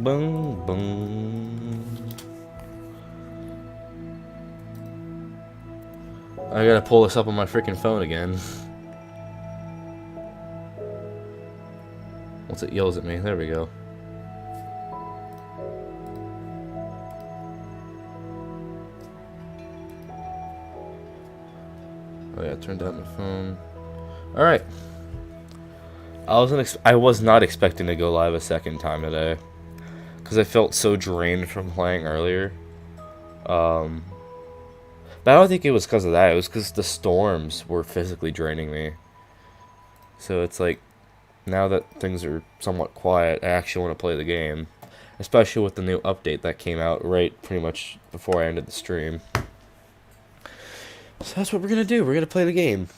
Boom, boom. I gotta pull this up on my freaking phone again. Once it yells at me, there we go. Oh yeah, I turned down my phone. All right. I was not expecting to go live a second time today, because I felt so drained from playing earlier. But I don't think it was because of that. It was because the storms were physically draining me. So it's like, now that things are somewhat quiet, I actually want to play the game, especially with the new update that came out right pretty much before I ended the stream. So that's what we're gonna do. We're gonna play the game.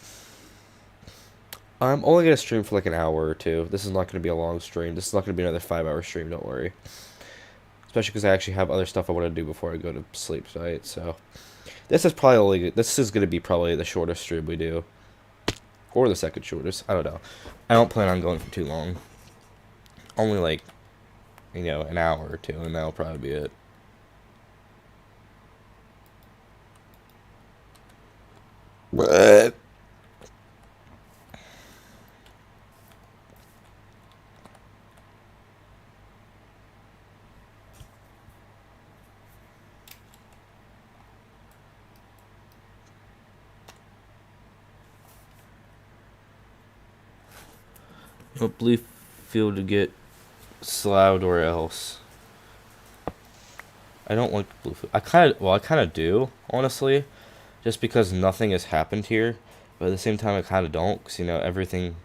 I'm only gonna stream for like an hour or two. This is not gonna be a long stream. This is not gonna be another 5-hour stream. Don't worry. Especially because I actually have other stuff I want to do before I go to sleep tonight. So this is gonna be probably the shortest stream we do, or the second shortest. I don't know. I don't plan on going for too long. Only like, an hour or two, and that'll probably be it. What? Blue field to get Sloughed or else. I don't like blue field. I kind of do, honestly, just because nothing has happened here. But at the same time, I kind of don't, because everything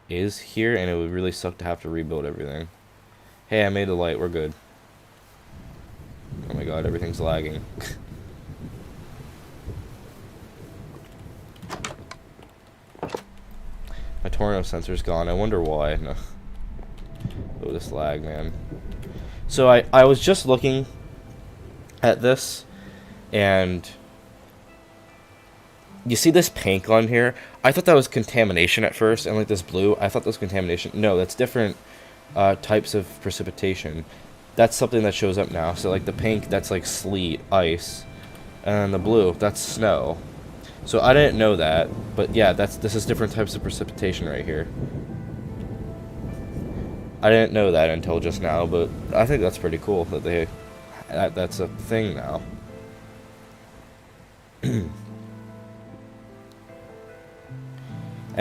is here, and it would really suck to have to rebuild everything. Hey, I made a light. We're good. Oh my god, everything's lagging. My tornado sensor's gone. I wonder why. No. Oh, this lag, man. So I was just looking at this, and you see this pink on here? I thought that was contamination at first, and like this blue, I thought that was contamination. No, that's different types of precipitation. That's something that shows up now. So like the pink, that's like sleet, ice, and the blue, that's snow. So I didn't know that, but yeah, this is different types of precipitation right here. I didn't know that until just now, but I think that's pretty cool that that's a thing now. And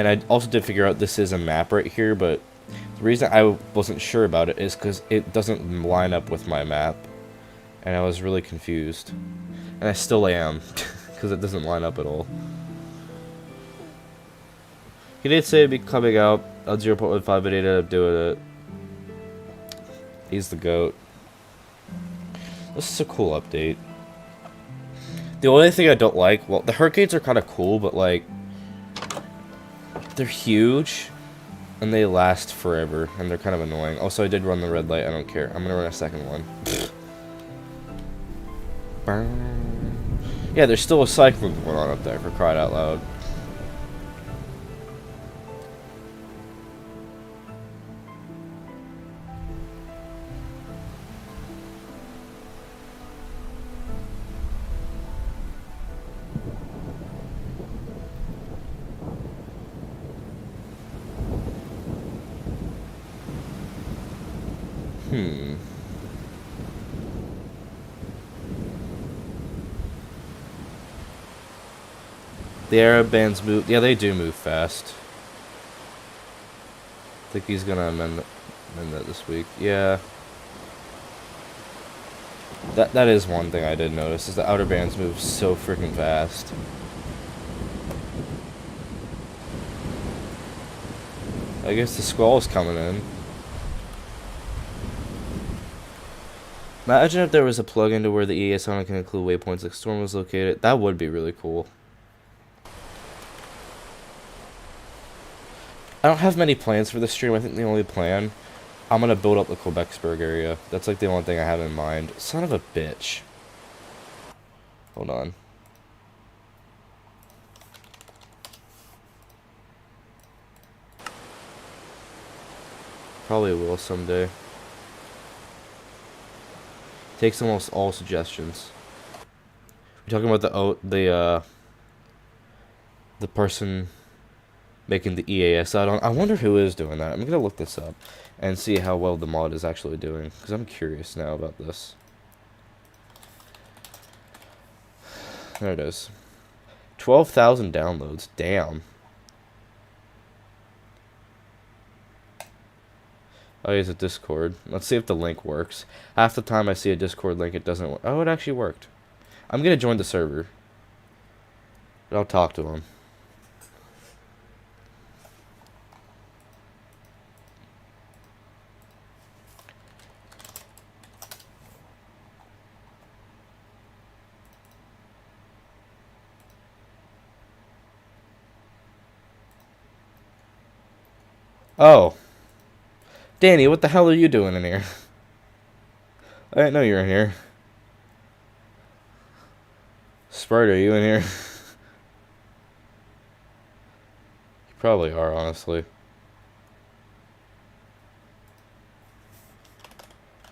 I also did figure out this is a map right here, but the reason I wasn't sure about it is because it doesn't line up with my map, and I was really confused, and I still am. Because it doesn't line up at all. He did say it'd be coming out on 0.15, but he ended up doing it. He's the GOAT. This is a cool update. The only thing I don't like, well, the hurricanes are kind of cool, but like, they're huge, and they last forever, and they're kind of annoying. Also, I did run the red light. I don't care. I'm gonna run a second one. Yeah, there's still a cyclone going on up there, for crying out loud. The Arab bands move. Yeah, they do move fast. I think he's gonna amend that this week. Yeah. That is one thing I did notice, is the outer bands move so freaking fast. I guess the squall's coming in. Imagine if there was a plugin to where the ESON can include waypoints like storm was located. That would be really cool. I don't have many plans for this stream. I think the only plan, I'm gonna build up the Quebecsburg area. That's like the only thing I have in mind. Son of a bitch. Hold on. Probably will someday. Takes almost all suggestions. We're talking about the person making the EAS add-on. I wonder who is doing that. I'm gonna look this up and see how well the mod is actually doing, because I'm curious now about this. There it is. 12,000 downloads. Damn. Oh, he's a Discord. Let's see if the link works. Half the time I see a Discord link, it doesn't work. Oh, it actually worked. I'm gonna join the server. But I'll talk to him. Oh. Danny, what the hell are you doing in here? I didn't know you were in here. Sprite, are you in here? You probably are, honestly.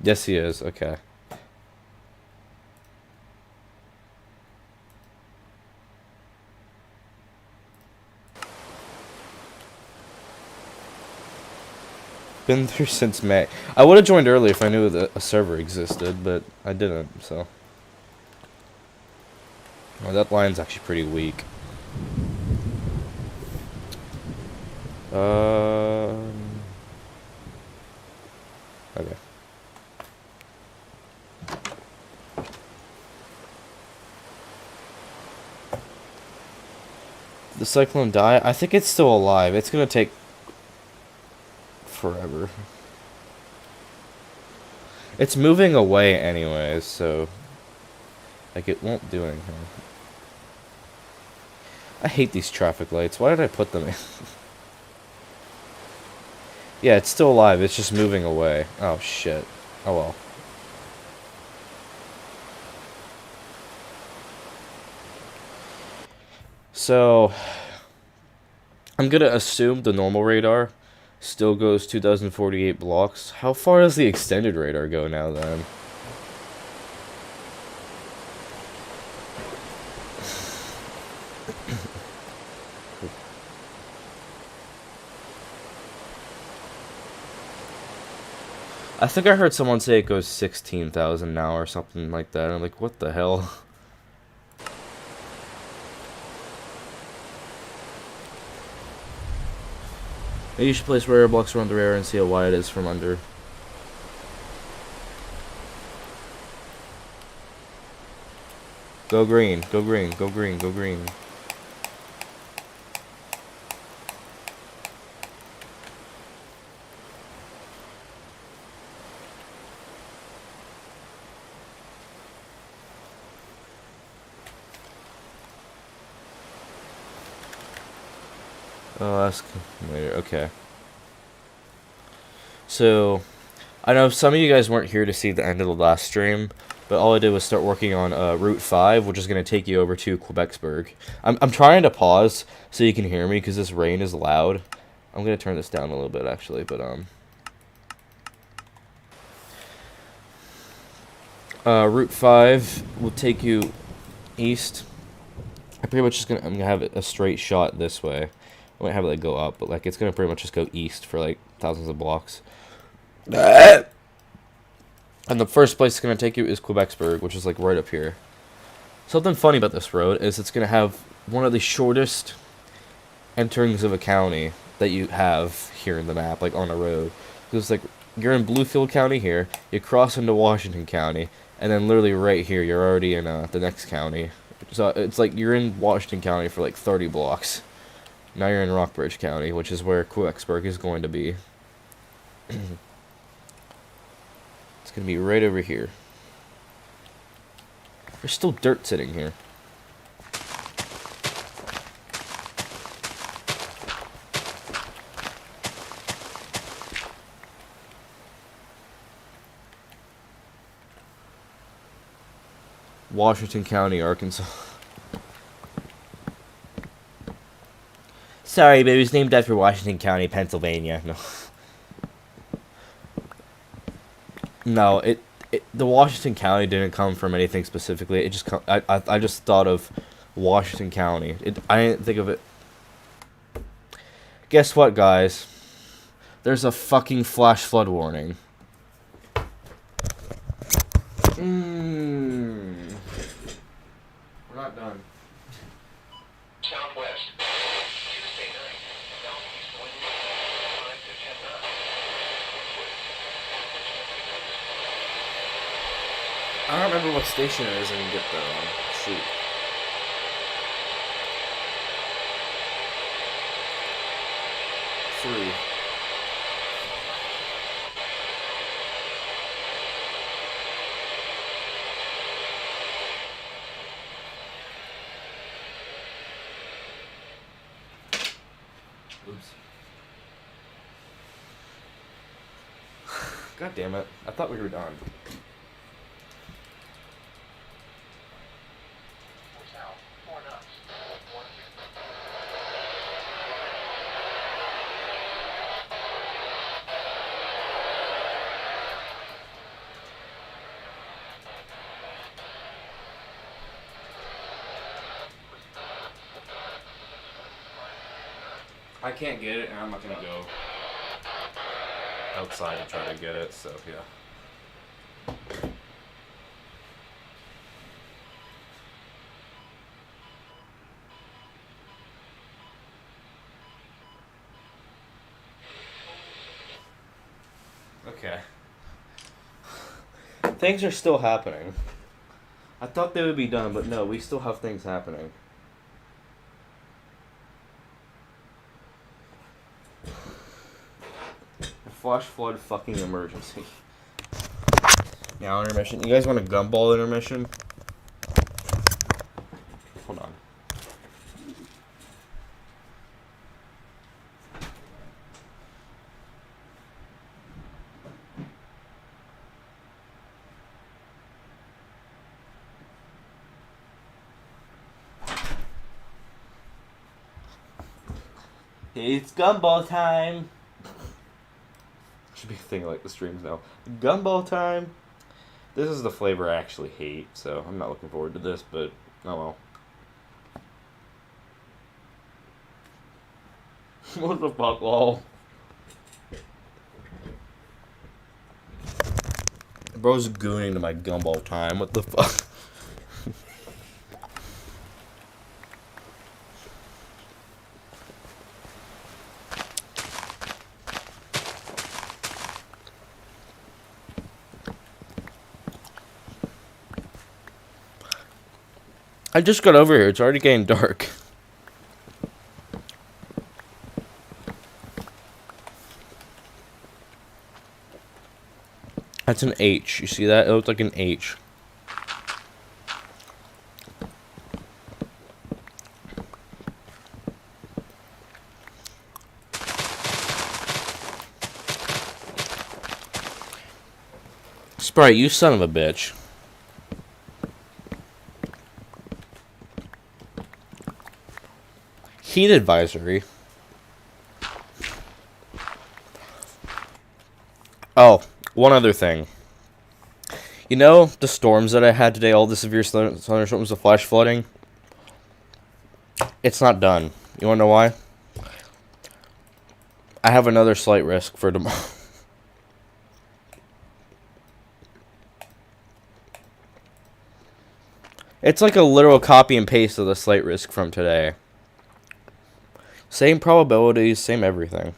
Yes, he is. Okay. Been through since May. I would have joined early if I knew that a server existed, but I didn't, so. Well, that line's actually pretty weak. Okay. The cyclone die? I think it's still alive. It's gonna take forever. It's moving away anyways, so like it won't do anything. I hate these traffic lights. Why did I put them in? Yeah, it's still alive. It's just moving away. Oh shit. Oh well. So I'm gonna assume the normal radar still goes 2048 blocks. How far does the extended radar go now then? I think I heard someone say it goes 16,000 now or something like that. I'm like, what the hell? Maybe you should place rare blocks around the rare and see how wide it is from under. Go green, go green, go green, go green. Oh, that's later. Okay. So, I know some of you guys weren't here to see the end of the last stream, but all I did was start working on Route 5, which is going to take you over to Quebecsburg. I'm trying to pause so you can hear me because this rain is loud. I'm going to turn this down a little bit, actually, but, Route 5 will take you east. I'm gonna have a straight shot this way. I might have it like go up, but like it's gonna pretty much just go east for like thousands of blocks. And the first place it's gonna take you is Quebecsburg, which is like right up here. Something funny about this road is it's gonna have one of the shortest enterings of a county that you have here in the map, like on a road. Because like you're in Bluefield County here, you cross into Washington County, and then literally right here you're already in the next county. So it's like you're in Washington County for like 30 blocks. Now you're in Rockbridge County, which is where Quebecsburg is going to be. It's going to be right over here. There's still dirt sitting here. Washington County, Arkansas. Sorry, but it was named after Washington County, Pennsylvania. No. No, The Washington County didn't come from anything specifically. It just I just thought of Washington County. I didn't think of it. Guess what, guys? There's a fucking flash flood warning. We're not done. Southwest. Tuesday night. Southeast winds 5 to 10 knots. I don't remember what station it is I can get that on. Shoot. Three. Oops. God damn it. I thought we were done. South, 4 knots. I can't get it, and I'm not gonna go outside to try to get it, so yeah. Okay. Things are still happening. I thought they would be done, but no, we still have things happening. Flash flood fucking emergency. Now intermission. You guys want a gumball intermission? Hold on. It's gumball time. Should be a thing like the streams now. Gumball time. This is the flavor I actually hate, so I'm not looking forward to this, but oh well. What the fuck, lol? Bro's gooning to my gumball time. What the fuck? I just got over here. It's already getting dark. That's an H. You see that? It looks like an H. Sprite, you son of a bitch. Heat advisory. Oh, one other thing. You know the storms that I had today, all the severe thunderstorms, the flash flooding? It's not done. You wanna know why? I have another slight risk for tomorrow. It's like a literal copy and paste of the slight risk from today. Same probabilities, same everything.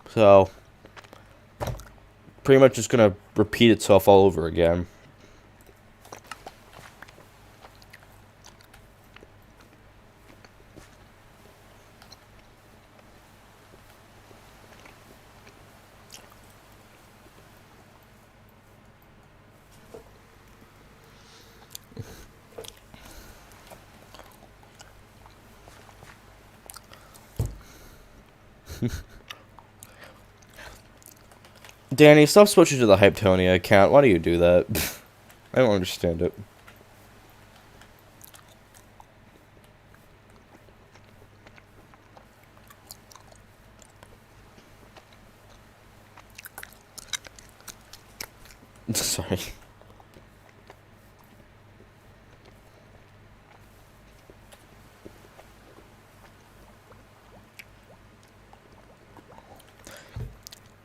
So, pretty much just gonna repeat itself all over again. Danny, stop switching to the Hypetonia account. Why do you do that? I don't understand it. Sorry.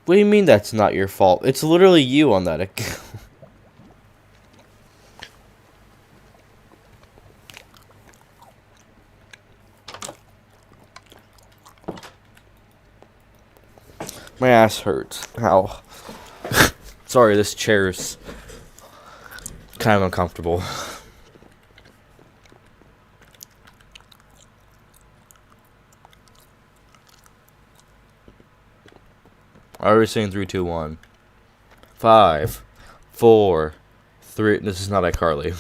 What do you mean that's not your fault? It's literally you on that account. My ass hurts. Ow. Sorry, this chair's kind of uncomfortable. Are we saying 3, 2, 1? 5, 4, 3. This is not iCarly.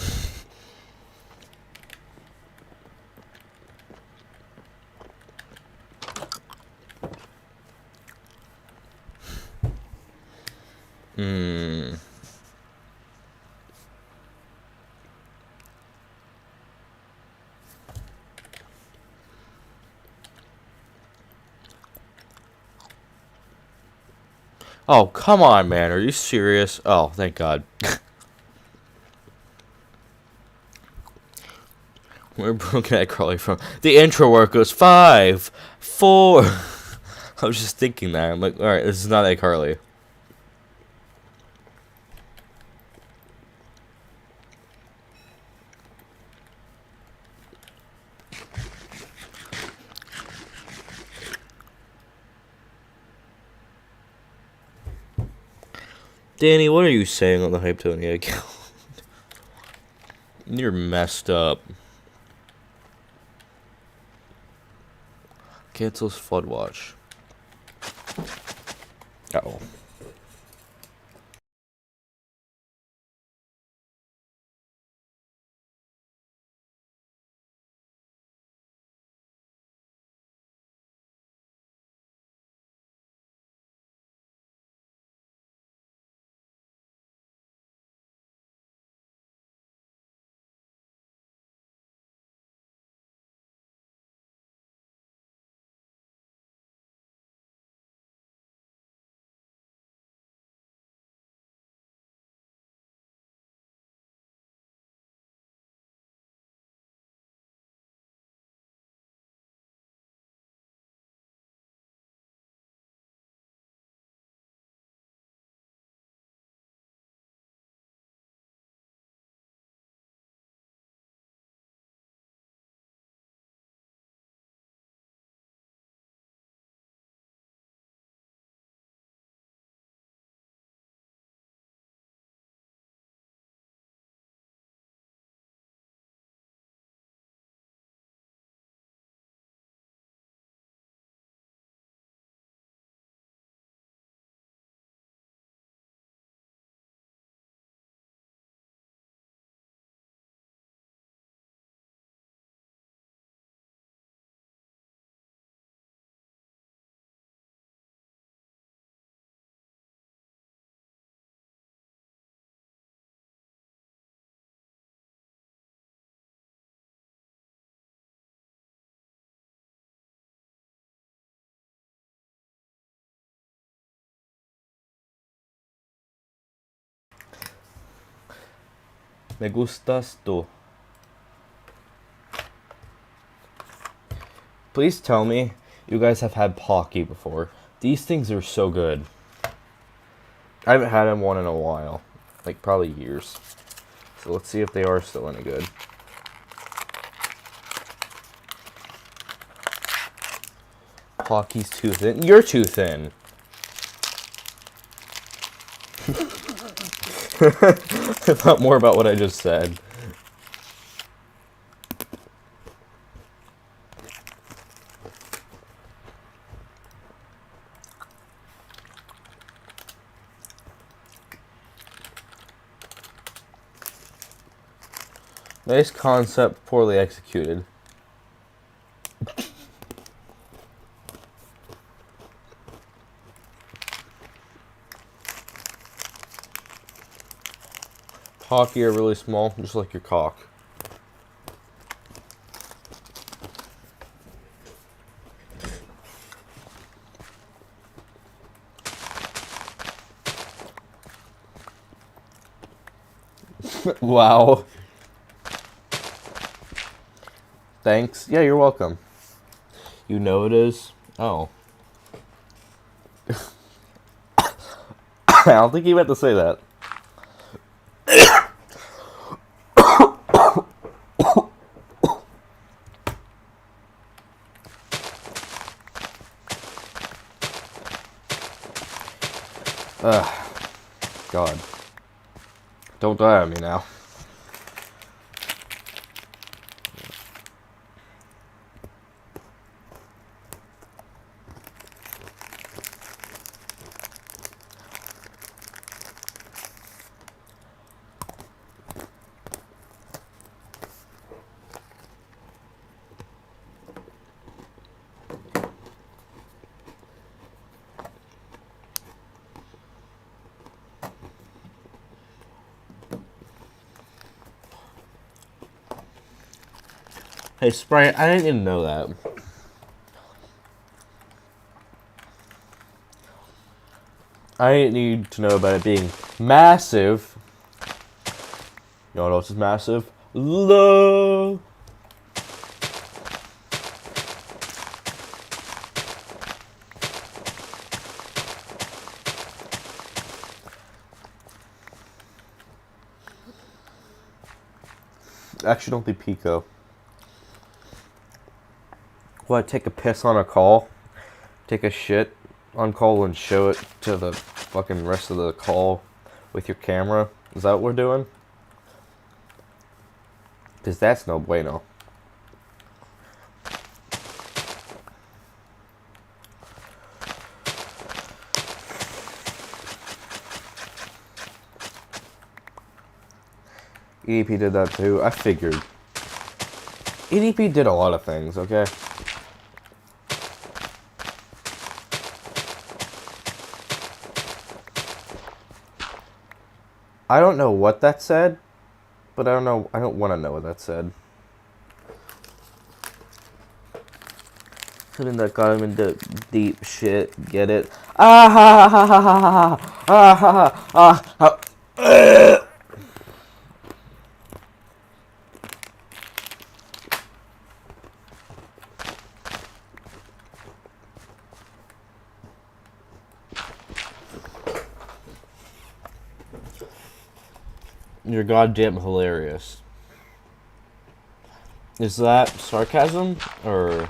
Oh, come on, man. Are you serious? Oh, thank God. Where broke iCarly from? The intro where it goes 5, 4. I was just thinking that. I'm like, alright, this is not iCarly. Danny, what are you saying on the Hypetonia account? You're messed up. Cancels Flood Watch. Uh-oh. Me gustas tú. Please tell me you guys have had Pocky before. These things are so good. I haven't had one in a while. Like, probably years. So let's see if they are still any good. Pocky's too thin. You're too thin. I thought more about what I just said. Nice concept, poorly executed. Pocky are really small, just like your cock. Wow. Thanks. Yeah, you're welcome. You know it is? Oh. I don't think you meant to say that. God. Don't die on me now. Hey, Sprite, I didn't even know that. I didn't need to know about it being massive. You know what else is massive? Love. Actually, don't be Pico. What, take a piss on a call? Take a shit on call and show it to the fucking rest of the call with your camera? Is that what we're doing? Because that's no bueno. EDP did that too. I figured. EDP did a lot of things, okay? I don't know what that said, but I don't want to know what that said. Something that got him into deep shit. Get it? Ah ha ha ha ha ha ha ha ha ha. You're goddamn hilarious. Is that sarcasm or?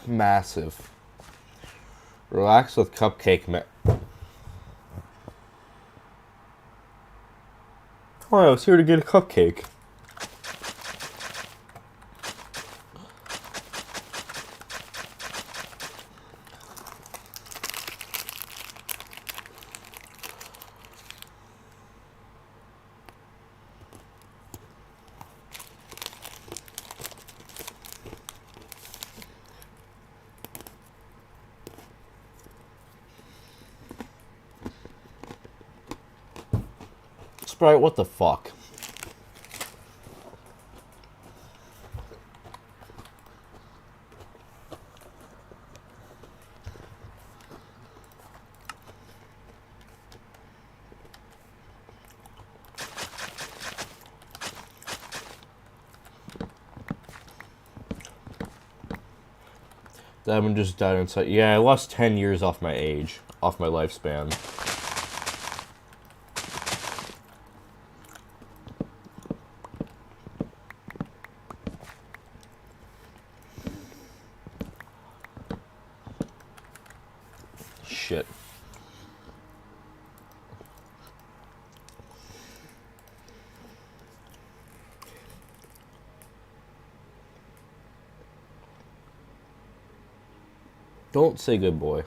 Massive. Relax with cupcake. Oh, I was here to get a cupcake. Sprite, what the fuck? Diamond just died inside. Yeah, I lost 10 years off my age, off my lifespan. Shit. Don't say good boy.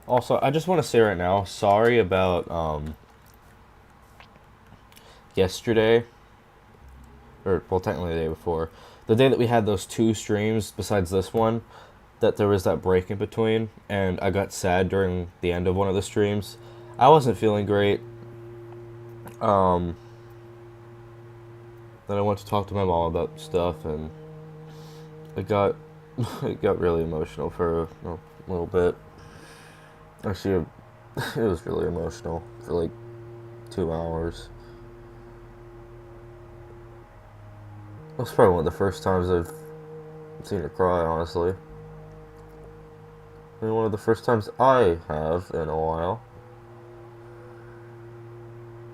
Also, I just want to say right now, sorry about yesterday, or well, technically the day before, the day that we had those two streams besides this one, that there was that break in between, and I got sad during the end of one of the streams. I wasn't feeling great. Um, then I went to talk to my mom about stuff, and it got it got really emotional for a little bit. Actually, it was really emotional for like 2 hours. That's probably one of the first times I've seen her cry, honestly. I mean, one of the first times I have in a while.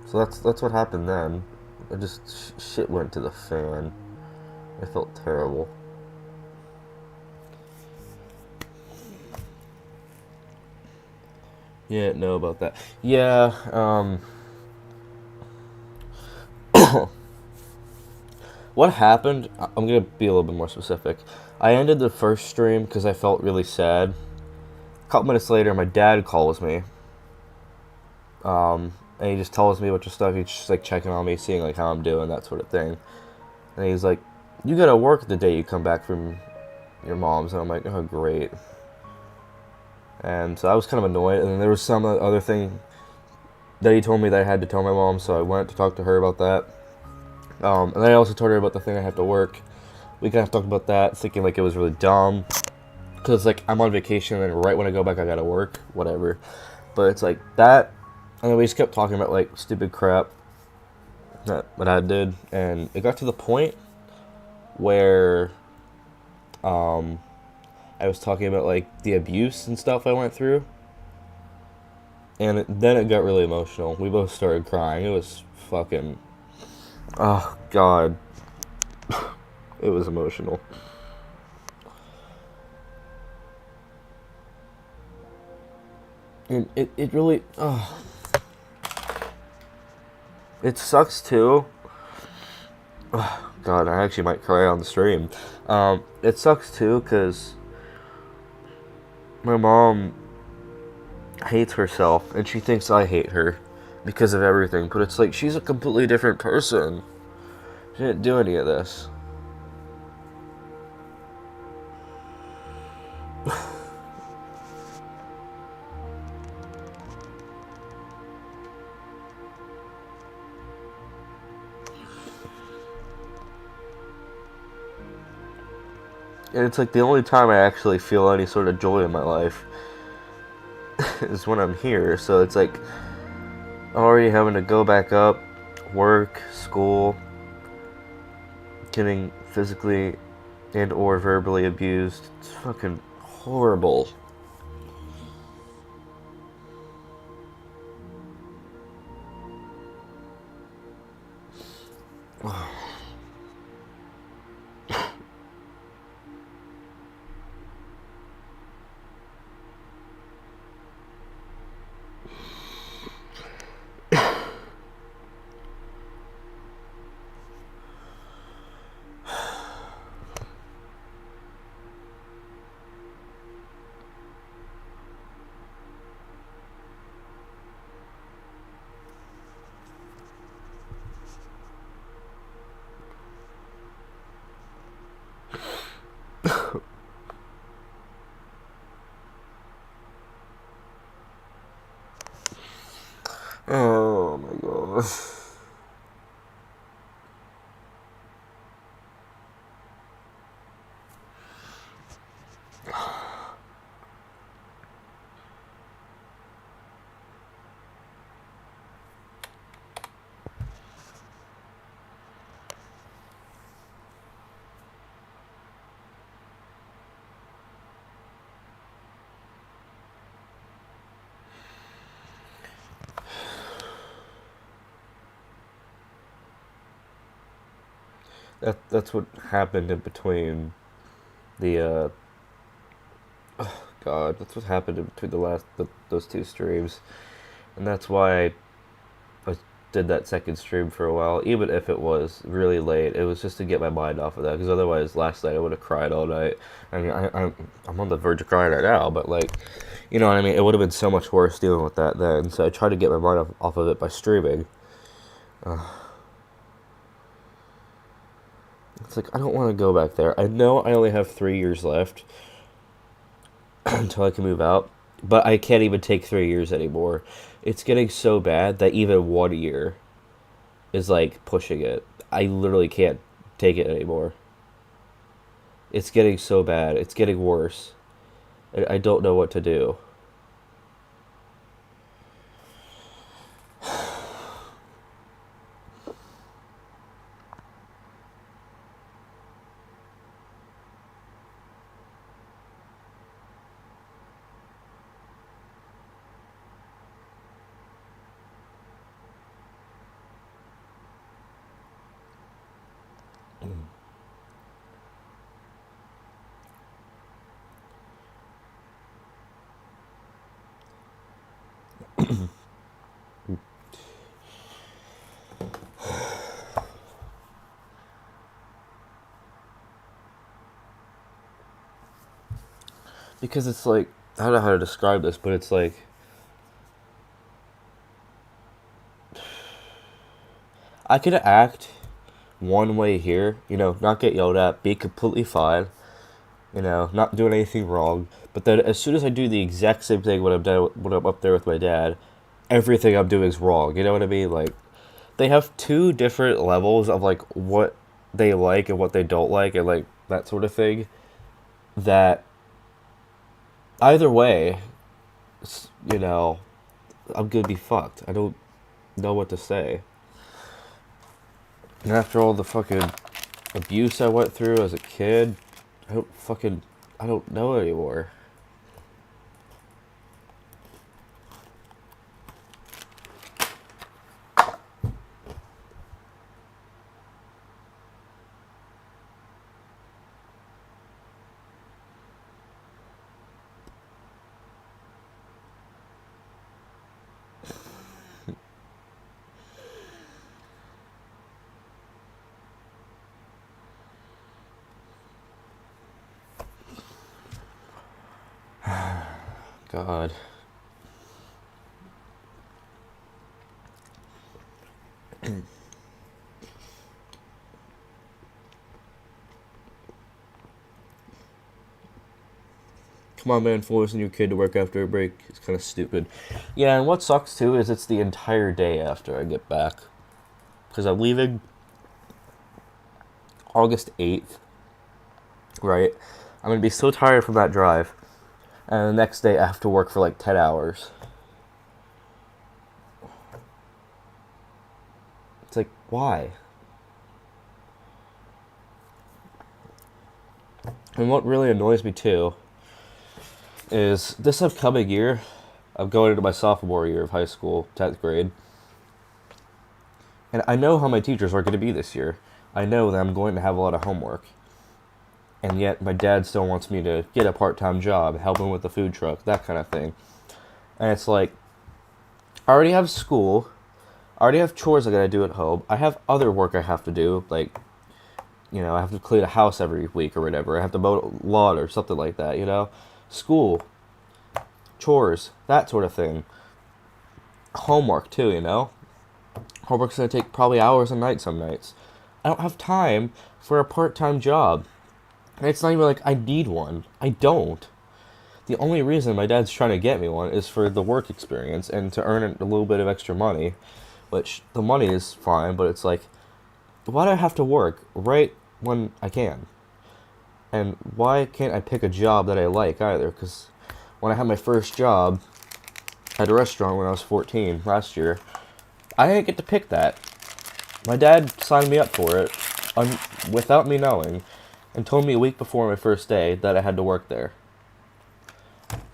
So that's what happened then. I just shit went to the fan. I felt terrible. You didn't know about that. Yeah, what happened, I'm gonna be a little bit more specific. I ended the first stream because I felt really sad. A couple minutes later, my dad calls me. And he just tells me a bunch of stuff. He's just like checking on me, seeing like how I'm doing, that sort of thing. And he's like, "You gotta work the day you come back from your mom's." And I'm like, "Oh, great." And so I was kind of annoyed. And then there was some other thing that he told me that I had to tell my mom, so I went to talk to her about that. And then I also told her about the thing I have to work. We kind of talked about that, thinking like it was really dumb. Because like I'm on vacation and then right when I go back I gotta work, whatever. But it's like that. And then we just kept talking about like stupid crap that my dad did. And it got to the point where I was talking about like the abuse and stuff I went through. And then it got really emotional. We both started crying. It was fucking... Oh, God. It was emotional. And it really... Oh. It sucks, too. Oh, God, I actually might cry on the stream. It sucks, too, because... my mom hates herself, and she thinks I hate her because of everything, but it's like, she's a completely different person. She didn't do any of this. And it's like the only time I actually feel any sort of joy in my life is when I'm here. So it's like already having to go back up, work, school, getting physically and or verbally abused. It's fucking horrible. Oh my gosh. That's what happened in between the oh God, that's what happened in between those two streams, and that's why I did that second stream for a while, even if it was really late. It was just to get my mind off of that, because otherwise last night I would have cried all night. I mean, I'm on the verge of crying right now, but like, You know what I mean? It would have been so much worse dealing with that then. So I tried to get my mind off of it by streaming. It's like, I don't want to go back there. I know I only have 3 years left until I can move out, but I can't even take 3 years anymore. It's getting so bad that even 1 year is like pushing it. I literally can't take it anymore. It's getting so bad. It's getting worse. I don't know what to do. Because it's like, I don't know how to describe this, but it's like, I could act one way here, not get yelled at, be completely fine, not doing anything wrong. But then as soon as I do the exact same thing when I'm up there with my dad, everything I'm doing is wrong. You know what I mean? Like, they have two different levels of like what they like and what they don't like and like that sort of thing. That either way, you know, I'm gonna be fucked. I don't know what to say. And after all the fucking abuse I went through as a kid, I don't know anymore. God. Come on, man, forcing your kid to work after a break is kind of stupid. Yeah, and what sucks too is it's the entire day after I get back. Because I'm leaving August 8th, right? I'm going to be so tired from that drive. And the next day I have to work for like 10 hours. It's like, why? And what really annoys me too is this upcoming year, I'm going into my sophomore year of high school, 10th grade. And I know how my teachers are going to be this year. I know that I'm going to have a lot of homework. And yet my dad still wants me to get a part-time job, helping with the food truck, that kind of thing. And it's like, I already have school. I already have chores I gotta do at home. I have other work I have to do, like, I have to clean a house every week or whatever. I have to mow a lawn or something like that. School, chores, that sort of thing. Homework too. Homework's gonna take probably hours a night some nights. I don't have time for a part-time job. And it's not even like I need one. I don't. The only reason my dad's trying to get me one is for the work experience and to earn a little bit of extra money. Which, the money is fine, but it's like, why do I have to work right when I can? And why can't I pick a job that I like either? Because when I had my first job at a restaurant when I was 14 last year, I didn't get to pick that. My dad signed me up for it without me knowing and told me a week before my first day that I had to work there.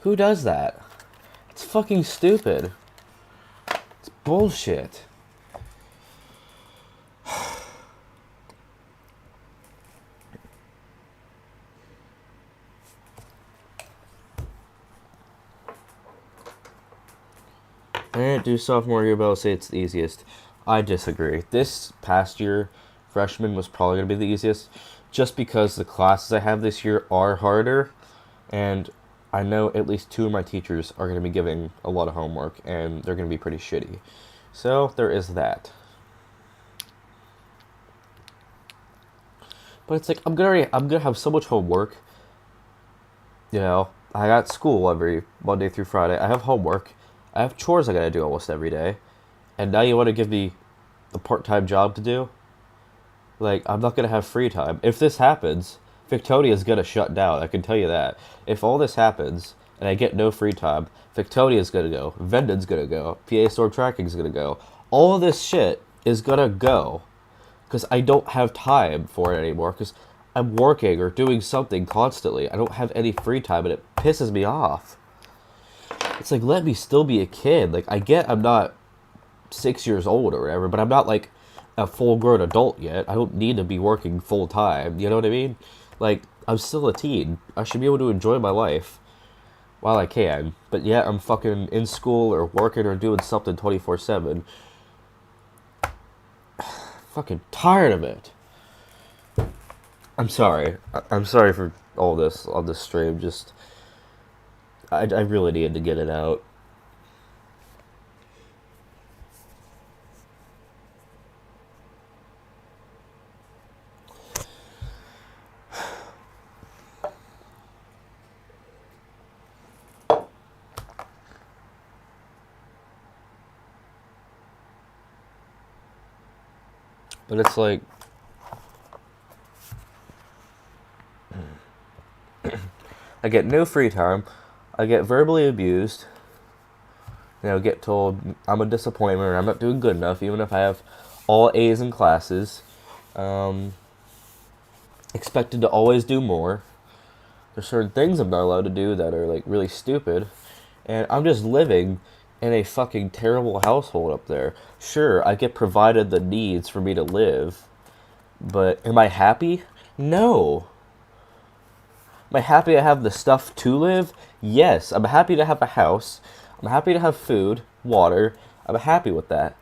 Who does that? It's fucking stupid. It's bullshit. I didn't do sophomore year, but I'll say it's the easiest. I disagree. This past year, freshman was probably going to be the easiest, just because the classes I have this year are harder, and I know at least two of my teachers are going to be giving a lot of homework, and they're going to be pretty shitty. So there is that. But it's like I'm gonna have so much homework. You know, I got school every Monday through Friday. I have homework. I have chores I gotta do almost every day. And now you want to give me the part-time job to do? Like, I'm not gonna have free time. If this happens, Victonia's gonna shut down. I can tell you that. If all this happens and I get no free time, Victonia's gonna go. Vendon's gonna go. PA Storm Tracking's gonna go. All of this shit is gonna go because I don't have time for it anymore because I'm working or doing something constantly. I don't have any free time and it pisses me off. It's like, let me still be a kid. Like, I get I'm not 6 years old or whatever, but I'm not like a full-grown adult yet. I don't need to be working full-time. You know what I mean? Like, I'm still a teen. I should be able to enjoy my life while I can. But yet I'm fucking in school or working or doing something 24/7. Fucking tired of it. I'm sorry. I'm sorry for all this on this stream. Just, I really needed to get it out. But it's like, I get no free time. I get verbally abused. You know, get told I'm a disappointment or I'm not doing good enough, even if I have all A's in classes. Expected to always do more. There's certain things I'm not allowed to do that are like really stupid. And I'm just living in a fucking terrible household up there. Sure, I get provided the needs for me to live. But am I happy? No. Am I happy to have the stuff to live? Yes. I'm happy to have a house. I'm happy to have food, water. I'm happy with that.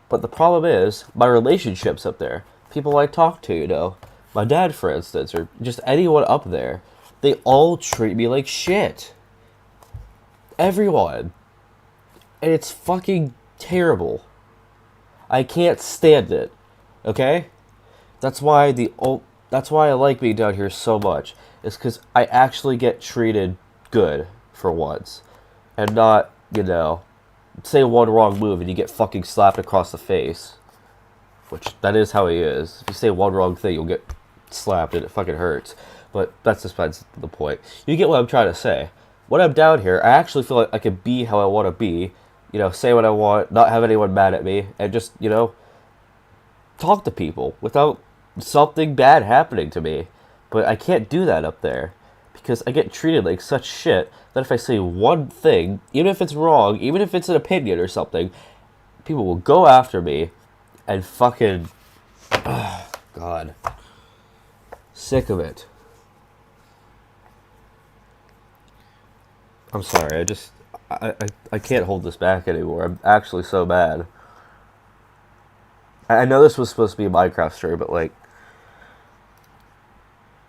But the problem is, my relationships up there, people I talk to, you know, my dad, for instance, or just anyone up there, they all treat me like shit. Everyone. And it's fucking terrible. I can't stand it. Okay? That's why I like being down here so much. Is because I actually get treated good for once. And not, you know, say one wrong move and you get fucking slapped across the face. Which, that is how he is. If you say one wrong thing, you'll get slapped and it fucking hurts. But that's besides the point. You get what I'm trying to say. When I'm down here, I actually feel like I can be how I want to be. You know, say what I want, not have anyone mad at me, and just, you know, talk to people without something bad happening to me. But I can't do that up there because I get treated like such shit that if I say one thing, even if it's wrong, even if it's an opinion or something, people will go after me and fucking, God, sick of it. I'm sorry, I can't hold this back anymore. I'm actually so bad. I know this was supposed to be a Minecraft story, but like,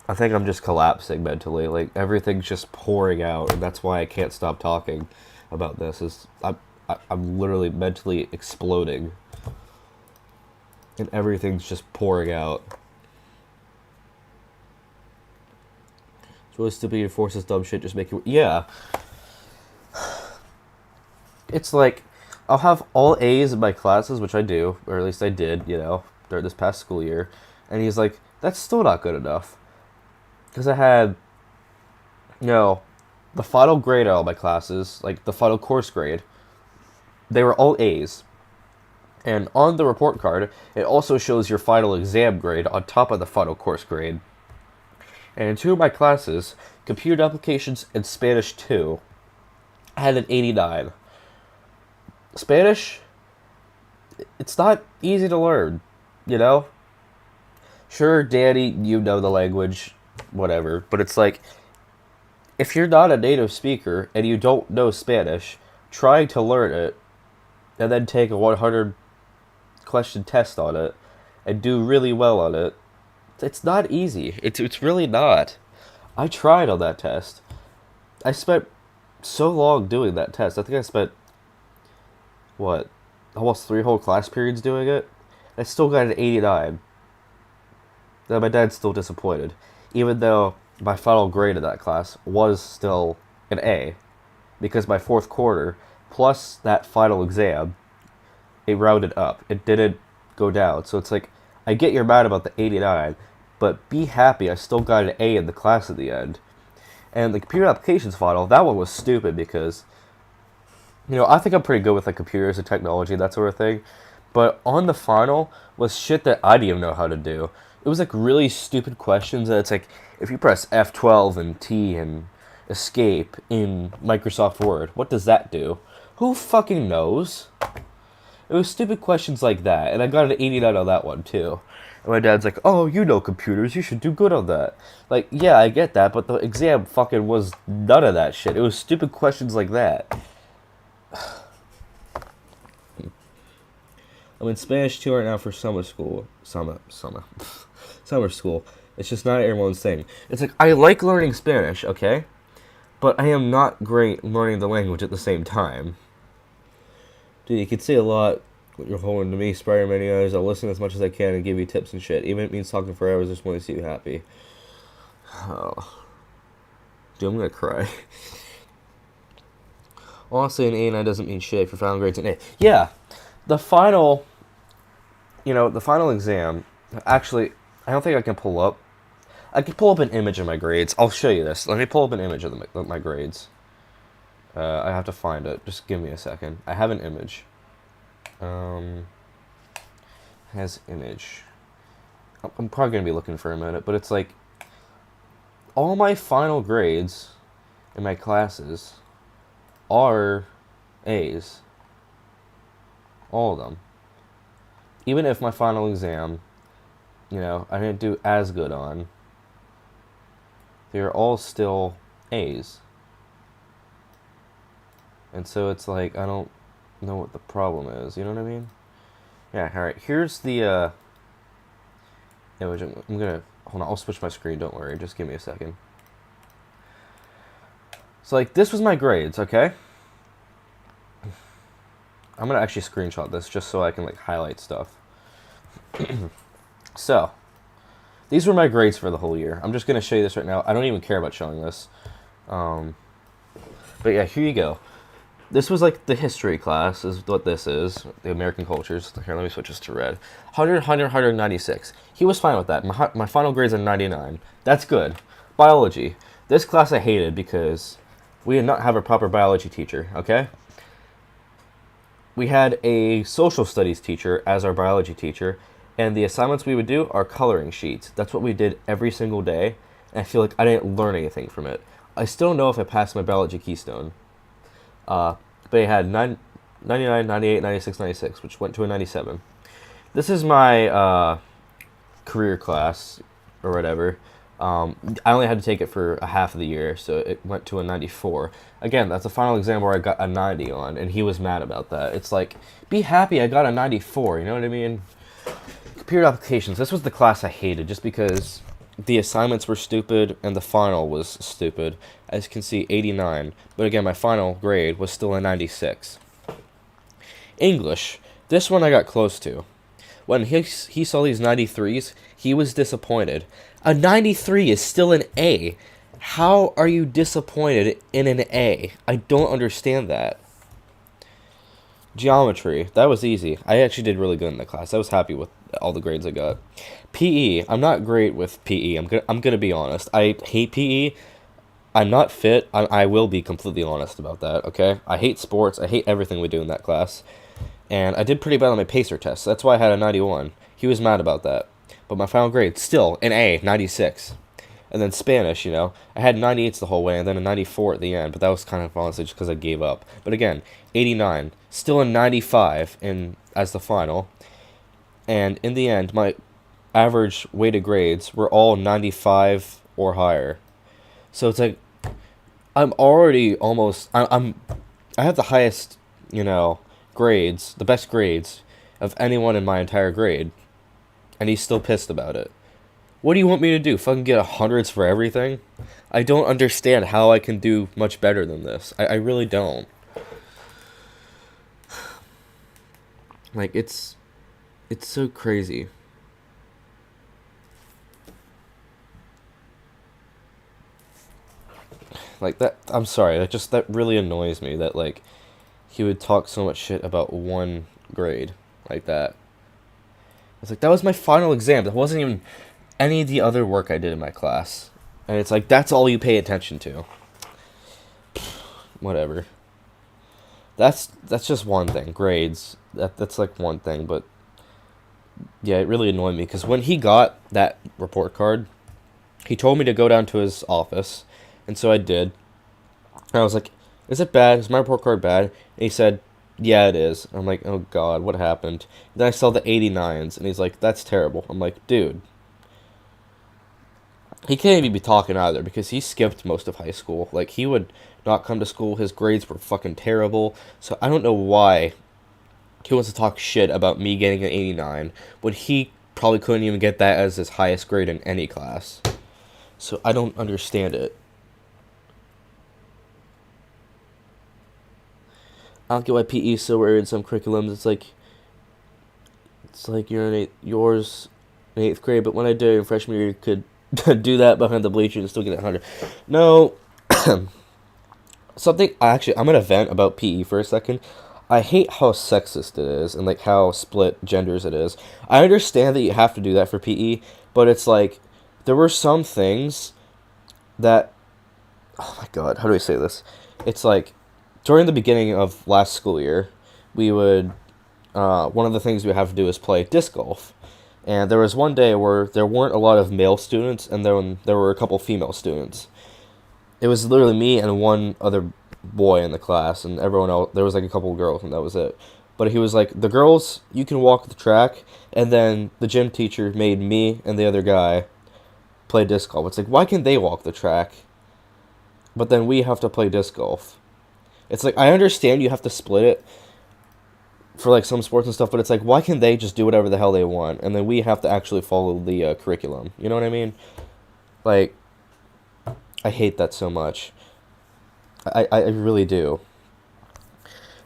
I think I'm just collapsing mentally. Like, everything's just pouring out, and that's why I can't stop talking about this. I'm literally mentally exploding, and everything's just pouring out. It's really stupid. You force this dumb shit. Just make it. Yeah. It's like, I'll have all A's in my classes, which I do, or at least I did, you know, during this past school year. And he's like, that's still not good enough. Because I had, you know, the final grade on all my classes, like the final course grade, they were all A's. And on the report card, it also shows your final exam grade on top of the final course grade. And in two of my classes, Computer Applications and Spanish 2, I had an 89. Spanish, it's not easy to learn, you know? Sure, Danny, you know the language, whatever, but it's like, if you're not a native speaker and you don't know Spanish, trying to learn it and then take a 100 question test on it and do really well on it, it's not easy. It's really not. I tried on that test. I spent so long doing that test. I think I spent, what, almost 3 whole class periods doing it. I still got an 89. Then my dad's still disappointed, even though my final grade of that class was still an A, because my fourth quarter plus that final exam, it rounded up. It didn't go down. So it's like, I get you're mad about the 89, but be happy I still got an A in the class at the end. And the computer applications final, that one was stupid because, I think I'm pretty good with like computers and technology, that sort of thing. But on the final was shit that I didn't even know how to do. It was like really stupid questions that it's like, if you press F12 and T and escape in Microsoft Word, what does that do? Who fucking knows? It was stupid questions like that, and I got an 89 on that one too. And my dad's like, "Oh, you know computers, you should do good on that." Like, yeah, I get that, but the exam fucking was none of that shit. It was stupid questions like that. I'm in Spanish 2 right now for summer school. Summer school. It's just not everyone's thing. It's like, I like learning Spanish, okay? But I am not great learning the language at the same time. Dude, you can say a lot when you're holding to me, Spider-Man eyes. I'll listen as much as I can and give you tips and shit. Even if it means talking for hours, I just want to see you happy. Oh. Dude, I'm gonna cry. Honestly, an 89 doesn't mean shit if your final grade's an A. Yeah, the final, the final exam, actually, I don't think I can pull up. I can pull up an image of my grades. I'll show you this. Let me pull up an image of my grades. I have to find it. Just give me a second. I have an image. Has image. I'm probably going to be looking for a minute, but it's like all my final grades in my classes are A's. All of them. Even if my final exam, I didn't do as good on, they're all still A's. And so it's like, I don't know what the problem is, you know what I mean? Yeah, alright, here's the image. I'm gonna, hold on, I'll switch my screen, don't worry, just give me a second. So like, this was my grades, okay? I'm gonna actually screenshot this just so I can like highlight stuff. So, these were my grades for the whole year. I'm just gonna show you this right now. I don't even care about showing this. But yeah, here you go. This was like the history class, is what this is. The American cultures. Here, let me switch this to red. 196. He was fine with that. My final grade's a 99. That's good. Biology. This class I hated because we did not have a proper biology teacher, okay? We had a social studies teacher as our biology teacher, and the assignments we would do are coloring sheets. That's what we did every single day, and I feel like I didn't learn anything from it. I still don't know if I passed my biology keystone. But it had 99, 98, 96, 96, which went to a 97. This is my career class, or whatever. I only had to take it for a half of the year, so it went to a 94. Again, that's the final exam where I got a 90 on, and he was mad about that. It's like, be happy I got a 94, you know what I mean? Computer applications, this was the class I hated, just because the assignments were stupid, and the final was stupid. As you can see, 89. But again, my final grade was still a 96. English. This one I got close to. When he saw these 93s, he was disappointed. A 93 is still an A. How are you disappointed in an A? I don't understand that. Geometry. That was easy. I actually did really good in the class. I was happy with all the grades I got. PE. I'm not great with PE. I'm gonna be honest. I hate PE. I'm not fit. I will be completely honest about that, okay? I hate sports. I hate everything we do in that class. And I did pretty bad on my pacer test. That's why I had a 91. He was mad about that. But my final grade, still an A, 96. And then Spanish, I had 98s the whole way and then a 94 at the end. But that was kind of honestly just because I gave up. But again, 89. Still a 95 as the final. And in the end, my average weighted grades were all 95 or higher. So it's like, I'm already almost, I have the highest, grades, the best grades of anyone in my entire grade. And he's still pissed about it. What do you want me to do? Fucking get hundreds for everything? I don't understand how I can do much better than this. I really don't. Like, it's so crazy. Like that, I'm sorry, that really annoys me that like he would talk so much shit about one grade like that. It's like that was my final exam. That wasn't even any of the other work I did in my class. And it's like that's all you pay attention to. Whatever. That's just one thing. Grades. That's like one thing, but yeah, it really annoyed me because when he got that report card, he told me to go down to his office, and so I did. And I was like, "Is it bad? Is my report card bad?" And he said, "Yeah, it is." I'm like, "Oh God, what happened?" And then I saw the 89s, and he's like, "That's terrible." I'm like, "Dude, he can't even be talking either because he skipped most of high school. Like he would not come to school. His grades were fucking terrible. So I don't know why he wants to talk shit about me getting an 89 when he probably couldn't even get that as his highest grade in any class. So I don't understand it. I don't get why PE is so rare in some curriculums. It's like you're in yours in eighth grade, but when I did in freshman year, you could do that behind the bleachers and still get 100. No, something. I'm gonna vent about PE for a second. I hate how sexist it is and like how split genders it is. I understand that you have to do that for PE, but it's like there were some things that oh my god, how do I say this? It's like during the beginning of last school year, we would one of the things we have to do is play disc golf. And there was one day where there weren't a lot of male students, and then there were a couple female students. It was literally me and one other boy in the class, and everyone else. There was like a couple of girls, and that was it. But he was like, the girls, you can walk the track, and then the gym teacher made me and the other guy play disc golf. It's like, why can't they walk the track? But then we have to play disc golf. It's like, I understand you have to split it for like some sports and stuff, but it's like, why can't they just do whatever the hell they want, and then we have to actually follow the curriculum? You know what I mean? Like, I hate that so much. I really do.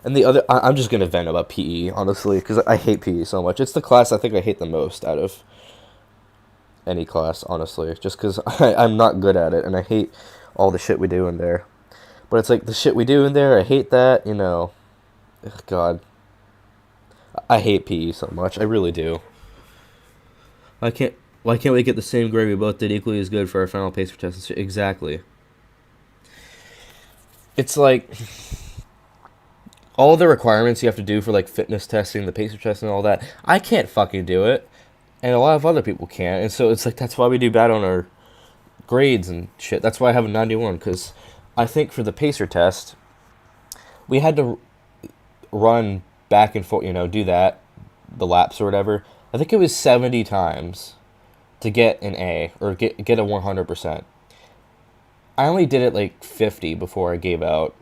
And the other, I'm just gonna vent about PE honestly, because I hate PE so much. It's the class I think I hate the most out of any class, honestly, just because I'm not good at it, and I hate all the shit we do in there. But it's like the shit we do in there, I hate that, you know. Ugh, God. I hate PE so much. I really do. I can't. Why can't we get the same grade we both did equally as good for our final pacer test? Exactly. It's like all the requirements you have to do for like fitness testing, the pacer test, and all that. I can't fucking do it, and a lot of other people can't. And so it's like that's why we do bad on our grades and shit. That's why I have a 91 because I think for the pacer test, we had to run back and forth, do that, the laps or whatever. I think it was 70 times to get an A or get a 100%. I only did it like 50 before I gave out.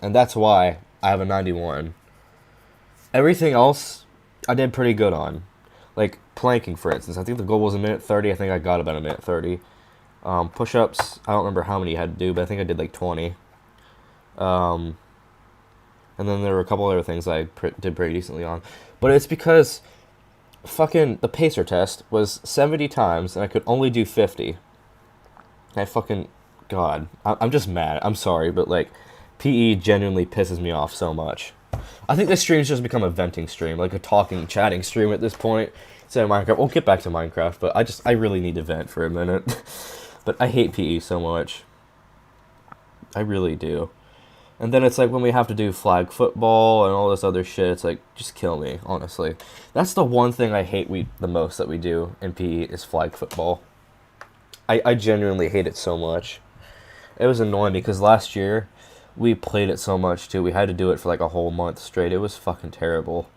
And that's why I have a 91. Everything else I did pretty good on. Like planking, for instance. I think the goal was a minute 30. I think I got about a minute 30. Push-ups, I don't remember how many you had to do, but I think I did like 20. And then there were a couple other things I did pretty decently on. But it's because fucking the pacer test was 70 times, and I could only do 50. God, I'm just mad. I'm sorry, but like, PE genuinely pisses me off so much. I think this stream's just become a venting stream, like a talking, chatting stream at this point. Instead of Minecraft, we'll get back to Minecraft, but I really need to vent for a minute. But I hate PE so much. I really do. And then it's like when we have to do flag football and all this other shit, it's like, just kill me, honestly. That's the one thing I hate the most that we do in PE is flag football. I genuinely hate it so much. It was annoying because last year we played it so much too. We had to do it for like a whole month straight. It was fucking terrible.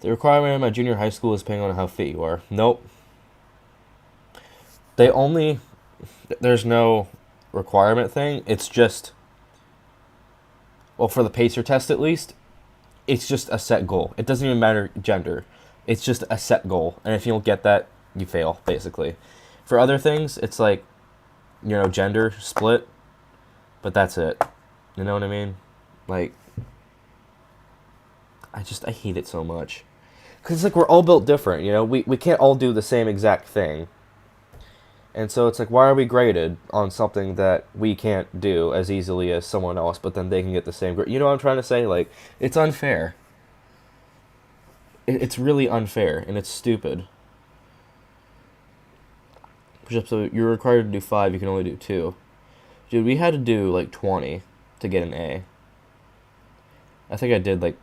The requirement in my junior high school is depending on how fit you are. Nope. There's no requirement thing. It's just, well, for the pacer test at least, it's just a set goal. It doesn't even matter gender. It's just a set goal. And if you don't get that, you fail, basically. For other things, it's like, gender split, but that's it. You know what I mean? Like, I hate it so much. Because it's like we're all built different, We can't all do the same exact thing. And so it's like, why are we graded on something that we can't do as easily as someone else, but then they can get the same grade? You know what I'm trying to say? Like, it's unfair. It's really unfair, and it's stupid. Push-ups, so you're required to do 5, you can only do 2. Dude, we had to do, like, 20 to get an A. I think I did, like,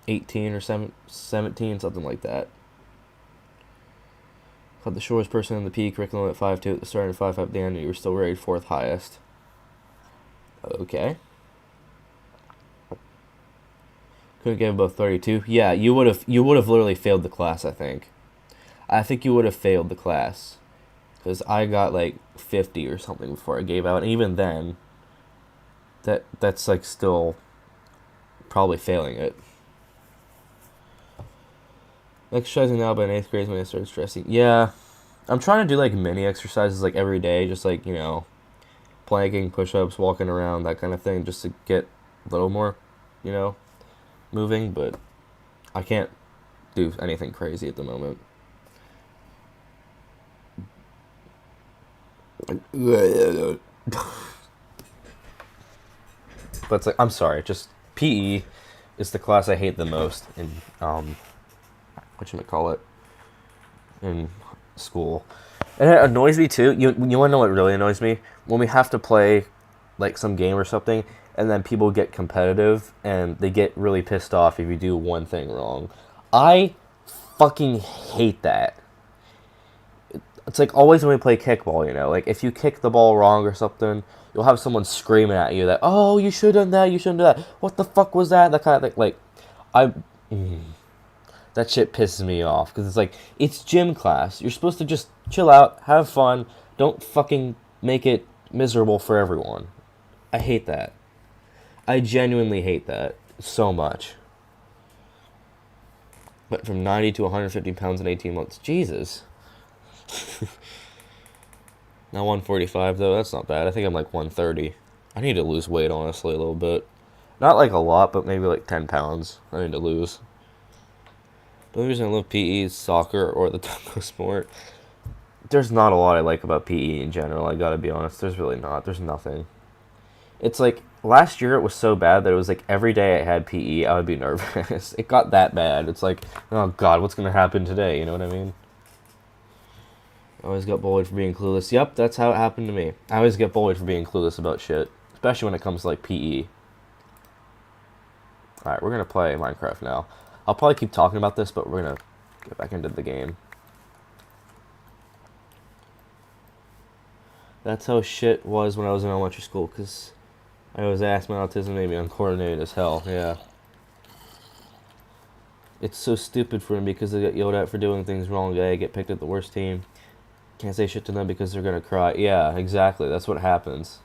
18 or 17, something like that. Caught the shortest person in the P curriculum at 5'2", at the start and 5'5" at the end, and you were still rated 4th highest. Okay. Couldn't get above 32. Yeah, you would have literally failed the class, I think. I think you would have failed the class. Because I got like 50 or something before I gave out, and even then, that's like still probably failing it. Exercising now by an 8th grade is when I started stressing. Yeah, I'm trying to do like mini exercises like every day, just like, planking, push-ups, walking around, that kind of thing, just to get a little more, moving, but I can't do anything crazy at the moment. But it's like, I'm sorry, just PE is the class I hate the most in whatchamacallit, in school. And it annoys me too. You want to know what really annoys me? When we have to play like some game or something, and then people get competitive and they get really pissed off if you do one thing wrong. I fucking hate that. It's like always when we play kickball, like if you kick the ball wrong or something, you'll have someone screaming at you that, oh, you should have done that, you shouldn't do that. What the fuck was that? That kind of thing. Like, that shit pisses me off because it's like, it's gym class. You're supposed to just chill out, have fun, don't fucking make it miserable for everyone. I hate that. I genuinely hate that so much. But from 90 to 150 pounds in 18 months. Jesus. Now 145 though, that's not bad. I think I'm like 130. I need to lose weight, honestly, a little bit. Not like a lot, but maybe like 10 pounds I need to lose. The only reason I love PE is soccer or the taco sport. There's not a lot I like about PE in general, I gotta be honest. There's really not. There's nothing. It's like, last year it was so bad that it was like every day I had PE, I would be nervous. It got that bad. It's like, oh god, what's gonna happen today? You know what I mean? I always got bullied for being clueless. Yep, that's how it happened to me. I always get bullied for being clueless about shit. Especially when it comes to like PE. Alright, we're gonna play Minecraft now. I'll probably keep talking about this, but we're gonna get back into the game. That's how shit was when I was in elementary school, because I was asked my autism made me uncoordinated as hell, yeah. It's so stupid for me because they get yelled at for doing things wrong. They get picked at the worst team. Can't say shit to them because they're gonna cry. Yeah, exactly. That's what happens.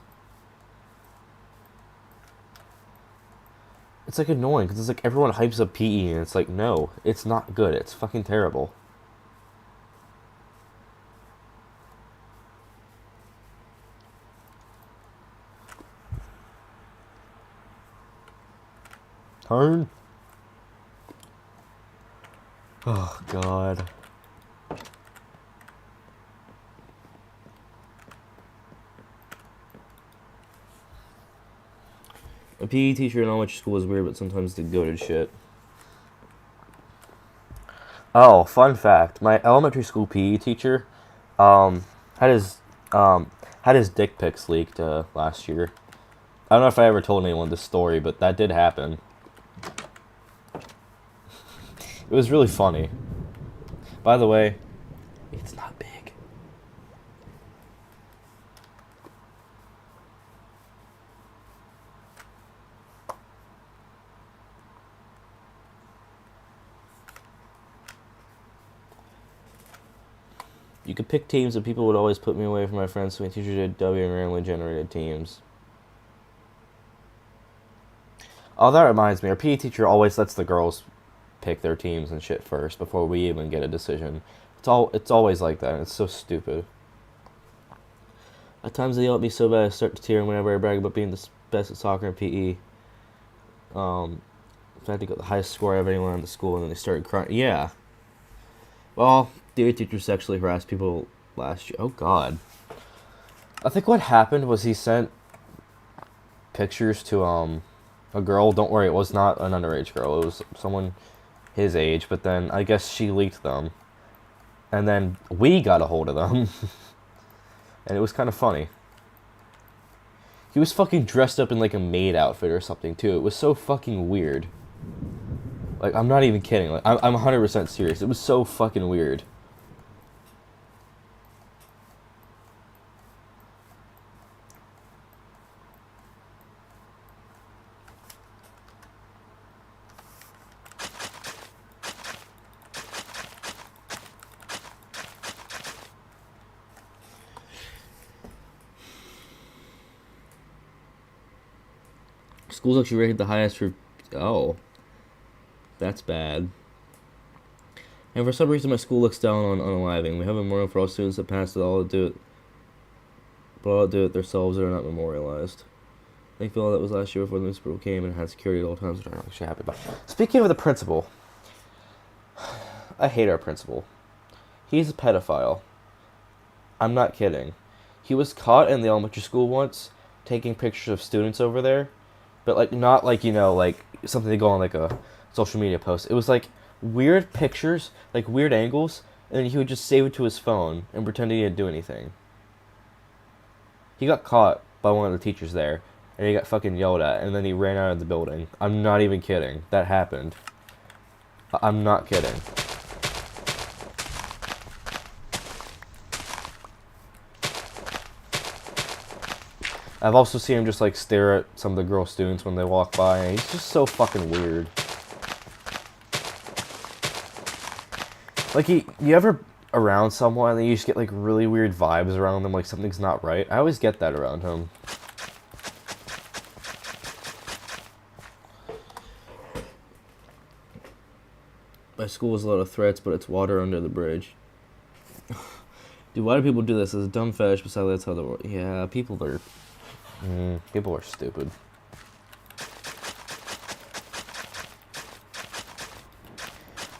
It's like annoying because it's like everyone hypes up PE and it's like, no, it's not good. It's fucking terrible. Turn. Oh, God. A PE teacher in elementary school is weird, but sometimes the goated shit. Oh, fun fact. My elementary school PE teacher had his dick pics leaked last year. I don't know if I ever told anyone this story, but that did happen. It was really funny. By the way, it's not big. You could pick teams, but people would always put me away from my friends, so my teacher did W and randomly generated teams. Oh, that reminds me. Our PE teacher always lets the girls pick their teams and shit first before we even get a decision. It's always like that. And it's so stupid. At times they yell at me so bad I start to tear whenever I brag about being the best at soccer and PE. I had to get the highest score of anyone in the school, and then they started crying. Yeah. Well, the teacher sexually harassed people last year. Oh God. I think what happened was he sent pictures to a girl. Don't worry, it was not an underage girl. It was someone his age. But then I guess she leaked them, and then we got a hold of them, and it was kind of funny. He was fucking dressed up in like a maid outfit or something too. It was so fucking weird. Like, I'm not even kidding. Like, I'm 100% serious. It was so fucking weird. School's actually rated the highest for... Oh. That's bad. And for some reason, my school looks down on unaliving. We have a memorial for all students that passed it, all to do it, but all do it themselves that are not memorialized. Thankfully, that was last year before the newspaper came and had security at all times, which I'm actually happy about. Speaking of the principal, I hate our principal. He's a pedophile. I'm not kidding. He was caught in the elementary school once taking pictures of students over there, but like not like, you know, like something they go on like a social media post. It was like weird pictures, like weird angles, and then he would just save it to his phone and pretend he didn't do anything. He got caught by one of the teachers there, and he got fucking yelled at, and then he ran out of the building. I'm not even kidding. That happened. I'm not kidding. I've also seen him just like stare at some of the girl students when they walk by, and he's just so fucking weird. Like, you ever around someone and you just get like really weird vibes around them, like something's not right? I always get that around him. My school has a lot of threats, but it's water under the bridge. Dude, why do people do this? It's a dumb fetish, besides that's how the world... Yeah, people are stupid.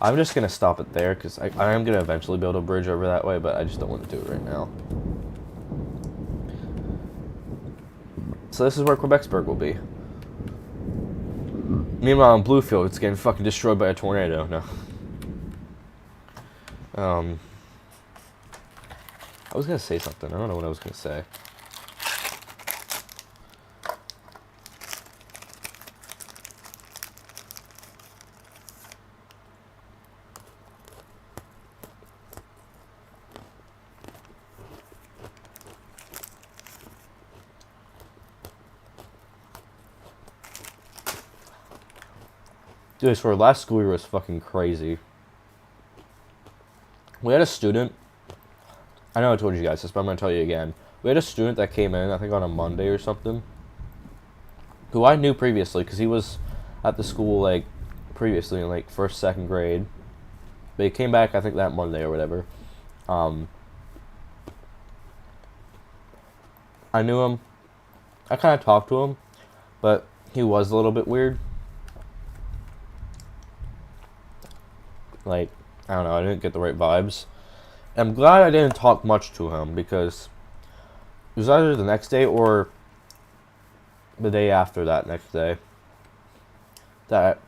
I'm just going to stop it there, because I am going to eventually build a bridge over that way, but I just don't want to do it right now. So this is where Quebecsburg will be. Meanwhile, in Bluefield, it's getting fucking destroyed by a tornado. No. I was going to say something. I don't know what I was going to say. Dude, I swear, last school year was fucking crazy. We had a student, I know I told you guys this, but I'm going to tell you again. We had a student that came in, I think on a Monday or something, who I knew previously, because he was at the school, like, previously in, like, first, second grade. But he came back, I think, that Monday or whatever. I knew him. I kind of talked to him, but he was a little bit weird. Like, I don't know, I didn't get the right vibes. I'm glad I didn't talk much to him, because it was either the next day or the day after that next day that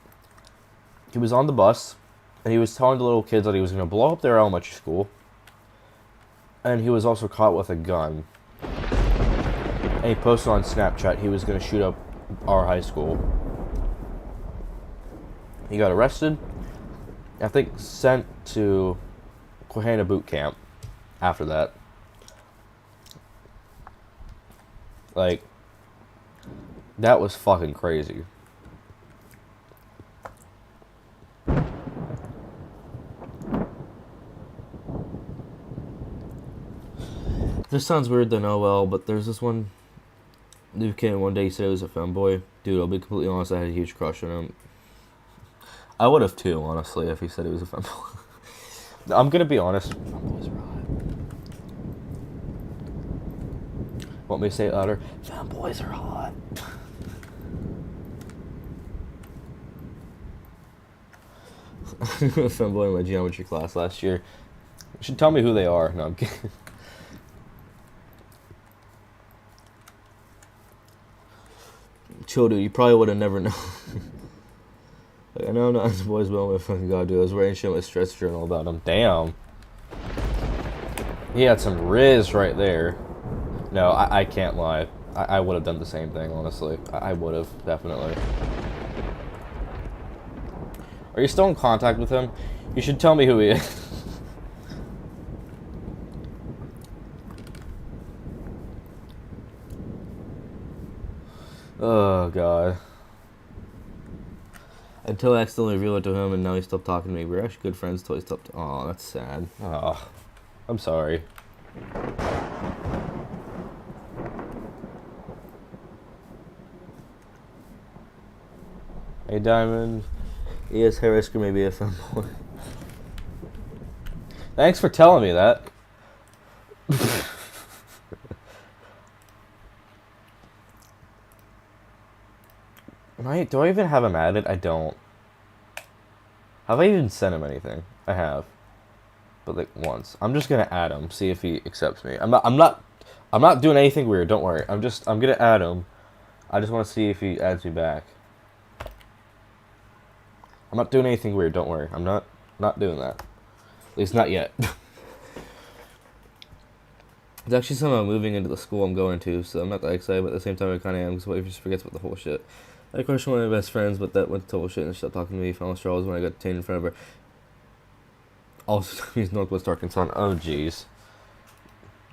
he was on the bus, and he was telling the little kids that he was going to blow up their elementary school, and he was also caught with a gun. And he posted on Snapchat he was going to shoot up our high school. He got arrested, I think sent to Quahana boot camp after that. Like, that was fucking crazy. This sounds weird to know well, but there's this one new kid, one day he said he was a femboy. Dude, I'll be completely honest, I had a huge crush on him. I would have too, honestly, if he said he was a femboy. I'm gonna be honest. Femboys are hot. Want me to say it louder? Femboys are hot. Femboy in my geometry class last year. You should tell me who they are. No, I'm kidding. Chill, dude. You probably would have never known. Like, I know I'm not as boys, but I fucking god, dude. I was writing shit in my stress journal about him. Damn. He had some riz right there. No, I can't lie. I would have done the same thing, honestly. I would have, definitely. Are you still in contact with him? You should tell me who he is. Oh, God. Until I accidentally revealed it to him, and now he stopped talking to me. We were actually good friends until he stopped. Oh, that's sad. Oh, I'm sorry. Hey, Diamond. Yes, Harrisker may be a femboy. Thanks for telling me that. Do I even have him added? I don't. Have I even sent him anything? I have. But like once. I'm just gonna add him, see if he accepts me. I'm not doing anything weird, don't worry. I'm gonna add him. I just wanna see if he adds me back. I'm not doing anything weird, don't worry. I'm not doing that. At least not yet. It's actually something I'm moving into the school I'm going to, so I'm not that excited, but at the same time I kinda am, because what if he just forgets about the whole shit. I questioned one of my best friends, but that went to total shit and she stopped talking to me. Found straws when I got detained in front of her. Also, he's Northwest Arkansas. Oh, jeez.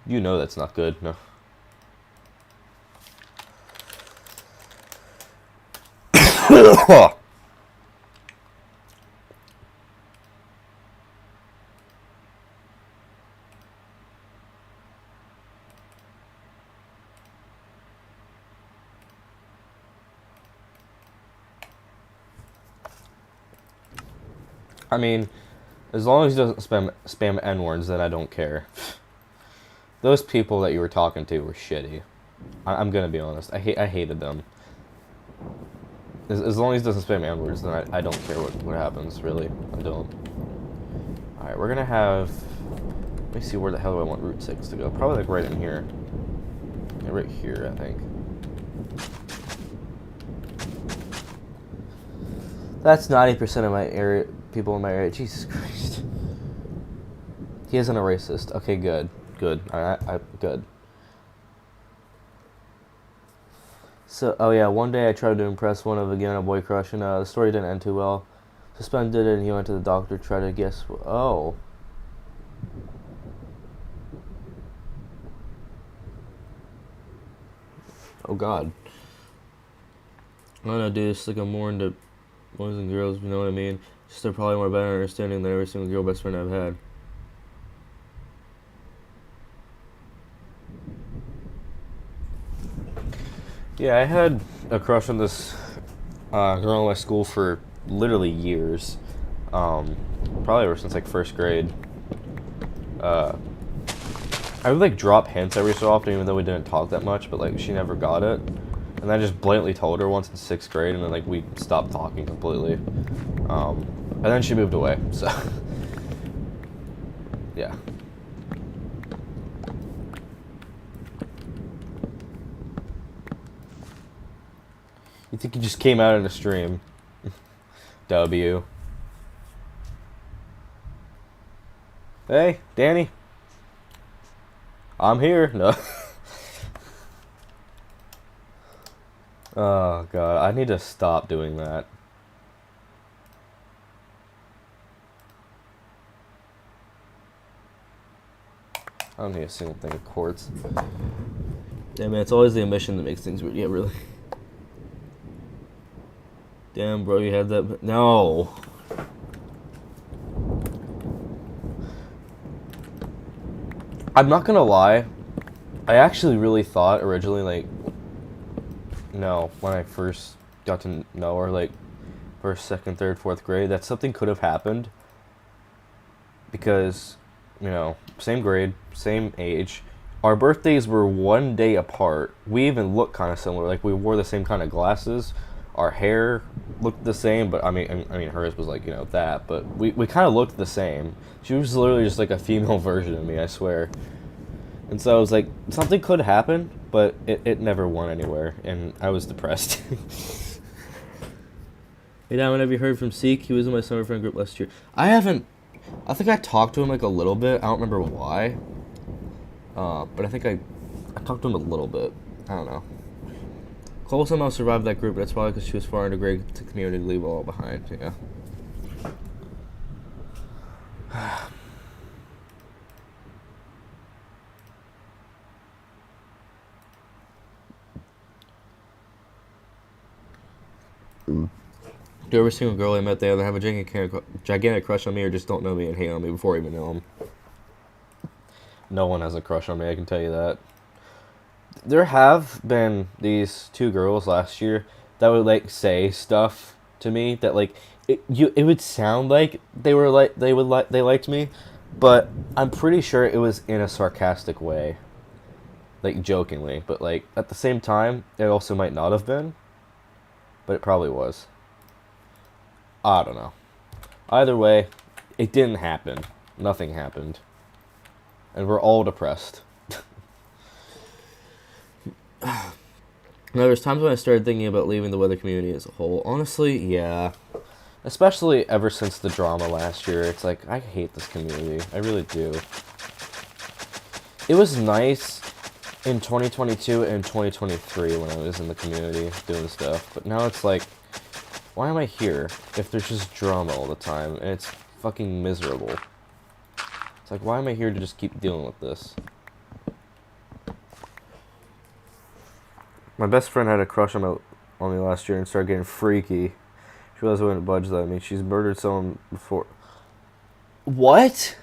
You know that's not good, no. I mean, as long as he doesn't spam N-words, then I don't care. Those people that you were talking to were shitty. I'm gonna be honest. I hated them. As long as he doesn't spam N-words, then I don't care what happens, really. I don't. Alright, we're gonna have... Let me see, where the hell do I want Route 6 to go? Probably like right in here. Yeah, right here, I think. That's 90% of my area... people in my area. Jesus Christ. He isn't a racist. Okay, good. Good. I good. So, oh yeah, one day I tried to impress one of, again, a boy crush, and the story didn't end too well. Suspended, and he went to the doctor to try to guess. Oh. Oh, God. I don't know, dude. It's like I'm more into boys and girls, you know what I mean? Just they're probably more better understanding than every single girl best friend I've had. Yeah, I had a crush on this girl in my school for literally years. Probably ever since like first grade. I would like drop hints every so often, even though we didn't talk that much, but like she never got it. And I just blatantly told her once in 6th grade, and then like we stopped talking completely. And then she moved away, so yeah. You think you just came out in a stream? W. Hey, Danny. I'm here. No. Oh, God. I need to stop doing that. I don't need a single thing of quartz. Damn, man. It's always the emission that makes things weird. Yeah, really. Damn, bro. You had that. No. I'm not gonna lie. I actually really thought originally, like, no, when I first got to know her like first, second, third, fourth grade, that something could have happened because, you know, same grade, same age. Our birthdays were 1 day apart. We even looked kind of similar. Like we wore the same kind of glasses. Our hair looked the same, but I mean, hers was like, you know, that. But we kind of looked the same. She was literally just like a female version of me, I swear. And so I was like, something could happen, but it never went anywhere, and I was depressed. Hey, Diamond, have you heard from Seek? He was in my summer friend group last year. I haven't. I think I talked to him like a little bit. I don't remember why. But I think I talked to him a little bit. I don't know. Cole somehow survived that group, but that's probably because she was far into great community to leave all behind. Yeah. Do every single girl I met, they either have a gigantic crush on me or just don't know me and hate on me before I even know them. No one has a crush on me, I can tell you that. There have been these two girls last year that would like say stuff to me that like it would sound like they liked me, but I'm pretty sure it was in a sarcastic way, like jokingly, but like at the same time it also might not have been, but it probably was. I don't know. Either way, it didn't happen. Nothing happened. And we're all depressed. Now, there's times when I started thinking about leaving the weather community as a whole. Honestly, yeah. Especially ever since the drama last year. It's like, I hate this community. I really do. It was nice in 2022 and 2023 when I was in the community doing stuff. But now it's like, why am I here if there's just drama all the time and it's fucking miserable? It's like, why am I here to just keep dealing with this? My best friend had a crush on me last year and started getting freaky. She realized I wouldn't budge that. I mean, she's murdered someone before. What?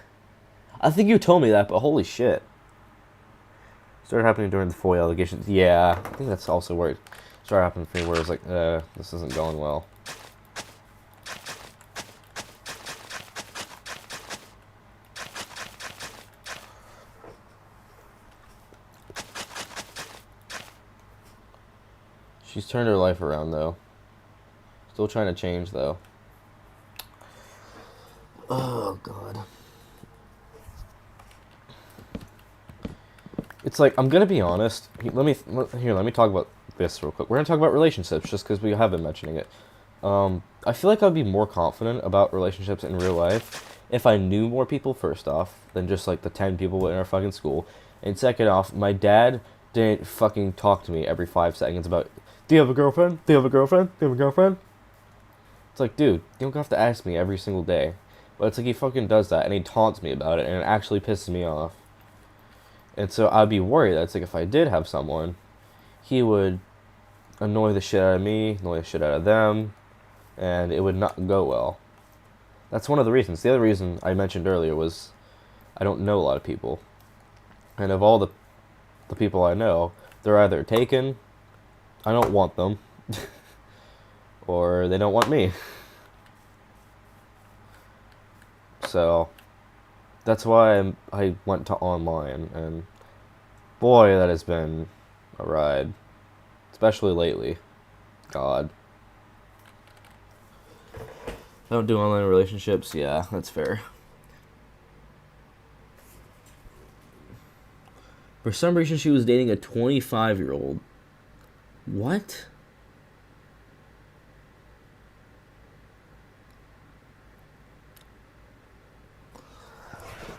I think you told me that, but holy shit. Started happening during the FOIA allegations. Yeah, I think that's also where it started happening for me, where it was like, this isn't going well. She's turned her life around, though. Still trying to change, though. Oh, God. It's like, I'm gonna be honest. Let me talk about this real quick. We're gonna talk about relationships, just because we have been mentioning it. I feel like I'd be more confident about relationships in real life if I knew more people, first off, than just, like, the 10 people in our fucking school. And second off, my dad didn't fucking talk to me every 5 seconds about, do you have a girlfriend? Do you have a girlfriend? Do you have a girlfriend? It's like, dude, you don't have to ask me every single day. But it's like he fucking does that, and he taunts me about it, and it actually pisses me off. And so I'd be worried that it's like if I did have someone, he would annoy the shit out of me, annoy the shit out of them, and it would not go well. That's one of the reasons. The other reason I mentioned earlier was I don't know a lot of people. And of all the people I know, they're either taken, I don't want them, or they don't want me. So that's why I went to online, and boy, that has been a ride, especially lately. God. I don't do online relationships. Yeah, that's fair. For some reason, she was dating a 25-year-old. What?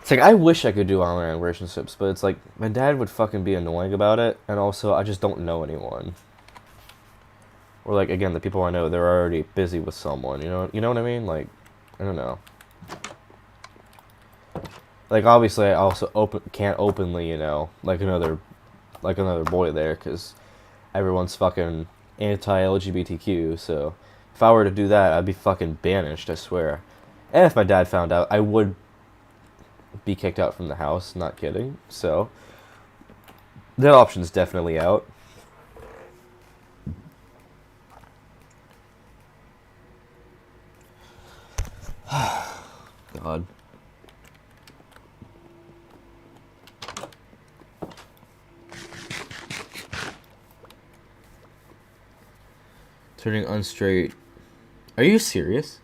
It's like, I wish I could do online relationships, but it's like, my dad would fucking be annoying about it, and also, I just don't know anyone. Or, like, again, the people I know, they're already busy with someone, you know what I mean? Like, I don't know. Like, obviously, I also can't openly, you know, like another boy there, because everyone's fucking anti-LGBTQ, so if I were to do that, I'd be fucking banished, I swear. And if my dad found out, I would be kicked out from the house, not kidding, so that option's definitely out. Turning unstraight. Are you serious?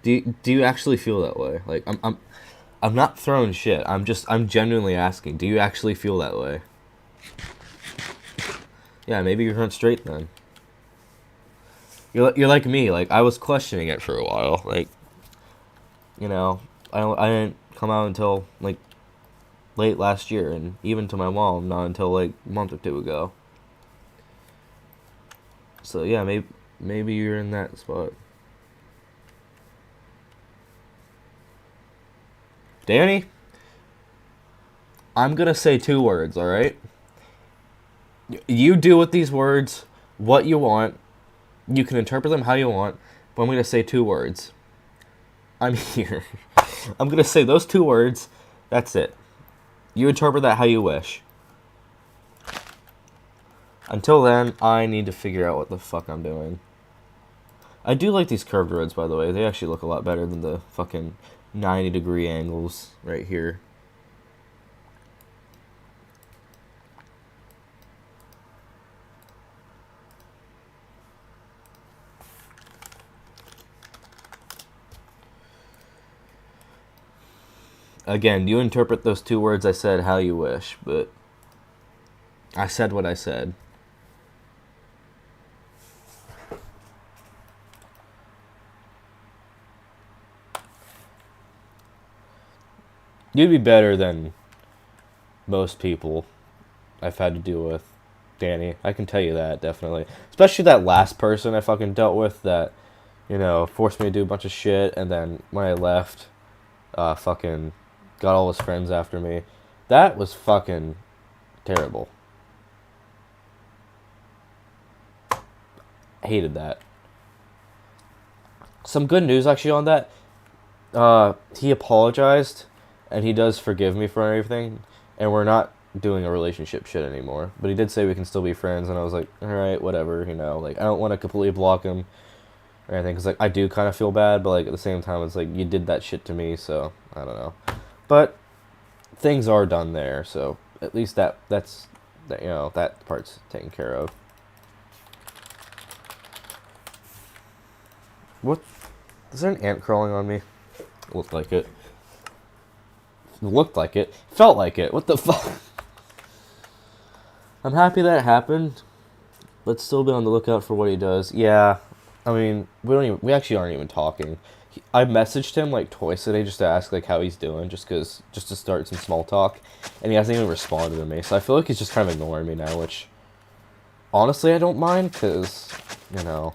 Do you actually feel that way? Like I'm not throwing shit. I'm genuinely asking. Do you actually feel that way? Yeah, maybe you're not straight then. You're like me. Like I was questioning it for a while. Like, you know, I didn't come out until like late last year, and even to my mom, not until like a month or two ago. So yeah, maybe you're in that spot. Danny, I'm gonna say 2 words. All right. You do with these words what you want. You can interpret them how you want, but I'm going to say 2 words. I'm here. I'm going to say those 2 words. That's it. You interpret that how you wish. Until then, I need to figure out what the fuck I'm doing. I do like these curved roads, by the way. They actually look a lot better than the fucking 90-degree angles right here. Again, you interpret those 2 words I said how you wish, but I said what I said. You'd be better than most people I've had to deal with, Danny. I can tell you that, definitely. Especially that last person I fucking dealt with that, forced me to do a bunch of shit, and then when I left, fucking got all his friends after me. That was fucking terrible. Hated that. Some good news actually on that. He apologized, and he does forgive me for everything, and we're not doing a relationship shit anymore. But he did say we can still be friends, and I was like, all right, whatever, like I don't want to completely block him or anything, because like I do kind of feel bad, but like at the same time, it's like you did that shit to me, so I don't know. But things are done there, so at least that's that part's taken care of. What? Is there an ant crawling on me? Looked like it. Looked like it. Felt like it. What the fuck? I'm happy that happened. Let's still be on the lookout for what he does. Yeah, I mean, we actually aren't even talking. I messaged him like twice today just to ask like how he's doing, just to start some small talk, and he hasn't even responded to me. So I feel like he's just kind of ignoring me now, which honestly I don't mind, because I don't know.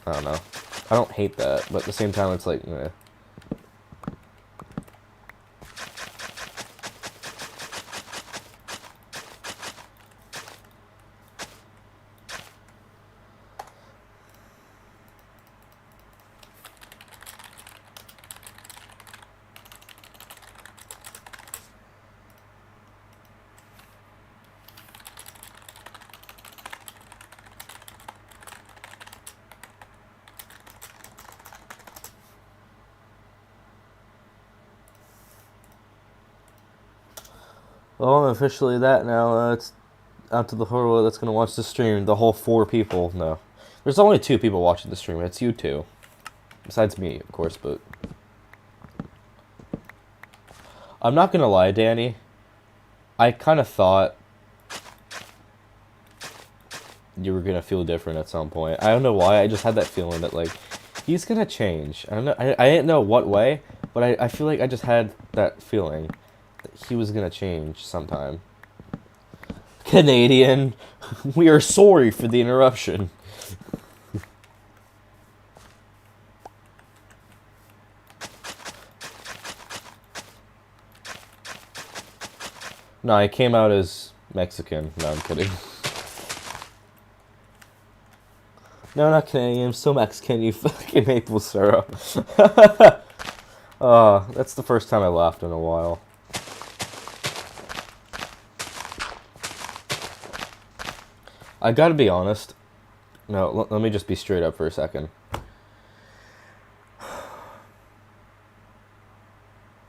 I don't hate that, but at the same time it's like, eh. Well, I'm officially that now. It's out to the whole world that's going to watch the stream. The whole 4 people. No. There's only 2 people watching the stream. It's you 2. Besides me, of course, but I'm not going to lie, Danny. I kind of thought you were going to feel different at some point. I don't know why. I just had that feeling that, like, he's going to change. I don't know. I didn't know what way, but I feel like I just had that feeling that he was going to change sometime. Canadian, we are sorry for the interruption. No, I came out as Mexican. No, I'm kidding. No, not Canadian. I'm still Mexican, you fucking maple syrup. That's the first time I laughed in a while. I gotta be honest. No, let me just be straight up for a second.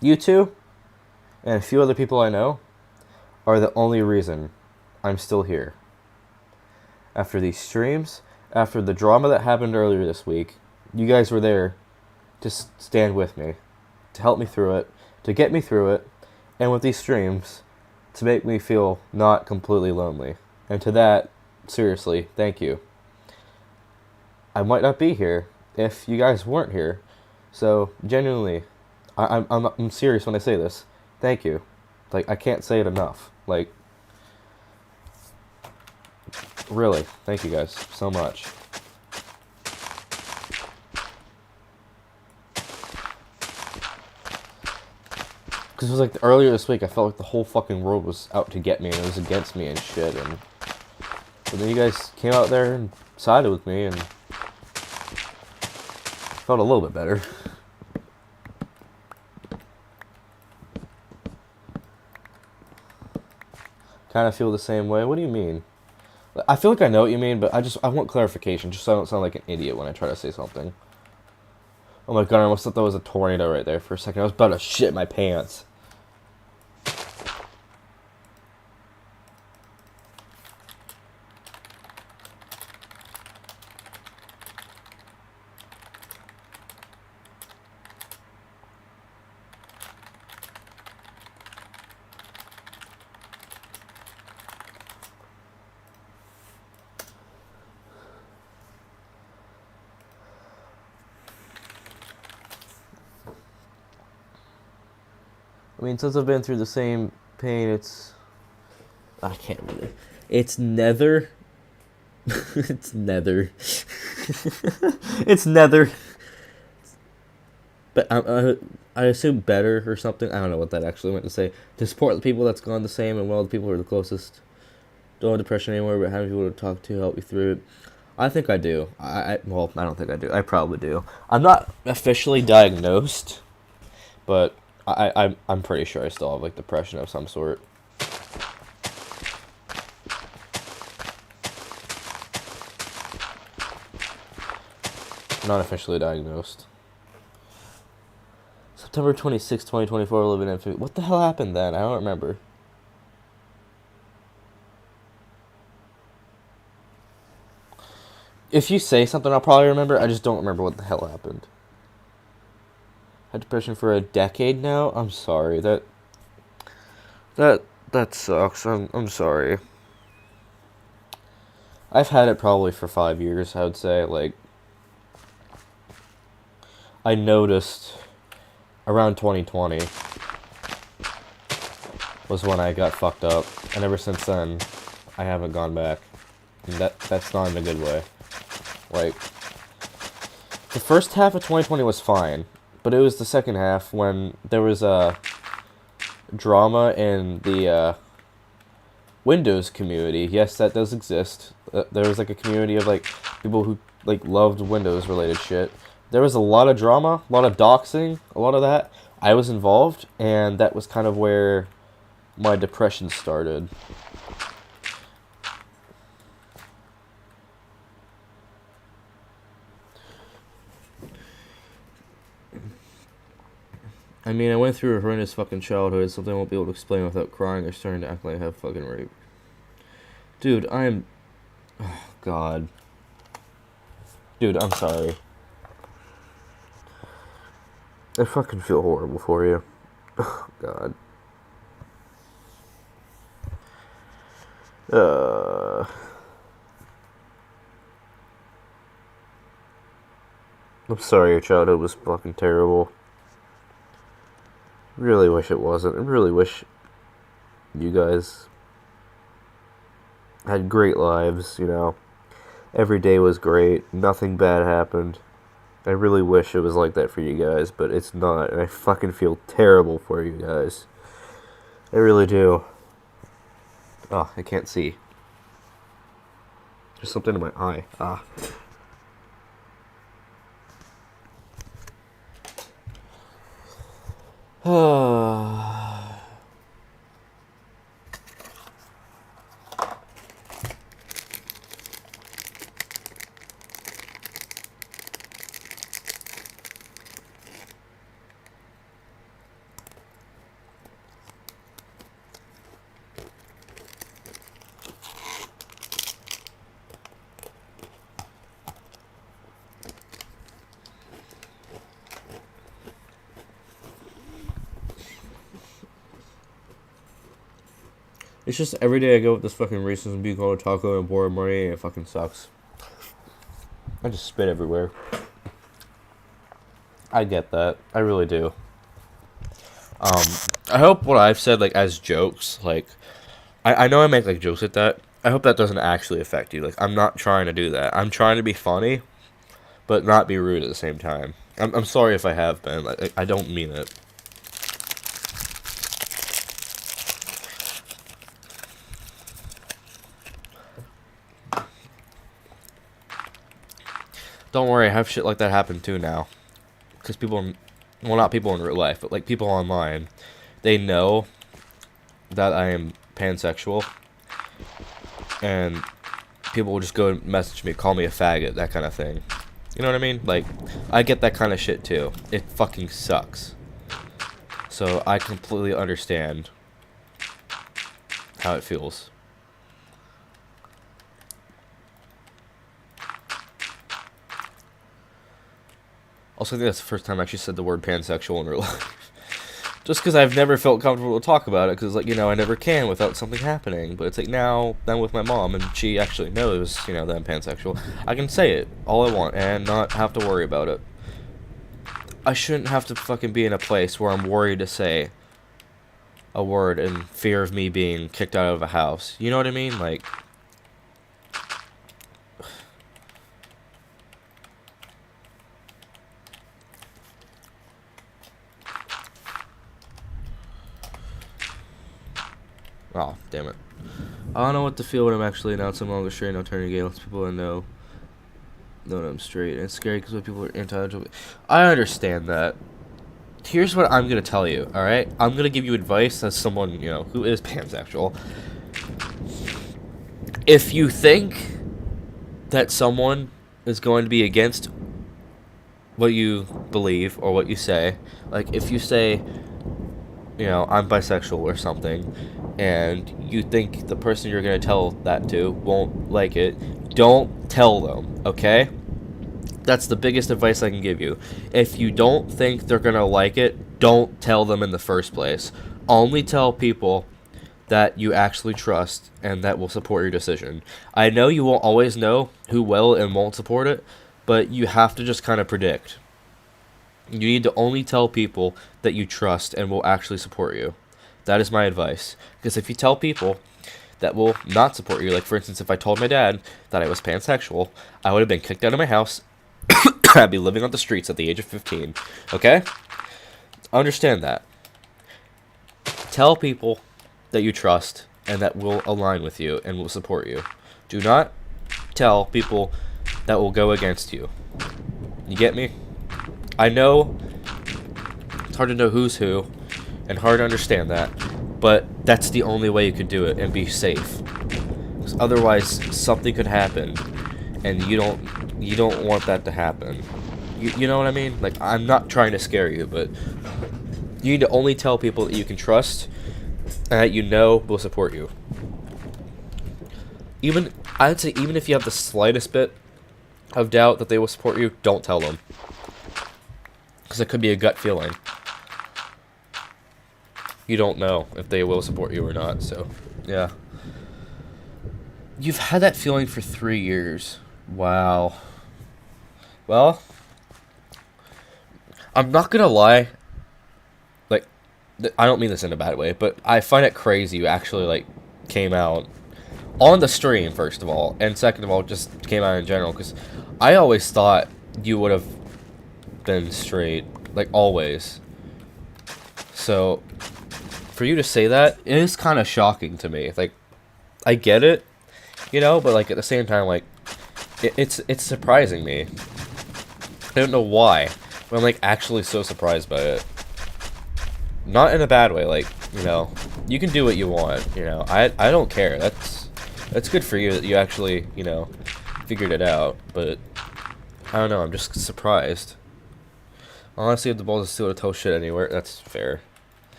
You two, and a few other people I know, are the only reason I'm still here. After these streams, after the drama that happened earlier this week, you guys were there to stand with me, to help me through it, to get me through it, and with these streams, to make me feel not completely lonely. And to that, seriously, thank you. I might not be here if you guys weren't here. So, genuinely, I'm serious when I say this. Thank you. Like, I can't say it enough. Like, really, thank you guys so much. Because it was like earlier this week, I felt like the whole fucking world was out to get me and it was against me and shit. But then you guys came out there and sided with me and felt a little bit better. Kind of feel the same way. What do you mean? I feel like I know what you mean, but I want clarification, just so I don't sound like an idiot when I try to say something. Oh my god, I almost thought that was a tornado right there for a second. I was about to shit my pants. I mean, since I've been through the same pain, I can't really. It's nether. It's nether. It's nether. But I assume better or something. I don't know what that actually meant to say. To support the people that's gone the same and well, the people who are the closest. Don't have depression anymore, but having people to talk to help you through it. I think I do. Well, I don't think I do. I probably do. I'm not officially diagnosed, but I'm pretty sure I still have like depression of some sort. Not officially diagnosed. September 26, 2024, living in infamy. What the hell happened then? I don't remember. If you say something, I'll probably remember. I just don't remember what the hell happened. Had depression for a decade now? I'm sorry. That sucks. I'm sorry. I've had it probably for 5 years, I would say. Like, I noticed around 2020 was when I got fucked up, and ever since then, I haven't gone back. And that's not in a good way. Like, the first half of 2020 was fine, but it was the second half when there was a drama in the Windows community. Yes, that does exist. There was like a community of like people who like loved Windows related shit. There was a lot of drama, a lot of doxing, a lot of that. I was involved, and that was kind of where my depression started. I mean, I went through a horrendous fucking childhood, something I won't be able to explain without crying or starting to act like I have fucking rape. Dude, I'm... Oh, God. Dude, I'm sorry. I fucking feel horrible for you. Oh, God. I'm sorry your childhood was fucking terrible. Really wish it wasn't. I really wish you guys had great lives, you know. Every day was great. Nothing bad happened. I really wish it was like that for you guys, but it's not, and I fucking feel terrible for you guys. I really do. Oh, I can't see. There's something in my eye. It's just every day I go with this fucking racism being called a taco and bored money, and it fucking sucks. I just spit everywhere. I get that. I really do. I hope what I've said, like, as jokes, like, I know I make, like, jokes at that. I hope that doesn't actually affect you. Like, I'm not trying to do that. I'm trying to be funny, but not be rude at the same time. I'm sorry if I have been. Like, I don't mean it. Don't worry, I have shit like that happen too now. Because people, well, not people in real life, but like people online, they know that I am pansexual. And people will just go and message me, call me a faggot, that kind of thing. You know what I mean? Like, I get that kind of shit too. It fucking sucks. So I completely understand how it feels. Also, I think that's the first time I actually said the word pansexual in real life. Just because I've never felt comfortable to talk about it, because, like, you know, I never can without something happening. But it's like now with my mom, and she actually knows, you know, that I'm pansexual. I can say it all I want and not have to worry about it. I shouldn't have to fucking be in a place where I'm worried to say a word in fear of me being kicked out of a house. You know what I mean? Like... Oh, damn it. I don't know what to feel when I'm actually announcing I'm longer straight, no turning gay. Lots of people I know that I'm straight. And it's scary because people are entitled. I understand that. Here's what I'm going to tell you, alright? I'm going to give you advice as someone, you know, who is pansexual. If you think that someone is going to be against what you believe or what you say, like if you say, you know, I'm bisexual or something, and you think the person you're going to tell that to won't like it, don't tell them, okay? That's the biggest advice I can give you. If you don't think they're going to like it, don't tell them in the first place. Only tell people that you actually trust and that will support your decision. I know you won't always know who will and won't support it, but you have to just kind of predict. You need to only tell people that you trust and will actually support you. That is my advice. Because if you tell people that will not support you, like for instance, if I told my dad that I was pansexual, I would have been kicked out of my house. I'd be living on the streets at the age of 15. Okay? Understand that. Tell people that you trust and that will align with you and will support you. Do not tell people that will go against you. You get me? I know it's hard to know who's who and hard to understand that, but that's the only way you could do it and be safe. 'Cause otherwise, something could happen, and you don't want that to happen. You know what I mean? Like, I'm not trying to scare you, but you need to only tell people that you can trust and that you know will support you. I'd say even if you have the slightest bit of doubt that they will support you, don't tell them. Because it could be a gut feeling. You don't know if they will support you or not, so, yeah. You've had that feeling for 3 years. Wow. Well, I'm not gonna lie. Like, I don't mean this in a bad way, but I find it crazy you actually, like, came out on the stream, first of all, and second of all, just came out in general, because I always thought you would have been straight, like, always. So, for you to say that, it is kind of shocking to me. Like, I get it, you know, but, like, at the same time, like, it's surprising me. I don't know why, but I'm, like, actually so surprised by it. Not in a bad way, like, you know, you can do what you want, you know, I don't care, that's good for you that you actually, you know, figured it out, but, I don't know, I'm just surprised. Honestly, if the balls are still to tell shit anywhere, that's fair.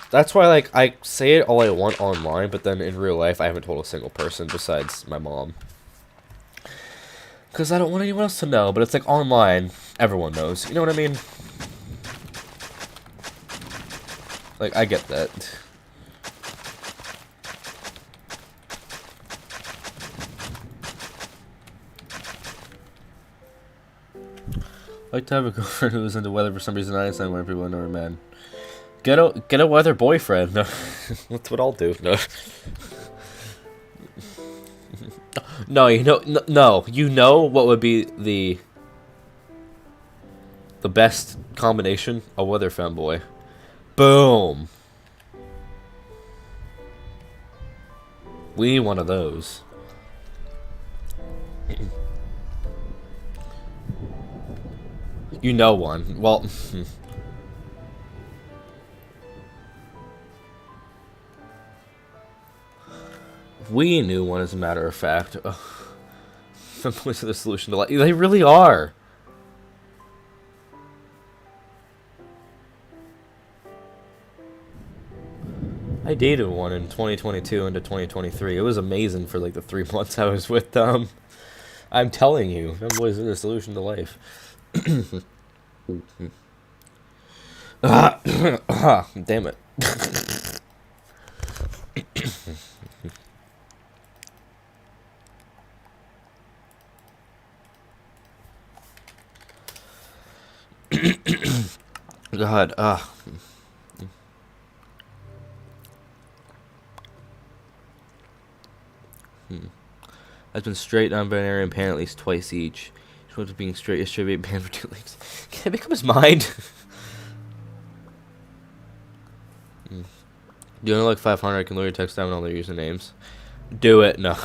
That's why, like, I say it all I want online, but then in real life, I haven't told a single person besides my mom. Because I don't want anyone else to know, but it's like online, everyone knows. You know what I mean? Like, I get that. like to have a girlfriend who is into weather for some reason. I understand why people ignore men. Get a weather boyfriend. No, that's what I'll do. No. No, no, you know what would be the best combination? A weather femboy. Boom. We need one of those. You know one. Well, we knew one, as a matter of fact. Femboys are the solution to life. They really are. I dated one in 2022 into 2023. It was amazing for like the 3 months I was with them. I'm telling you, femboys are the solution to life. Damn it. God, I've been straight, non-binary, and pan at least twice each. Each one to being straight yesterday, banned for 2 weeks. Can I make up his mind? Do you only like 500? I can literally text down all their usernames. Do it. No.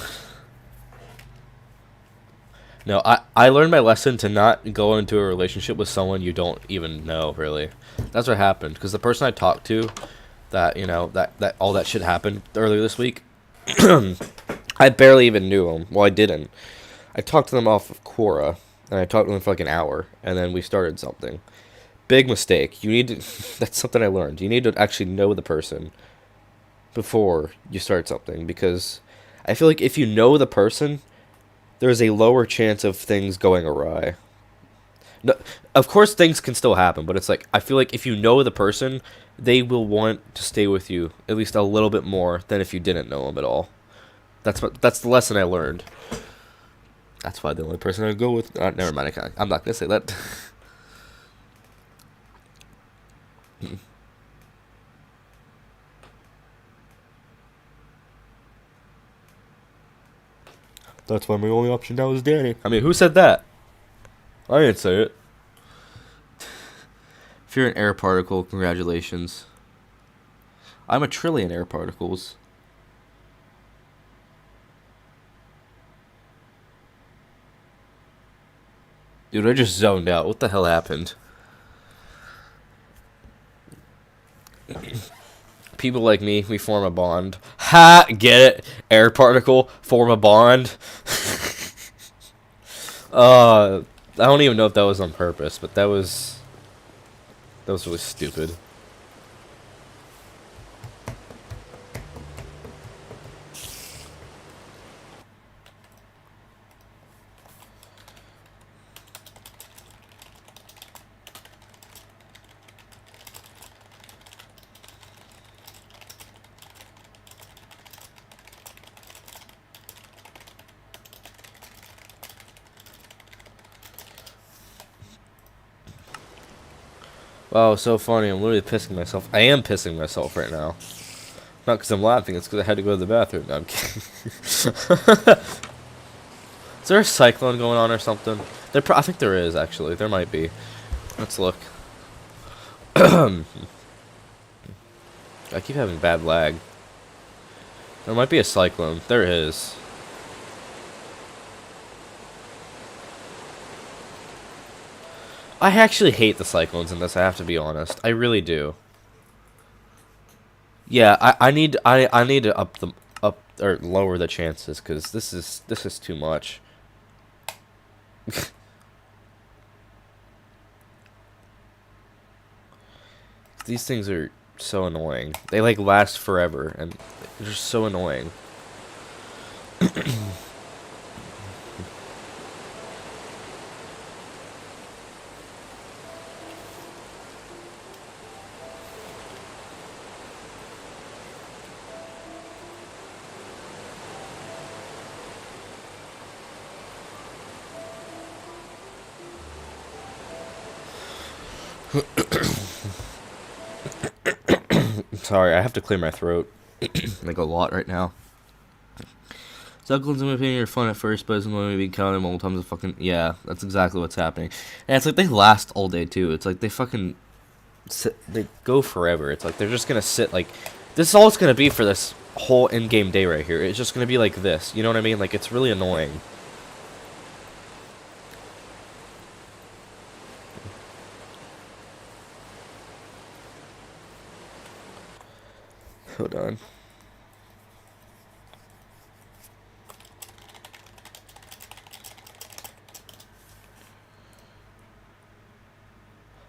No, I learned my lesson to not go into a relationship with someone you don't even know, really. That's what happened. Because the person I talked to, that, you know, that all that shit happened earlier this week, I barely even knew him. Well, I didn't. I talked to them off of Quora, and I talked to them for like an hour, and then we started something. Big mistake. You need to... That's something I learned. You need to actually know the person before you start something, because I feel like if you know the person, there's a lower chance of things going awry. No, of course, things can still happen, but it's like, I feel like if you know the person, they will want to stay with you at least a little bit more than if you didn't know them at all. That's the lesson I learned. That's why the only person I go with... never mind, I'm not going to say that. That's why my only option now is Danny. I mean, who said that? I didn't say it. If you're an air particle, congratulations. I'm a trillion air particles. Dude, I just zoned out. What the hell happened? People like me, we form a bond. Ha! Get it? Air particle, form a bond. I don't even know if that was on purpose, but that was really stupid. Wow, so funny. I'm literally pissing myself. I am pissing myself right now. Not because I'm laughing, it's because I had to go to the bathroom. No, I'm kidding. Is there a cyclone going on or something? I think there is, actually. There might be. Let's look. I keep having bad lag. There might be a cyclone. There is. I actually hate the cyclones in this, I have to be honest. I really do. Yeah, I need to up or lower the chances, because this is too much. These things are so annoying. They like last forever, and they're just so annoying. Sorry, I have to clear my throat. Like a lot right now. Suckles, in my opinion, are fun at first, but it's going to be counted multiple times. Fucking yeah, that's exactly what's happening. And it's like they last all day too. It's like they fucking sit, they go forever. It's like they're just gonna sit like this is all it's gonna be for this whole in-game day right here. It's just gonna be like this. You know what I mean? Like it's really annoying. Hold on.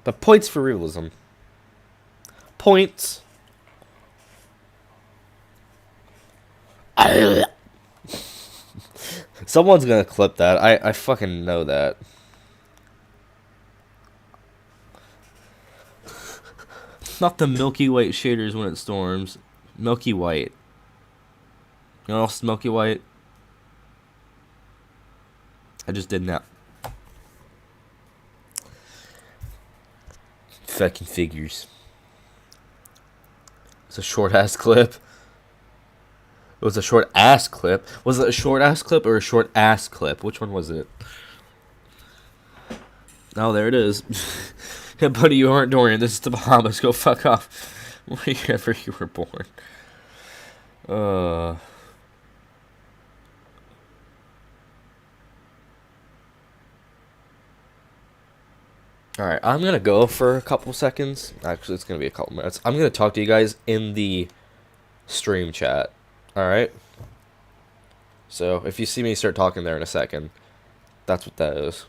But points for realism. Points. Someone's gonna clip that. I fucking know that. Not the milky white shaders when it storms. Milky white. You know what's milky white? I just did that. Fucking figures. It's a short ass clip. It was a short ass clip. Was it a short ass clip or a short ass clip? Which one was it? Oh, there it is. Yeah, buddy, you aren't Dorian. This is the Bahamas. Go fuck off. Wherever you were born. Alright, I'm gonna go for a couple seconds. Actually, it's gonna be a couple minutes. I'm gonna talk to you guys in the stream chat. Alright? So, if you see me start talking there in a second, that's what that is.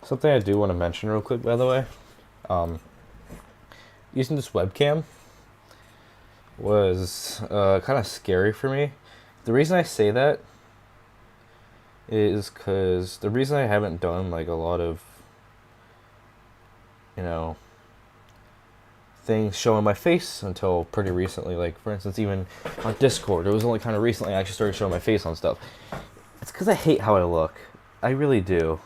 Something I do want to mention real quick, by the way. Using this webcam was kind of scary for me. The reason I say that is because the reason I haven't done like a lot of, you know, things showing my face until pretty recently. Like, for instance, even on Discord, it was only kind of recently I actually started showing my face on stuff. It's because I hate how I look. I really do.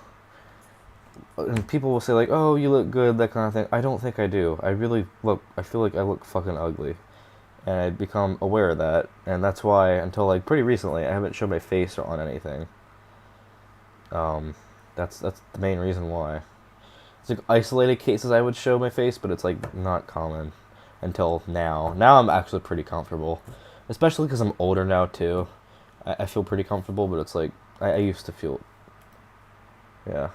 And people will say, like, oh, you look good, that kind of thing. I don't think I do. I feel like I look fucking ugly. And I become aware of that. And that's why, until, like, pretty recently, I haven't shown my face on anything. That's the main reason why. It's like isolated cases I would show my face, but it's like not common until now. Now I'm actually pretty comfortable, especially because I'm older now too. I feel pretty comfortable, but it's like I used to feel, yeah.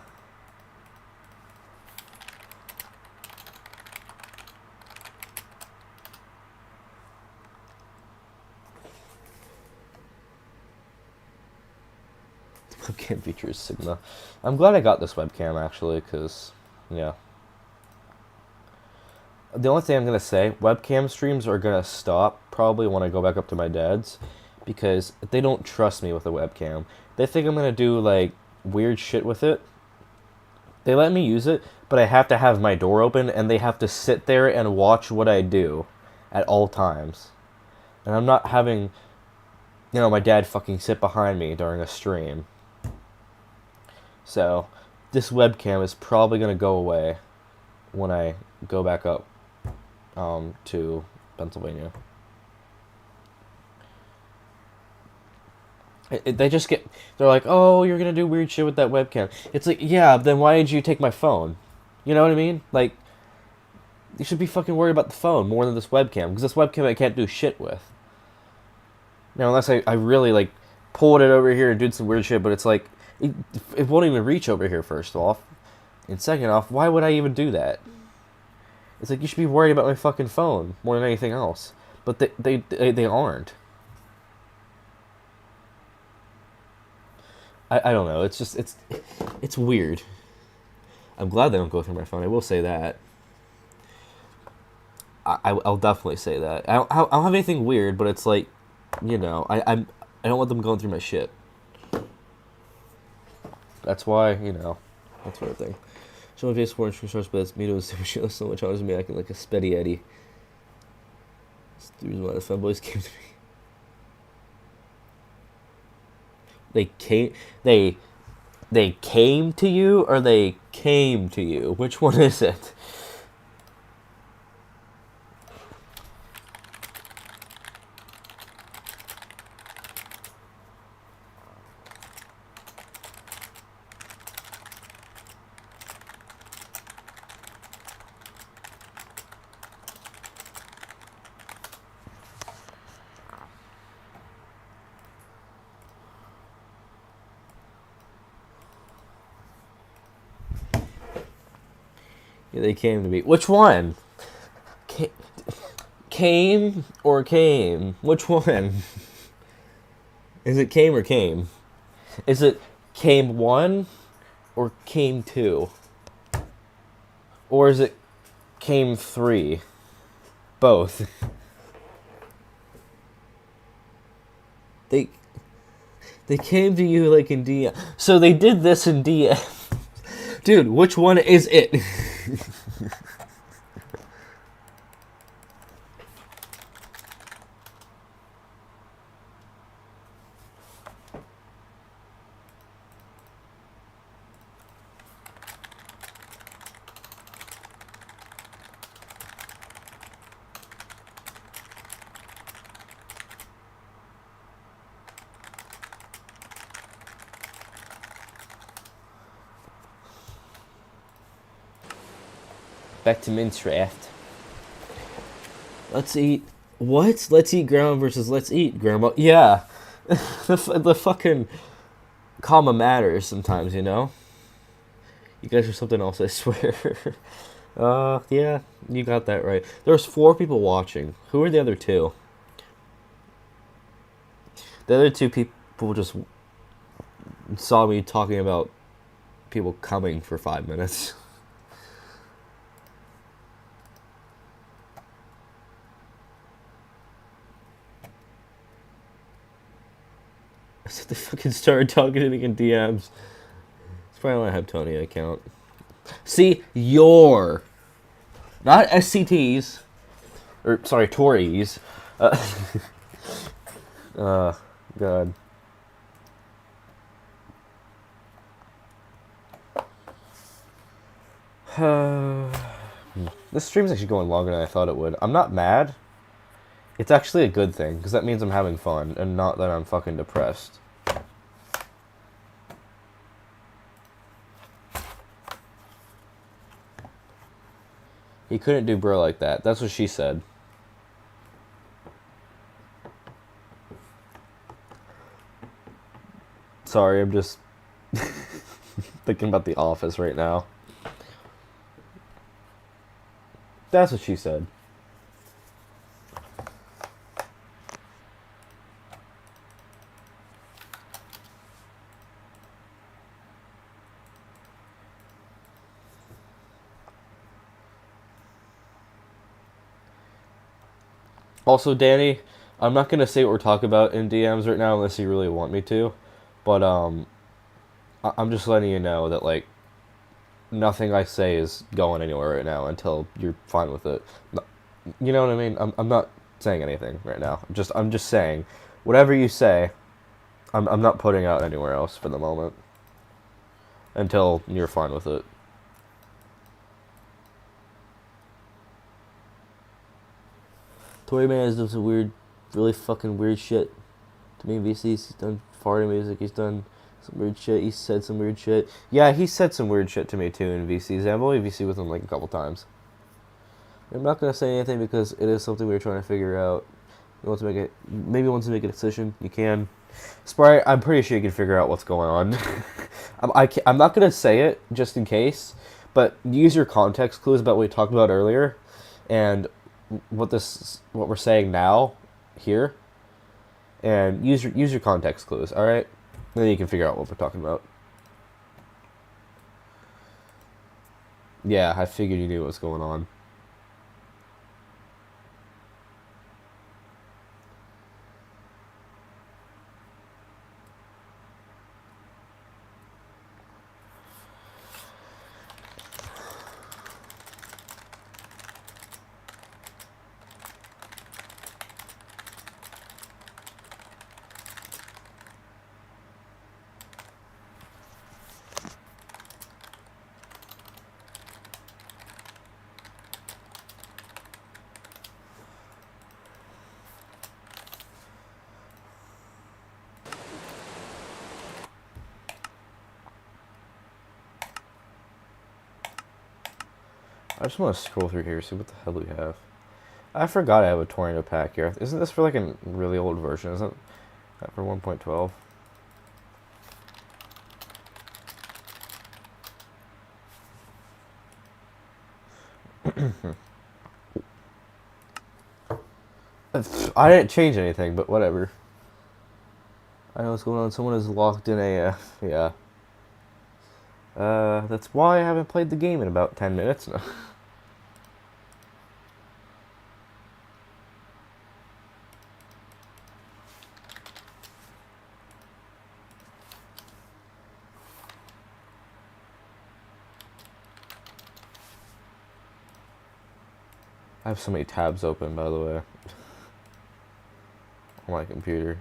Webcam features Sigma. I'm glad I got this webcam actually, because, yeah. The only thing I'm going to say, webcam streams are going to stop probably when I go back up to my dad's, because they don't trust me with a webcam. They think I'm going to do, like, weird shit with it. They let me use it, but I have to have my door open, and they have to sit there and watch what I do at all times. And I'm not having, my dad fucking sit behind me during a stream. So, this webcam is probably going to go away when I go back up to Pennsylvania. They're like, oh, you're going to do weird shit with that webcam. It's like, yeah, then why did you take my phone? You know what I mean? Like, you should be fucking worried about the phone more than this webcam, because this webcam I can't do shit with. Now, unless I really, like, pulled it over here and did some weird shit, but it's like, it won't even reach over here, first off. And second off, why would I even do that? It's like, you should be worried about my fucking phone more than anything else. But they aren't. I don't know. It's just, it's weird. I'm glad they don't go through my phone. I will say that. I'll definitely say that. I don't have anything weird, but it's like, I don't want them going through my shit. That's why, that sort of thing. Show my face for screenshots, but it's me to show so much honors me acting like a speddy Eddie. That's the reason why the fanboys came to me. They came to you, or they came to you? Which one is it? Yeah, they came to me. Which one? Came or came? Which one? Is it came or came? Is it came one or came two? Or is it came three? Both. They came to you like in DM. So they did this in DM. Dude, which one is it? Back to Minecraft. Let's eat. What? Let's eat grandma versus let's eat grandma. Yeah. the fucking comma matters sometimes, You guys are something else, I swear. Yeah, you got that right. There's 4 people watching. Who are the other 2? The other 2 people just saw me talking about people coming for 5 minutes. I said they fucking started talking to me in DMs. It's probably why I have Tony account. See, your, not SCTs, or sorry, Tories. God. This stream's actually going longer than I thought it would. I'm not mad. It's actually a good thing, because that means I'm having fun, and not that I'm fucking depressed. He couldn't do bro like that. That's what she said. Sorry, I'm just thinking about The Office right now. That's what she said. Also, Danny, I'm not gonna say what we're talking about in DMs right now unless you really want me to, but I'm just letting you know that like nothing I say is going anywhere right now until you're fine with it. You know what I mean? I'm not saying anything right now. I'm just saying whatever you say, I'm not putting out anywhere else for the moment until you're fine with it. Tory Man has done some weird, really fucking weird shit to me in VCs. He's done farting music. He's done some weird shit. He said some weird shit. Yeah, he said some weird shit to me too in VCs. I've only VC with him like a couple times. I'm not gonna say anything because it is something we're trying to figure out. You want to make it? Maybe wants to make a decision. You can. Sprite, I'm pretty sure you can figure out what's going on. I'm not gonna say it just in case, but use your context clues about what we talked about earlier, and what we're saying now, here, and use your context clues. All right, then you can figure out what we're talking about. Yeah, I figured you knew what's going on. I just want to scroll through here, see what the hell we have. I forgot I have a Tornado pack here. Isn't this for like a really old version? Isn't that for 1.12? I didn't change anything, but whatever. I know what's going on. Someone is locked in a, yeah. That's why I haven't played the game in about 10 minutes now. I have so many tabs open, by the way, on my computer.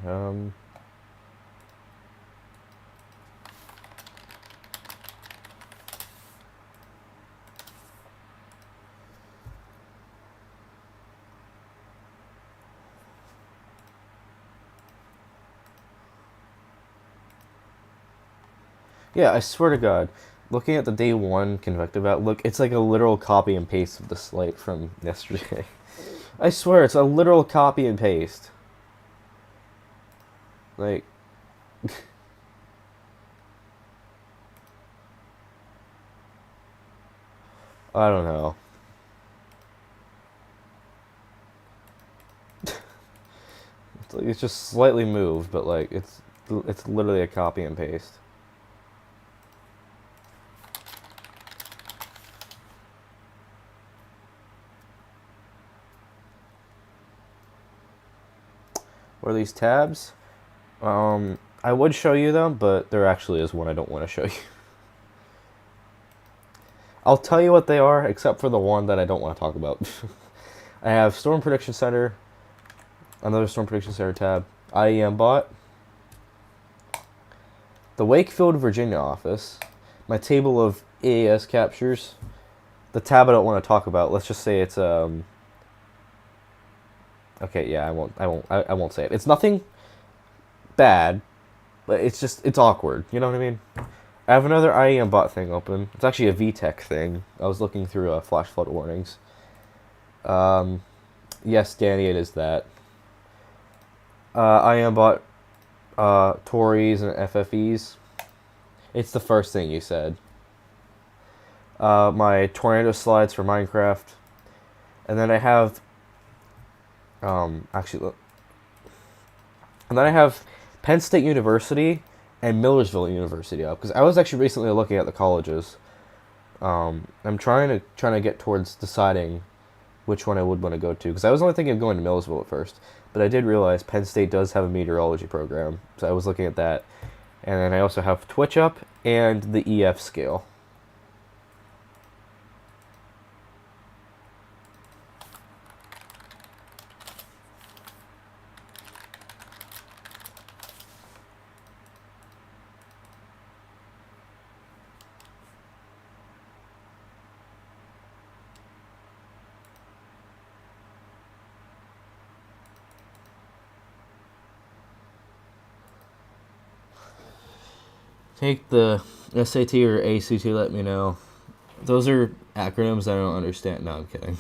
Yeah, I swear to God, looking at the day one convective outlook, it's like a literal copy and paste of the slate from yesterday. I swear, it's a literal copy and paste. Like, I don't know. It's just slightly moved, but like it's literally a copy and paste. What are these tabs? I would show you them, but there actually is one I don't want to show you. I'll tell you what they are, except for the one that I don't want to talk about. I have Storm Prediction Center, another Storm Prediction Center tab, IEM bot, the Wakefield, Virginia office, my table of EAS captures, the tab I don't want to talk about. Let's just say it's okay. Yeah, I won't say it. It's nothing bad, but it's awkward. You know what I mean? I have another IEM bot thing open. It's actually a VTech thing. I was looking through flash flood warnings. Yes, Danny, it is that. IEM bot Tories and FFEs. It's the first thing you said. My tornado slides for Minecraft. And then I have actually look. And then I have Penn State University and Millersville University up, because I was actually recently looking at the colleges. I'm trying to get towards deciding which one I would want to go to, because I was only thinking of going to Millersville at first, but I did realize Penn State does have a meteorology program, so I was looking at that. And then I also have Twitch up and the EF scale. Take the SAT or ACT, let me know. Those are acronyms I don't understand. No, I'm kidding.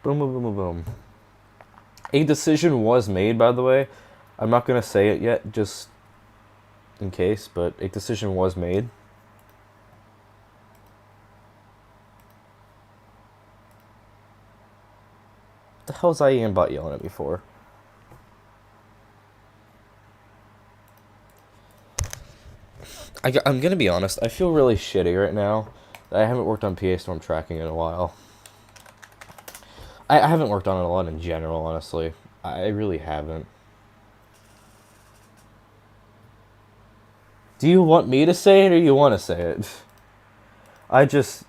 Boom, boom, boom, boom, boom. A decision was made, by the way. I'm not going to say it yet, just in case, but a decision was made. What the hell's IEM bot yelling at me for? I'm going to be honest, I feel really shitty right now. I haven't worked on PA Storm tracking in a while. I haven't worked on it a lot in general, honestly. I really haven't. Do you want me to say it or you want to say it? I just,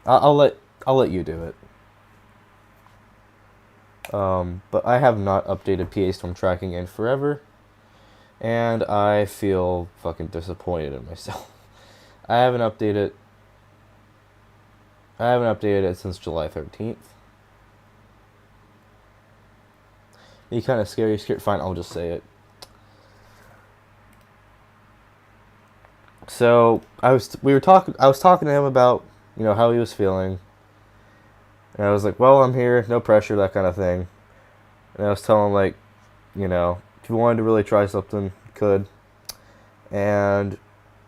I'll let you do it. But I have not updated PA Storm tracking in forever, and I feel fucking disappointed in myself. I haven't updated it since July 13th. You kind of scary. Fine, I'll just say it. So I was talking to him about, you know, how he was feeling, and I was like, well, I'm here, no pressure, that kind of thing. And I was telling him, like, you know, if you wanted to really try something, you could. And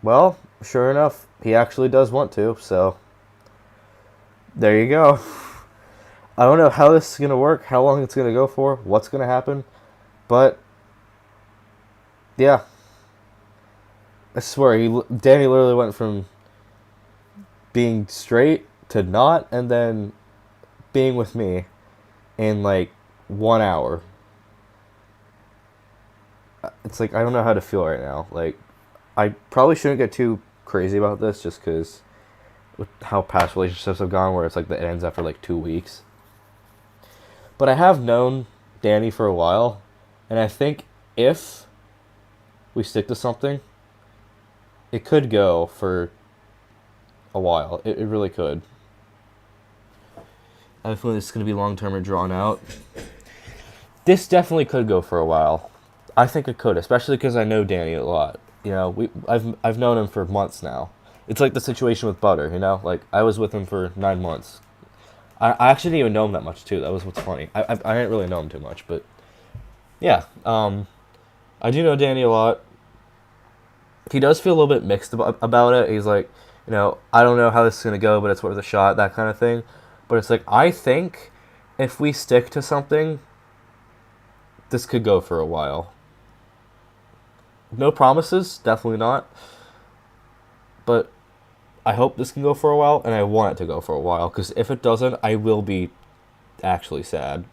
well, sure enough, he actually does want to. So there you go. I don't know how this is going to work, how long it's going to go for, what's going to happen, but yeah. I swear, Danny literally went from being straight to not, and then being with me in like 1 hour. It's like, I don't know how to feel right now. Like, I probably shouldn't get too crazy about this, just because with how past relationships have gone, where it's like that it ends after like 2 weeks. But I have known Danny for a while, and I think if we stick to something, it could go for a while. It really could. I feel this is going to be long-term or drawn out. This definitely could go for a while. I think it could, especially because I know Danny a lot. You know, I've known him for months now. It's like the situation with Butter, you know? Like, I was with him for 9 months. I actually didn't even know him that much too. That was what's funny. I didn't really know him too much, but yeah. I do know Danny a lot. He does feel a little bit mixed about it. He's like, I don't know how this is gonna go, but it's worth a shot, that kind of thing. But it's like, I think if we stick to something, this could go for a while. No promises, definitely not. But I hope this can go for a while, and I want it to go for a while, because if it doesn't, I will be actually sad.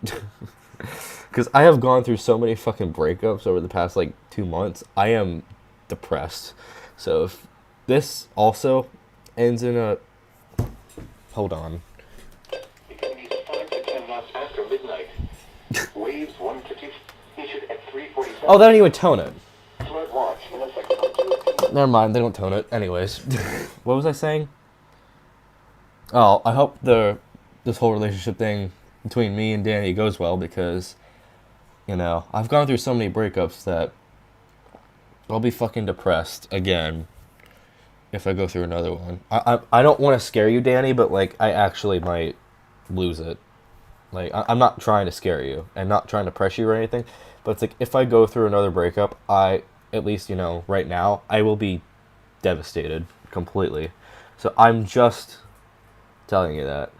Because I have gone through so many fucking breakups over the past, 2 months. I am depressed. So if this also ends in a... Hold on. Becoming 5 to 10 knots after midnight. Waves 1 to 2 issued at 3:47. Oh, they don't even tone it. Smart watch in effect from 2. Never mind, they don't tone it. Anyways. What was I saying? Oh, I hope this whole relationship thing between me and Danny goes well, because, I've gone through so many breakups that I'll be fucking depressed again if I go through another one. I don't want to scare you, Danny, but, I actually might lose it. I'm not trying to scare you and not trying to pressure you or anything, but it's like, if I go through another breakup, at least, right now, I will be devastated completely. So I'm just telling you that.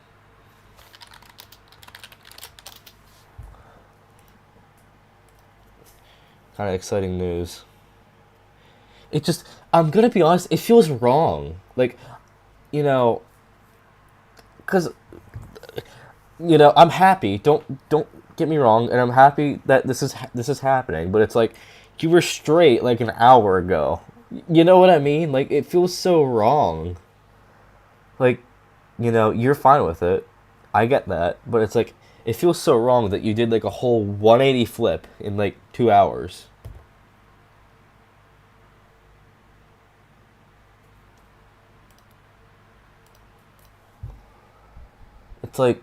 Kind of exciting news. I'm gonna be honest, it feels wrong. Because, I'm happy. Don't get me wrong, and I'm happy that this is happening. But it's like, you were straight an hour ago. You know what I mean? It feels so wrong. You're fine with it. I get that, but it's like, it feels so wrong that you did a whole 180 flip in 2 hours. It's like,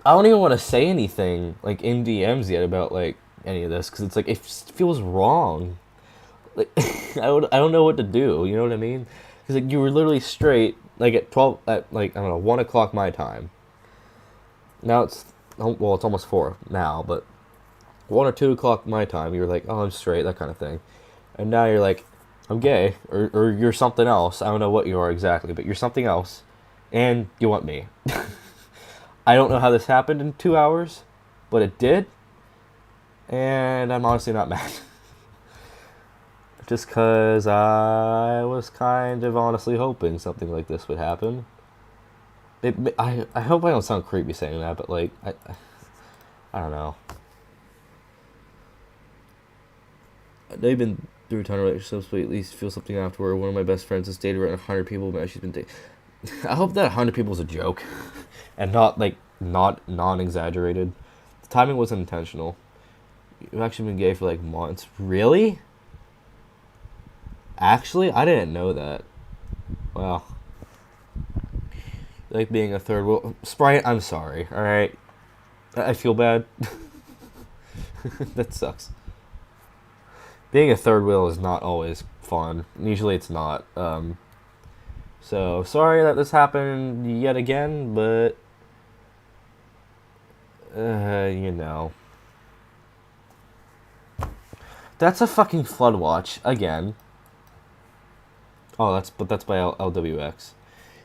I don't even want to say anything in DMs yet about any of this, because it's like, it feels wrong. I don't know what to do. You know what I mean? Because you were literally straight at 12 at I don't know, 1 o'clock my time. Now it's almost 4 now, but 1 or 2 o'clock my time, you were like, oh, I'm straight, that kind of thing. And now you're like, I'm gay, or you're something else. I don't know what you are exactly, but you're something else, and you want me. I don't know how this happened in 2 hours, but it did, and I'm honestly not mad. Just because I was kind of honestly hoping something like this would happen. I hope I don't sound creepy saying that, but I don't know. I know you've been through a ton of relationships, but at least feel something afterward. One of my best friends has dated around 100 people, but now she's been dating. I hope that 100 people is a joke, and not non-exaggerated. The timing wasn't intentional. You've actually been gay for months. Really? Actually, I didn't know that. Wow. Being a third wheel. Sprite, I'm sorry, alright? I feel bad. That sucks. Being a third wheel is not always fun. Usually it's not. So, sorry that this happened yet again, but... That's a fucking flood watch, again. Oh, that's by LWX.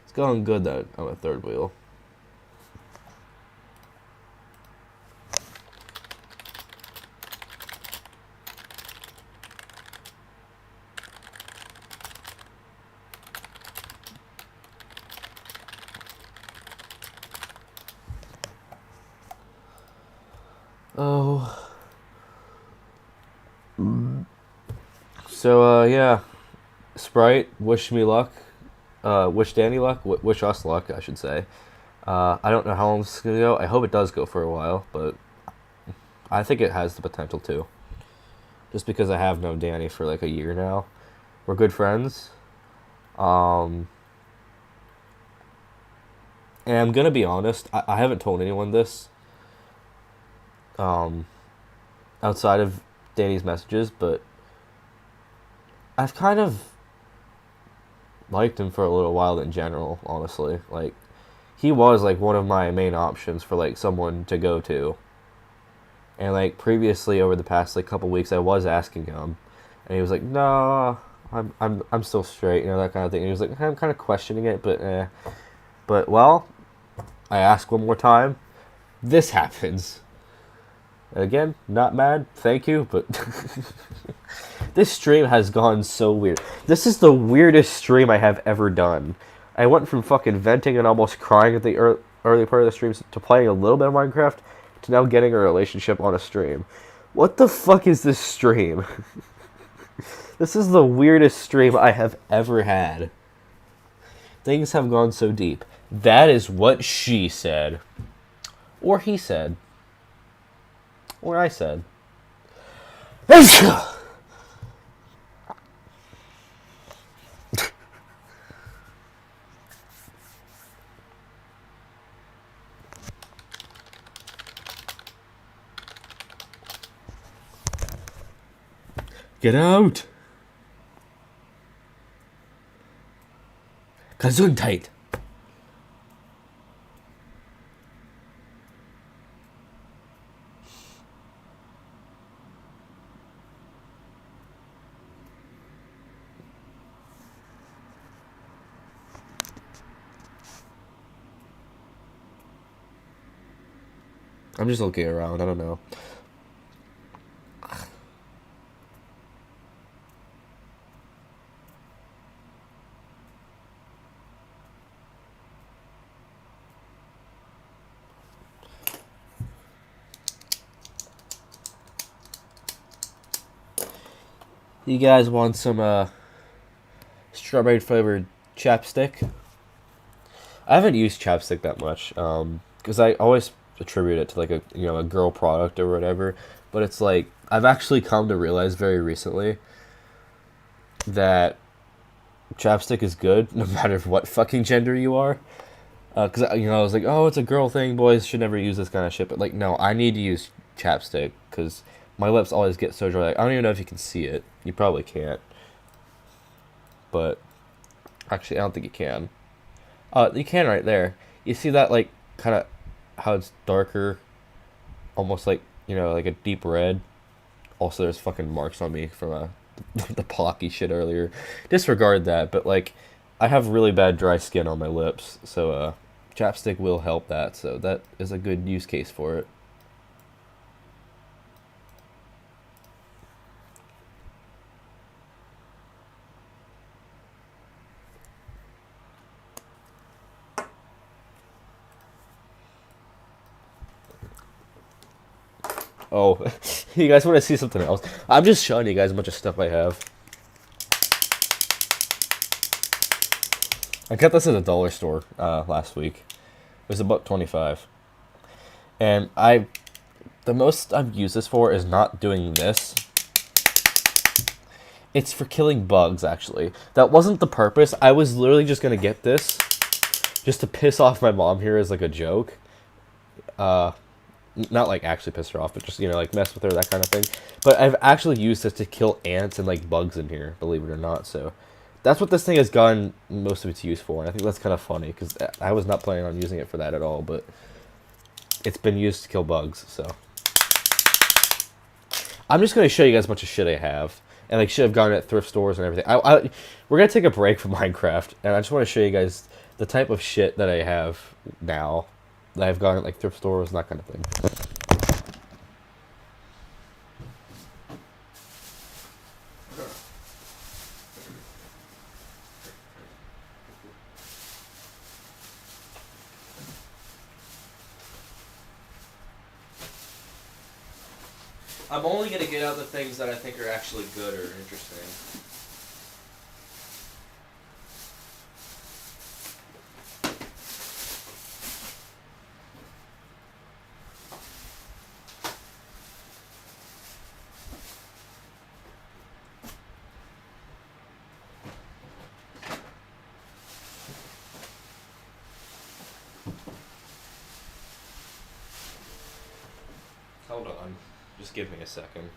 It's going good that I'm a third wheel. Oh. So, yeah. Sprite, wish me luck. Wish Danny luck. Wish us luck, I should say. I don't know how long this is going to go. I hope it does go for a while, but I think it has the potential to. Just because I have known Danny for a year now. We're good friends. And I'm going to be honest, I haven't told anyone this. Outside of Danny's messages, but I've kind of liked him for a little while in general, honestly. he was like one of my main options for like someone to go to. And like previously over the past like couple weeks I was asking him and he was like, "No, I'm still straight," you know, that kind of thing. And he was like, "I'm kind of questioning it, but But well, I ask one more time. This happens. Again, not mad, thank you, but this stream has gone so weird. This is the weirdest stream I have ever done. I went from fucking venting and almost crying at the early part of the streams to playing a little bit of Minecraft to now getting a relationship on a stream. What the fuck is this stream? This is the weirdest stream I have ever had. Things have gone so deep. That is what she said. Or he said. Or I said. Get out! Gesundheit! I'm just looking around, I don't know. You guys want some strawberry flavored chapstick? I haven't used chapstick that much, because I always attribute it to like a girl product or whatever. But it's like I've actually come to realize very recently that chapstick is good no matter what fucking gender you are. Because I was like, oh, it's a girl thing. Boys should never use this kind of shit. But like, no, I need to use chapstick because my lips always get so dry. Like, I don't even know if you can see it. You probably can't. But actually, I don't think you can. You can right there. You see that, like, kind of how it's darker, almost like, like a deep red. Also, there's fucking marks on me from the Pocky shit earlier. Disregard that, but like, I have really bad dry skin on my lips, so chapstick will help that. So that is a good use case for it. Oh, you guys want to see something else? I'm just showing you guys a bunch of stuff I have. I got this at a dollar store last week. It was about $1.25. And the most I've used this for is not doing this. It's for killing bugs, actually. That wasn't the purpose. I was literally just going to get this just to piss off my mom here as like a joke. Not like actually piss her off, but just, like mess with her, that kind of thing. But I've actually used this to kill ants and like bugs in here, believe it or not. So that's what this thing has gotten most of its use for. And I think that's kind of funny because I was not planning on using it for that at all, but it's been used to kill bugs. So I'm just going to show you guys a bunch of shit I have. And like shit I've gotten at thrift stores and everything. We're going to take a break from Minecraft. And I just want to show you guys the type of shit that I have now. That I've gotten at like thrift stores and that kind of thing. I'm only going to get out the things that I think are actually good or interesting. Hold on. Just give me a second.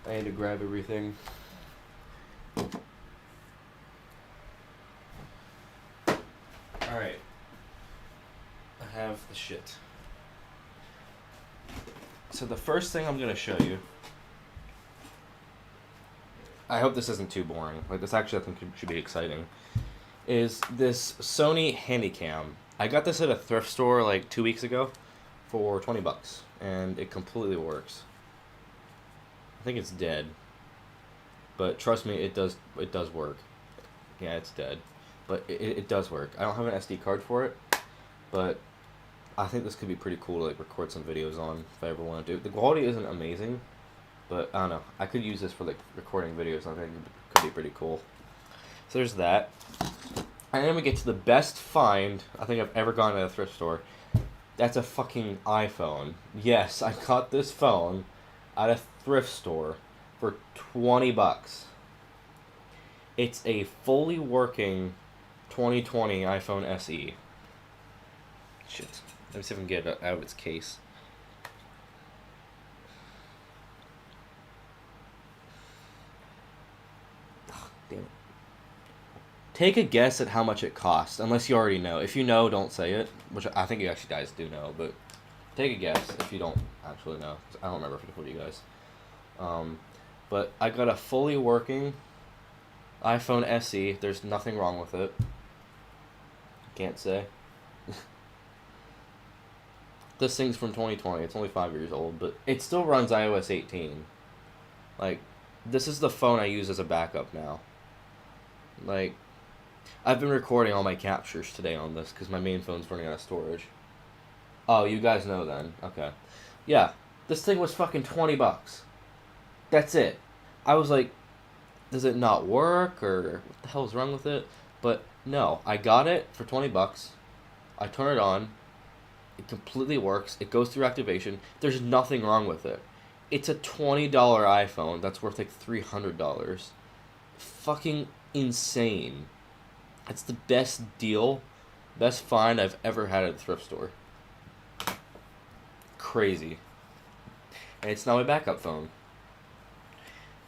I need to grab everything. Alright. have the shit. So the first thing I'm gonna show you. I hope this isn't too boring. Like, this actually I think should be exciting. Is this Sony Handycam. I got this at a thrift store like 2 weeks ago for $20, and it completely works. I think it's dead, but trust me, it does work. Yeah, it's dead, but it does work. I don't have an SD card for it, but I think this could be pretty cool to like record some videos on if I ever want to do it. The quality isn't amazing, but I don't know. I could use this for like recording videos. I think it could be pretty cool. So there's that. And then we get to the best find I think I've ever gone at a thrift store. That's a fucking iPhone. Yes, I got this phone at a thrift store for $20. It's a fully working 2020 iPhone SE. Shit. Let me see if I can get it out of its case. Oh, damn it. Take a guess at how much it costs, unless you already know. If you know, don't say it, which I think you actually guys do know, but take a guess if you don't actually know. I don't remember if I told you guys. But I got a fully working iPhone SE. There's nothing wrong with it. Can't say. This thing's from 2020. It's only 5 years old, but it still runs iOS 18. Like, this is the phone I use as a backup now. Like, I've been recording all my captures today on this because my main phone's running out of storage. Oh, you guys know then. Okay. Yeah, this thing was fucking $20. That's it. I was like, does it not work or what the hell's wrong with it? But no, I got it for $20. I turn it on. It completely works. It goes through activation. There's nothing wrong with it. It's a $20 iPhone that's worth like $300. Fucking insane. It's the best deal, best find I've ever had at a thrift store. Crazy. And it's now my backup phone.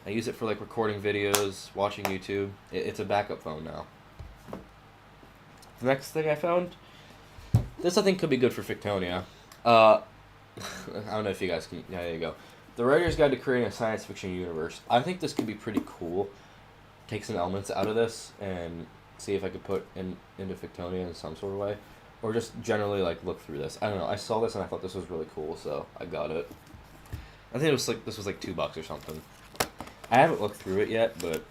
I use it for like recording videos, watching YouTube. It's a backup phone now. The next thing I found, this I think could be good for Fictonia. I don't know if you guys can. Yeah, there you go. The Writer's Guide to Creating a Science Fiction Universe. I think this could be pretty cool. Take some elements out of this and see if I could put into Fictonia in some sort of way, or just generally like look through this. I don't know. I saw this and I thought this was really cool, so I got it. I think this was like $2 or something. I haven't looked through it yet, but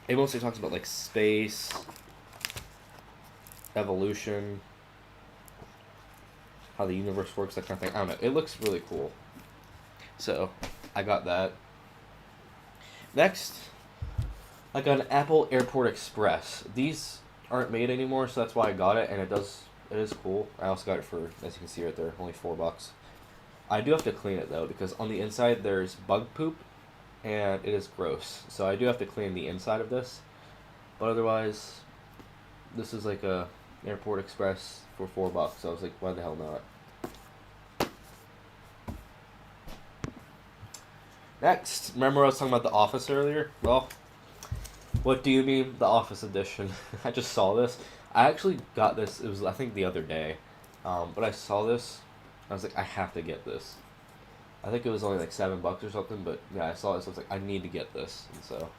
it mostly talks about like space, evolution, how the universe works, that kind of thing. I don't know. It looks really cool. So I got that. Next, I got an Apple Airport Express. These aren't made anymore, so that's why I got it, and it is cool. I also got it for, as you can see right there, only $4. I do have to clean it though, because on the inside there's bug poop, and it is gross. So I do have to clean the inside of this, but otherwise, this is like a Airport Express for $4. So I was like, why the hell not? Next, remember I was talking about The Office earlier? Well, what do you mean, The Office edition? I just saw this. I actually got this, it was I think the other day, but I saw this, I was like, I have to get this. I think it was only like $7 or something, but yeah, I saw this, I was like, I need to get this, and so,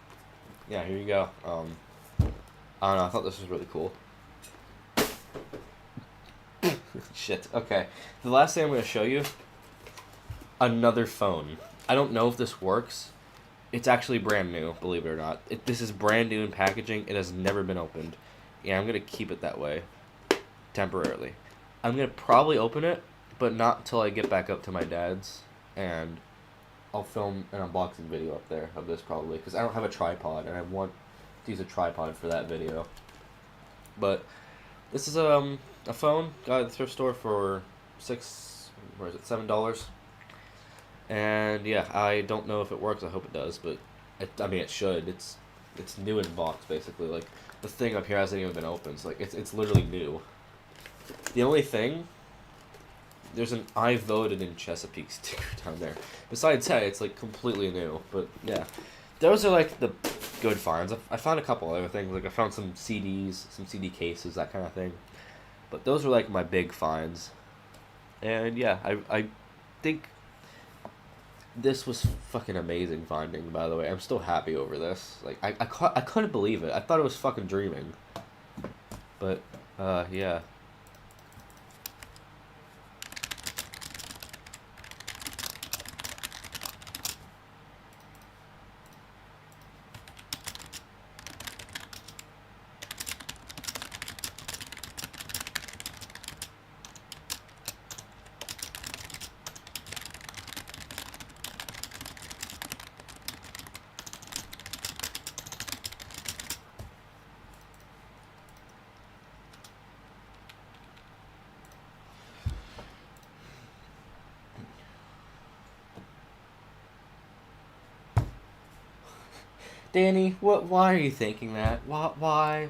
yeah, here you go. I don't know, I thought this was really cool. Shit, okay. The last thing I'm going to show you, another phone. I don't know if this works. It's actually brand new, believe it or not. This is brand new in packaging. It has never been opened. Yeah, I'm going to keep it that way. Temporarily. I'm going to probably open it, but not until I get back up to my dad's. And I'll film an unboxing video up there of this probably. Because I don't have a tripod, and I want to use a tripod for that video. But this is a phone. Got it at the thrift store for $7. And yeah, I don't know if it works. I hope it does, but I mean it should. It's new in box basically. Like the thing up here hasn't even been opened. So like it's literally new. The only thing, there's an I voted in Chesapeake sticker down there. Besides that, it's like completely new. But yeah, those are like the good finds. I found a couple other things. Like I found some CDs, some CD cases, that kind of thing. But those are like my big finds. And yeah, I think this was fucking amazing finding, by the way. I'm still happy over this. Like, I couldn't believe it. I thought it was fucking dreaming. But, yeah. Danny, what? Why are you thinking that? Why?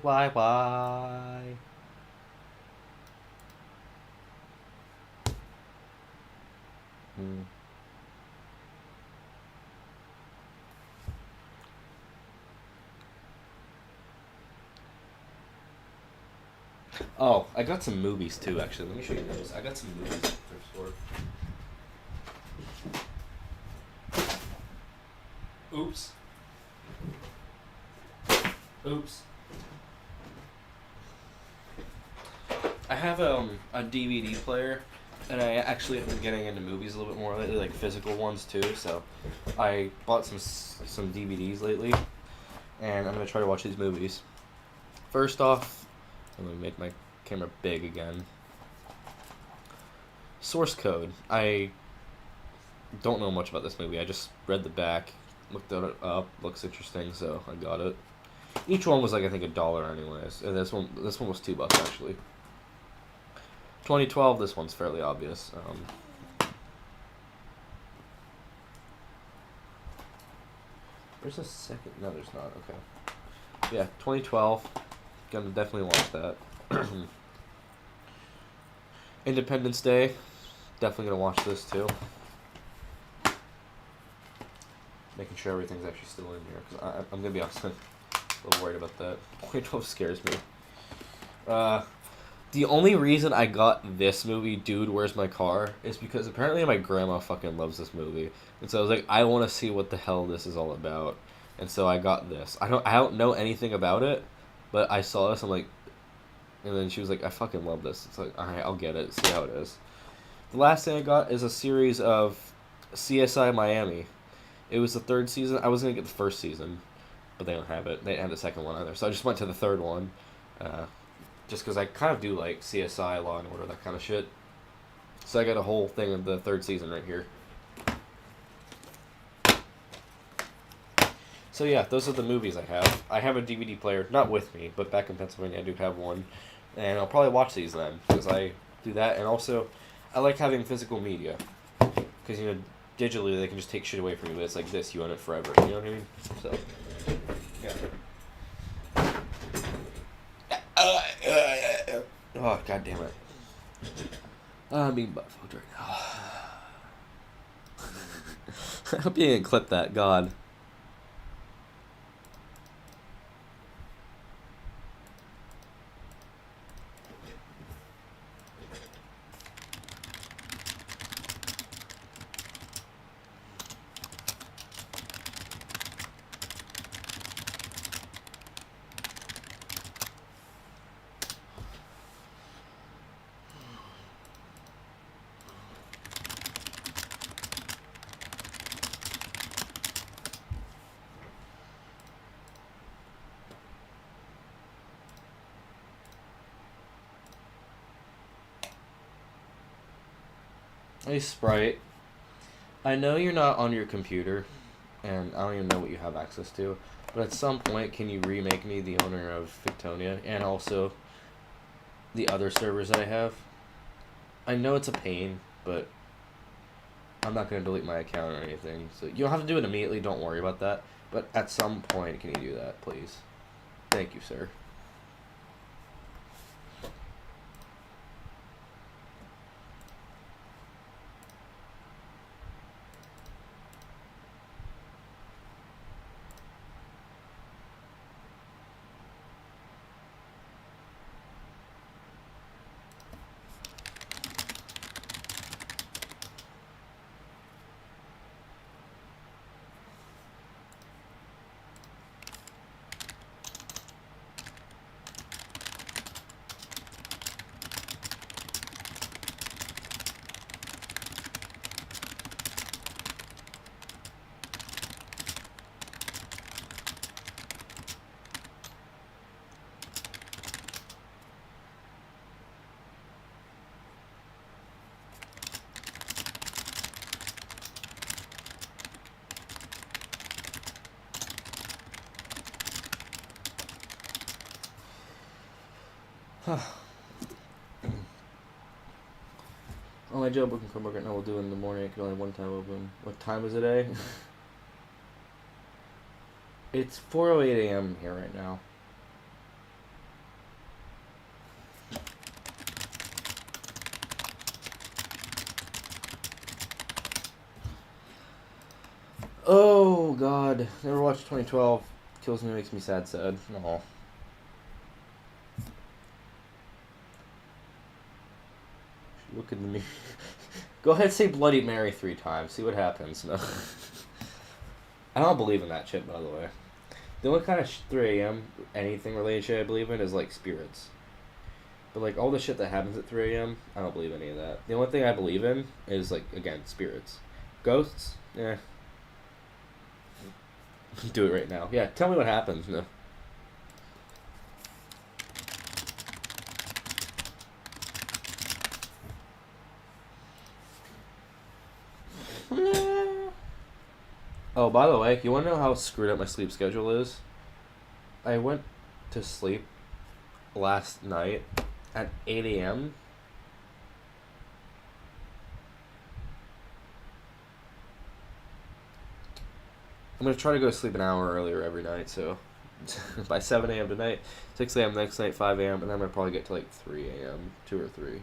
Hmm. Oh, I got some movies too, actually. Let me show you those. I got some movies at the thrift store. Oops. Oops. I have a DVD player, and I actually have been getting into movies a little bit more lately, like physical ones too. So, I bought some DVDs lately, and I'm gonna try to watch these movies. First off, let me make my camera big again. Source Code. I don't know much about this movie. I just read the back, looked it up, looks interesting, so I got it. Each one was like I think $1 anyways, and this one was $2 actually. 2012. This one's fairly obvious. There's a second. No, there's not. Okay. Yeah, 2012. Gonna definitely watch that. Independence Day. Definitely gonna watch this too. Making sure everything's actually still in here because I'm gonna be honest, I'm a little worried about that. 2012 scares me. The only reason I got this movie, Dude, Where's My Car, is because apparently my grandma fucking loves this movie, and so I was like, I want to see what the hell this is all about, and so I got this. I don't know anything about it, but I saw this. I'm like, and then she was like, I fucking love this. It's like, all right, I'll get it. See how it is. The last thing I got is a series of CSI Miami. It was the third season. I was gonna get the first season, but they don't have it. They didn't have the second one either, so I just went to the third one. Uh, just because I kind of do like CSI, Law and Order, that kind of shit. So I got a whole thing of the third season right here. So yeah, those are the movies I have. I have a DVD player, not with me, but back in Pennsylvania I do have one, and I'll probably watch these then because I do that, and also I like having physical media because digitally they can just take shit away from you, but it's like this, you own it forever. You know what I mean? So yeah. Oh, god damn it. I'm being butt-fucked right now. I hope you didn't clip that, God. Hey, Sprite. I know you're not on your computer, and I don't even know what you have access to, but at some point, can you remake me the owner of Fictonia, and also the other servers that I have? I know it's a pain, but I'm not going to delete my account or anything, so you don't have to do it immediately, don't worry about that, but at some point, can you do that, please? Thank you, sir. Oh, my job booking Chromebook right now will do it in the morning. I can only one time open. What time is it, eh? It's 4:08 a.m. here right now. Oh God, never watched 2012. Kills me, makes me sad. No. Look at me. Go ahead and say Bloody Mary 3 times. See what happens. No. I don't believe in that shit, by the way. The only kind of 3 a.m. anything related shit I believe in is like spirits. But like all the shit that happens at 3 a.m., I don't believe any of that. The only thing I believe in is like, again, spirits. Ghosts? Yeah. Do it right now. Yeah, tell me what happens. No. Oh, by the way, you want to know how screwed up my sleep schedule is? I went to sleep last night at 8 a.m. I'm going to try to go to sleep an hour earlier every night, so by 7 a.m. tonight, 6 a.m. next night, 5 a.m., and then I'm going to probably get to like 3 a.m., 2 or 3.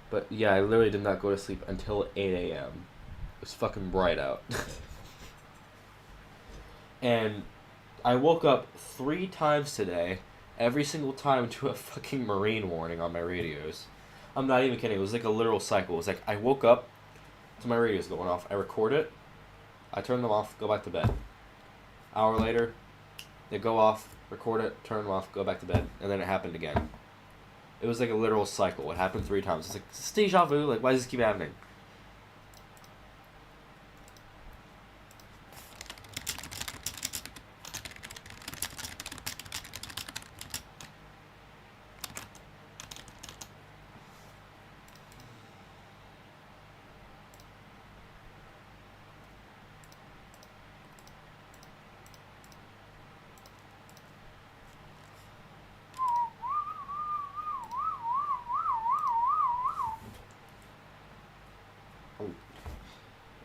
But yeah, I literally did not go to sleep until 8 a.m. It was fucking bright out. And I woke up 3 times today, every single time to a fucking marine warning on my radios. I'm not even kidding. It was like a literal cycle. It was like I woke up to my radios going off. I record it. I turn them off, go back to bed. Hour later, they go off, record it, turn them off, go back to bed. And then it happened again. It was like a literal cycle. It happened 3 times. It's like, it's deja vu. Like, why does this keep happening?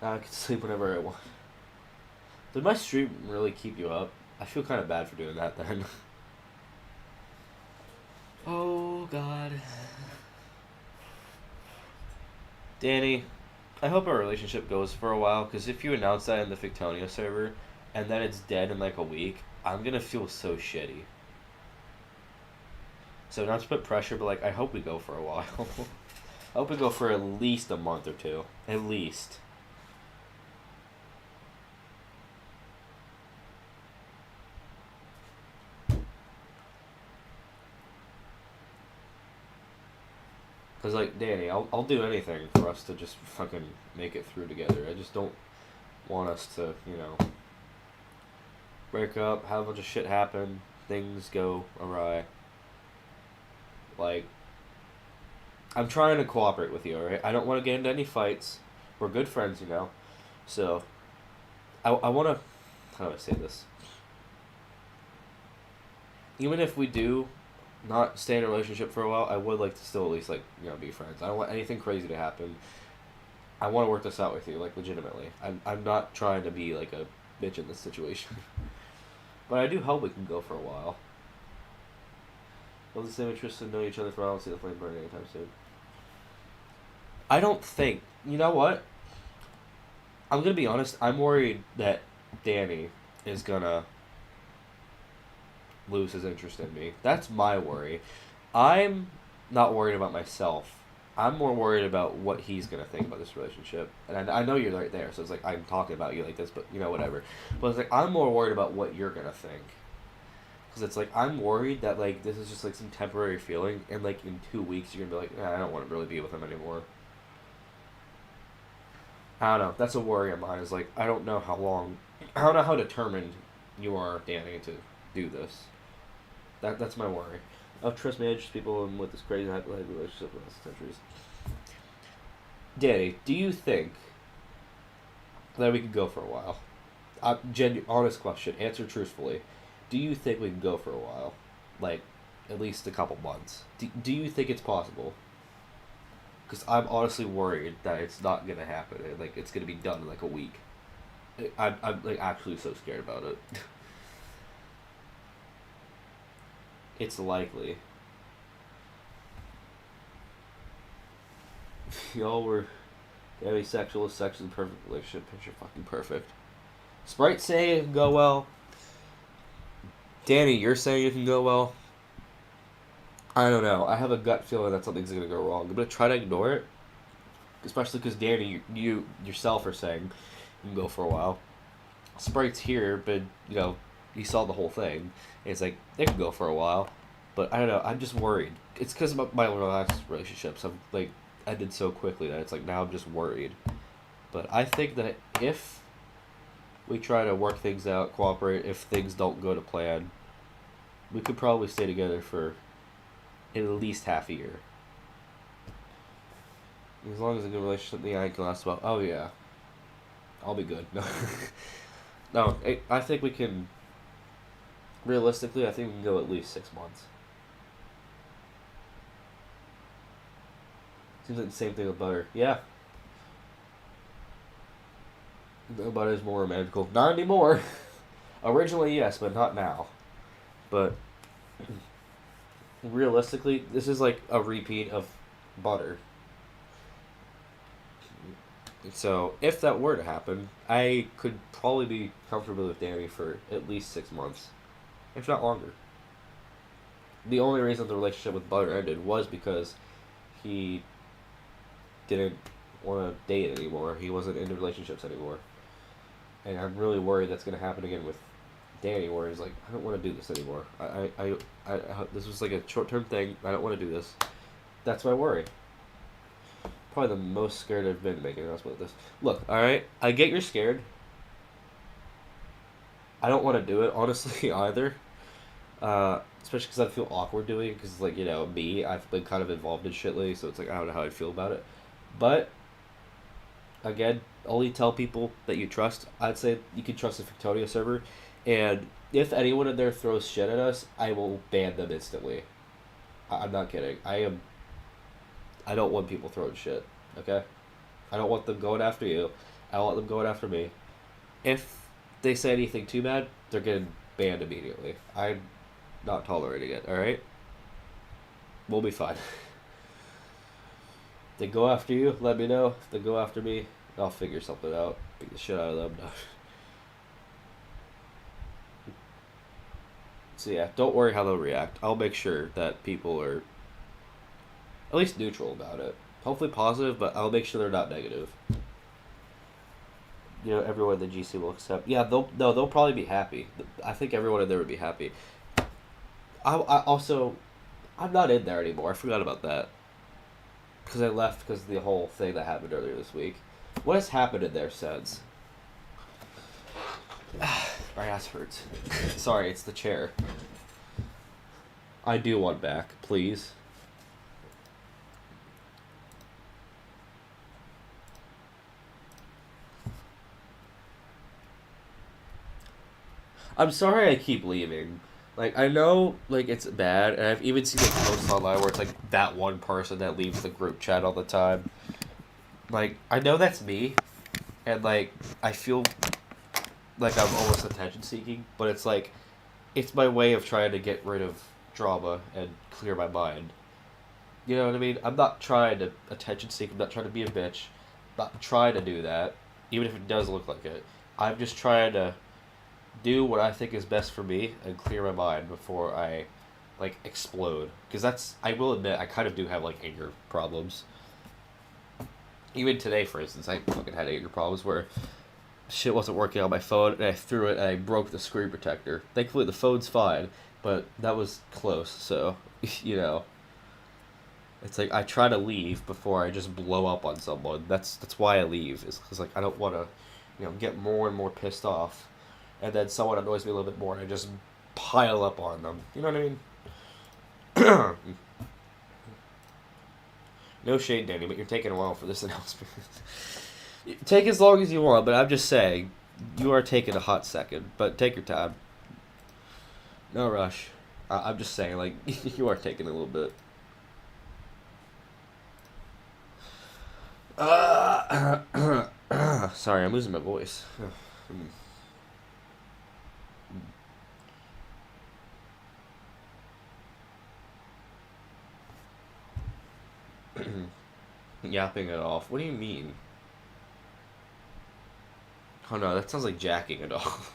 I can sleep whenever I want. Did my stream really keep you up? I feel kind of bad for doing that then. Oh, God. Danny, I hope our relationship goes for a while, because if you announce that in the Fictonia server, and then it's dead in like a week, I'm gonna feel so shitty. So not to put pressure, but like, I hope we go for a while. I hope we go for at least a month or 2. At least. Cause like Danny, I'll do anything for us to just fucking make it through together. I just don't want us to, break up, have a bunch of shit happen, things go awry. Like, I'm trying to cooperate with you, alright? I don't want to get into any fights. We're good friends, So, I want to, how do I say this? Even if we do not stay in a relationship for a while, I would like to still at least, like, be friends. I don't want anything crazy to happen. I want to work this out with you, like, legitimately. I'm not trying to be, like, a bitch in this situation. But I do hope we can go for a while. We'll the same interest in knowing each other for a while and see the flame burn anytime soon. I don't think. You know what? I'm going to be honest. I'm worried that Danny is going to lose his interest in me. That's my worry. I'm not worried about myself. I'm more worried about what he's going to think about this relationship. And I know you're right there, so it's like I'm talking about you like this, but, whatever. But it's like I'm more worried about what you're going to think. Because it's like I'm worried that, like, this is just, like, some temporary feeling, and, like, in 2 weeks you're going to be like, I don't want to really be with him anymore. I don't know. That's a worry of mine. Is like I don't know how determined you are, Danny, to do this. That's my worry. Oh, trust me, I just people with this crazy hypothetical relationship with centuries. Danny, do you think that we could go for a while? Honest question. Answer truthfully. Do you think we can go for a while? Like, at least a couple months. Do you think it's possible? Because I'm honestly worried that it's not gonna happen. And, like it's gonna be done in like a week. I'm like actually so scared about it. It's likely. Y'all were very sexual, sex is perfect relationship. Picture fucking perfect. Sprite saying it can go well. Danny, you're saying it can go well. I don't know. I have a gut feeling that something's gonna go wrong. I'm gonna try to ignore it, especially because Danny, you yourself are saying you can go for a while. Sprite's here, but he saw the whole thing. And it's like they can go for a while, but I don't know. I'm just worried. It's because my last relationships have like ended so quickly that it's like now I'm just worried. But I think that if we try to work things out, cooperate, if things don't go to plan, we could probably stay together for at least half a year. As long as a good relationship, the eye can last about. Oh yeah, I'll be good. No, no. I think we can. Realistically, I think we can go at least 6 months. Seems like the same thing with butter. Yeah. The butter is more romantical. Not anymore. Originally, yes, but not now. But realistically, this is like a repeat of butter. So, if that were to happen, I could probably be comfortable with Danny for at least 6 months, if not longer. The only reason the relationship with Butter ended was because he didn't want to date anymore. He wasn't into relationships anymore. And I'm really worried that's going to happen again with Danny, where he's like, I don't want to do this anymore. I this was like a short-term thing. I don't want to do this. That's my worry. Probably the most scared I've been making an announcement with this. Look, alright, I get you're scared. I don't want to do it, honestly, either. Especially because I feel awkward doing it, because, like, me, I've been kind of involved in shit lately, so it's like, I don't know how I'd feel about it. But, again, only tell people that you trust. I'd say you can trust the Victoria server, and if anyone in there throws shit at us, I will ban them instantly. I'm not kidding. I don't want people throwing shit, okay? I don't want them going after you. I don't want them going after me. If they say anything too bad, they're getting banned immediately. I'm not tolerating it, alright? We'll be fine. If they go after you, let me know. If they go after me, I'll figure something out. Beat the shit out of them. So yeah, don't worry how they'll react. I'll make sure that people are at least neutral about it. Hopefully positive, but I'll make sure they're not negative. Everyone in the GC will accept. Yeah, they'll probably be happy. I think everyone in there would be happy. I'm not in there anymore. I forgot about that. Because I left because of the whole thing that happened earlier this week. What has happened in there since? My ass hurts. Sorry, it's the chair. I do want back, please. I'm sorry I keep leaving. Like, I know, like, it's bad, and I've even seen, like, posts online where it's, like, that one person that leaves the group chat all the time. Like, I know that's me, and, like, I feel like I'm almost attention-seeking, but it's, like, it's my way of trying to get rid of drama and clear my mind. You know what I mean? I'm not trying to attention-seek, I'm not trying to be a bitch. I'm not trying to do that, even if it does look like it. I'm just trying to do what I think is best for me and clear my mind before I, like, explode. Because I will admit, I kind of do have, like, anger problems. Even today, for instance, I fucking had anger problems where shit wasn't working on my phone, and I threw it, and I broke the screen protector. Thankfully, the phone's fine, but that was close, so, It's like, I try to leave before I just blow up on someone. That's why I leave, is because, like, I don't want to, get more and more pissed off. And then someone annoys me a little bit more, and I just pile up on them. You know what I mean? No shade, Danny, but you're taking a while for this announcement. Take as long as you want, but I'm just saying, you are taking a hot second. But take your time. No rush. I'm just saying, like, you are taking a little bit. Sorry, I'm losing my voice. Yapping it off. What do you mean? Oh no, that sounds like jacking it off.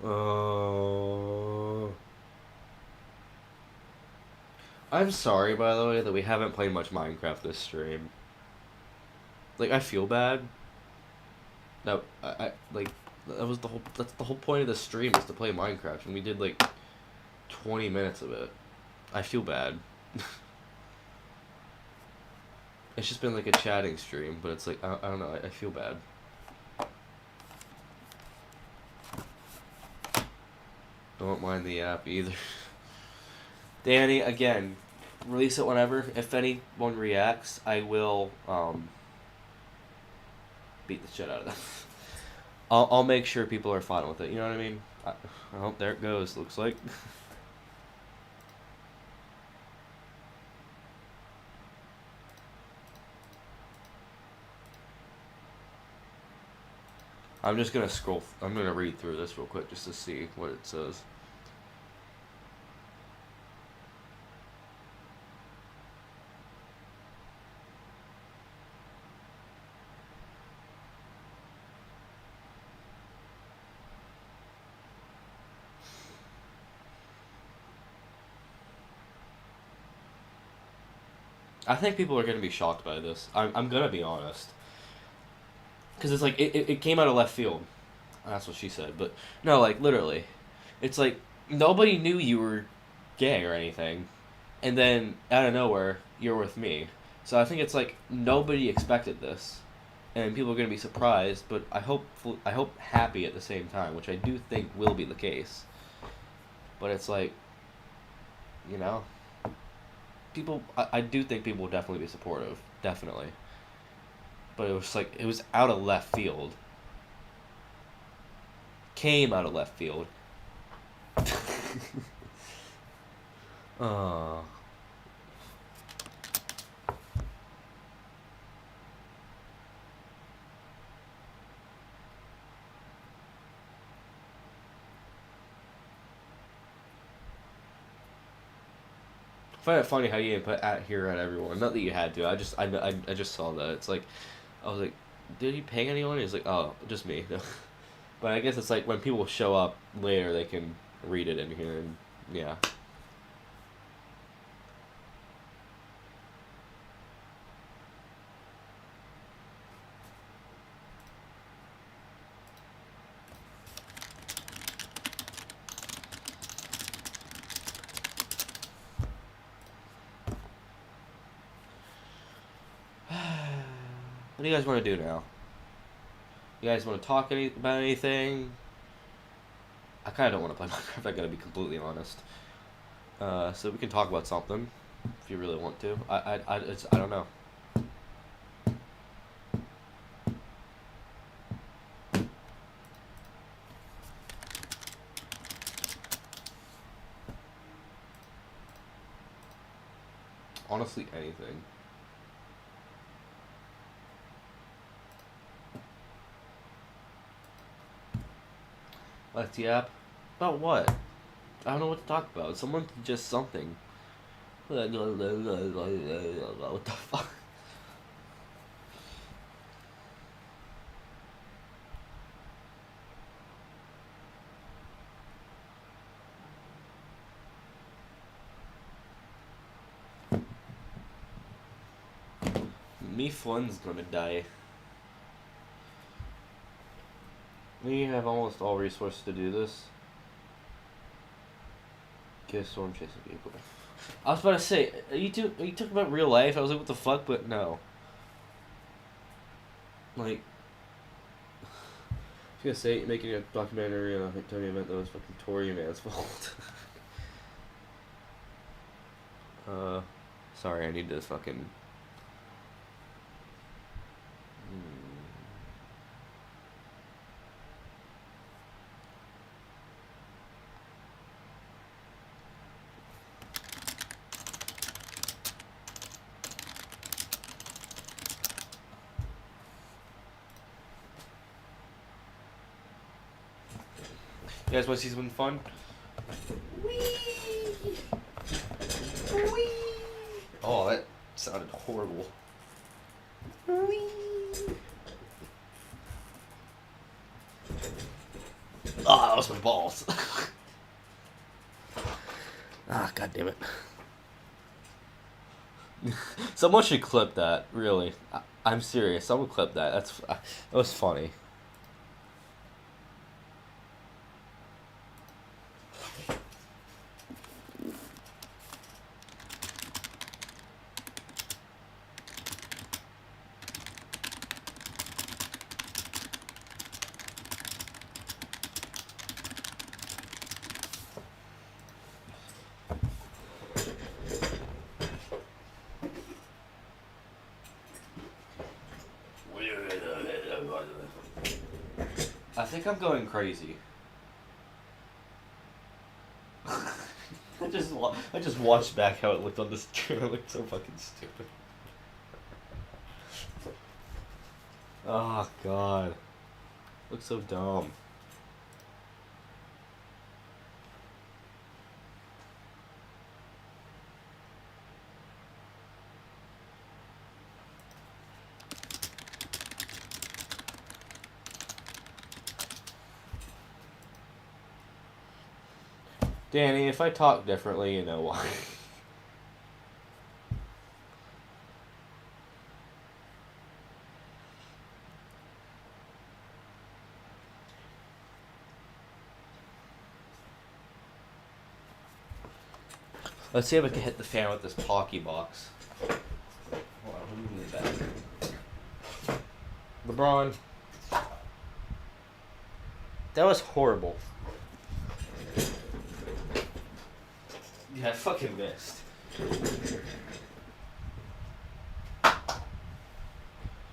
Oh. I'm sorry, by the way, that we haven't played much Minecraft this stream. Like, I feel bad. No, like, that was the whole. That's the whole point of the stream is to play Minecraft, and we did like 20 minutes of it. I feel bad. It's just been like a chatting stream, but it's like I don't know. I feel bad. Don't mind the app either. Danny, again, release it whenever. If anyone reacts, I will beat the shit out of them. I'll make sure people are fine with it. You know what I mean? Oh, there it goes. Looks like. I'm just gonna scroll. I'm gonna read through this real quick just to see what it says. I think people are gonna be shocked by this. I'm gonna be honest, because it's like it came out of left field. That's what she said, but no, like literally, it's like nobody knew you were gay or anything, and then out of nowhere you're with me. So I think it's like nobody expected this, and people are gonna be surprised. But I hope happy at the same time, which I do think will be the case. But it's like, you know, people. I do think people will definitely be supportive, definitely. But it was like it was out of left field. Came out of left field. Oh. I find it funny how you didn't put at here at everyone. Not that you had to. I just saw that. It's like I was like, did he ping anyone? He's like, oh, just me. But I guess it's like when people show up later, they can read it in here, and yeah. What do you guys want to do now? You guys want to talk about anything? I kind of don't want to play Minecraft. I gotta be completely honest. So we can talk about something if you really want to. I don't know. Honestly, anything. Let's yap. About what? I don't know what to talk about. Someone just something. What the fuck? Me Flynn's gonna die. We have almost all resources to do this. Get a storm chasing vehicle. I was about to say, are you talking about real life? I was like, what the fuck? But no. Like, I was gonna say, making a documentary on a Victoria event that was fucking Tory Man's fault. Sorry, I need to fucking. You guys want to see something fun? Oh, that sounded horrible. Ah, that was my balls. Ah, god damn it. Someone should clip that, really. I'm serious. Someone clip that. That was funny. I think I'm going crazy. I just watched back how it looked on this trailer. It looked so fucking stupid. Oh god, looks so dumb. Danny, if I talk differently, you know why. Let's see if I can hit the fan with this Pocky box. Hold on, let me move that. LeBron. That was horrible. Yeah, I fucking missed.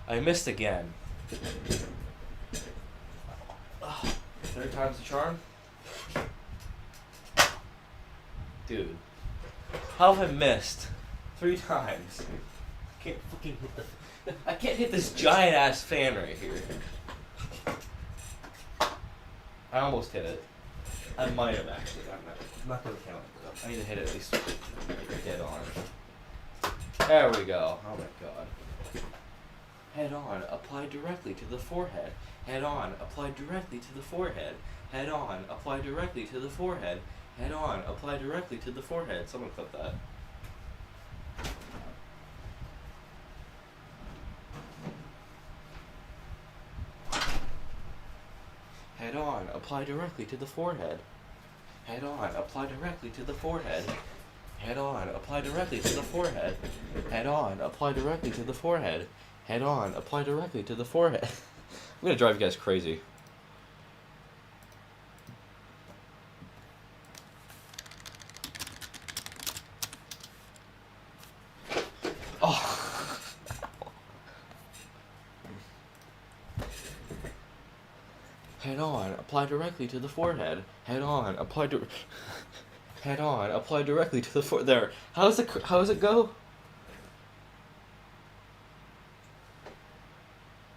I missed again. Ugh, third time's the charm? Dude. How have I missed 3 times? I can't fucking hit I can't hit this giant ass fan right here. I almost hit it. I might have actually. I'm not gonna count it though. I need to hit it at least dead on. There we go. Oh my god. Head on, apply directly to the forehead. Head on, apply directly to the forehead. Head on, apply directly to the forehead. Head on, apply directly to the forehead. Someone clip that. Head on, apply directly to the forehead. Head on, apply directly to the forehead. Head on, apply directly to the forehead. Head on, apply directly to the forehead. Head on, apply directly to the forehead. I'm gonna drive you guys crazy. Oh. Head on, apply directly to the forehead. Head on, apply Head on, apply directly to the forehead. There. How does it go?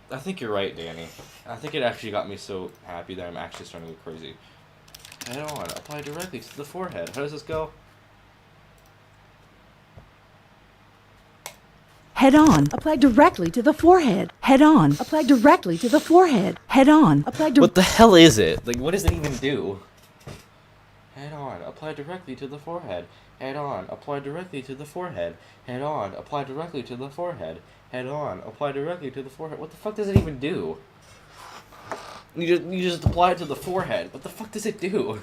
I think you're right, Danny. I think it actually got me so happy that I'm actually starting to go crazy. Head on, apply directly to the forehead. How does this go? Head on, apply directly to the forehead. Head on, apply directly to the forehead. Head on, apply What the hell is it? Like, what does it even do? Head on, apply directly to the forehead. Head on, apply directly to the forehead. Head on, apply directly to the forehead. Head on, apply directly to the forehead. What the fuck does it even do? You just apply it to the forehead. What the fuck does it do?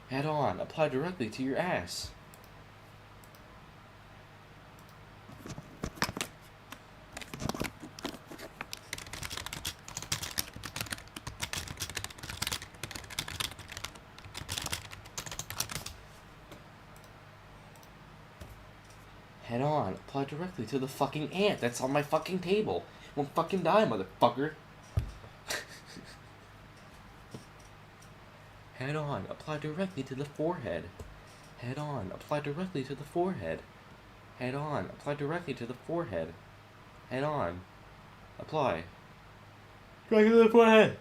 Head on, apply directly to your ass. Head on, apply directly to the fucking ant that's on my fucking table. Won't fucking die, motherfucker. Head on, apply directly to the forehead. Head on, apply directly to the forehead. Head on, apply directly to the forehead. Head on, apply. Directly to the forehead.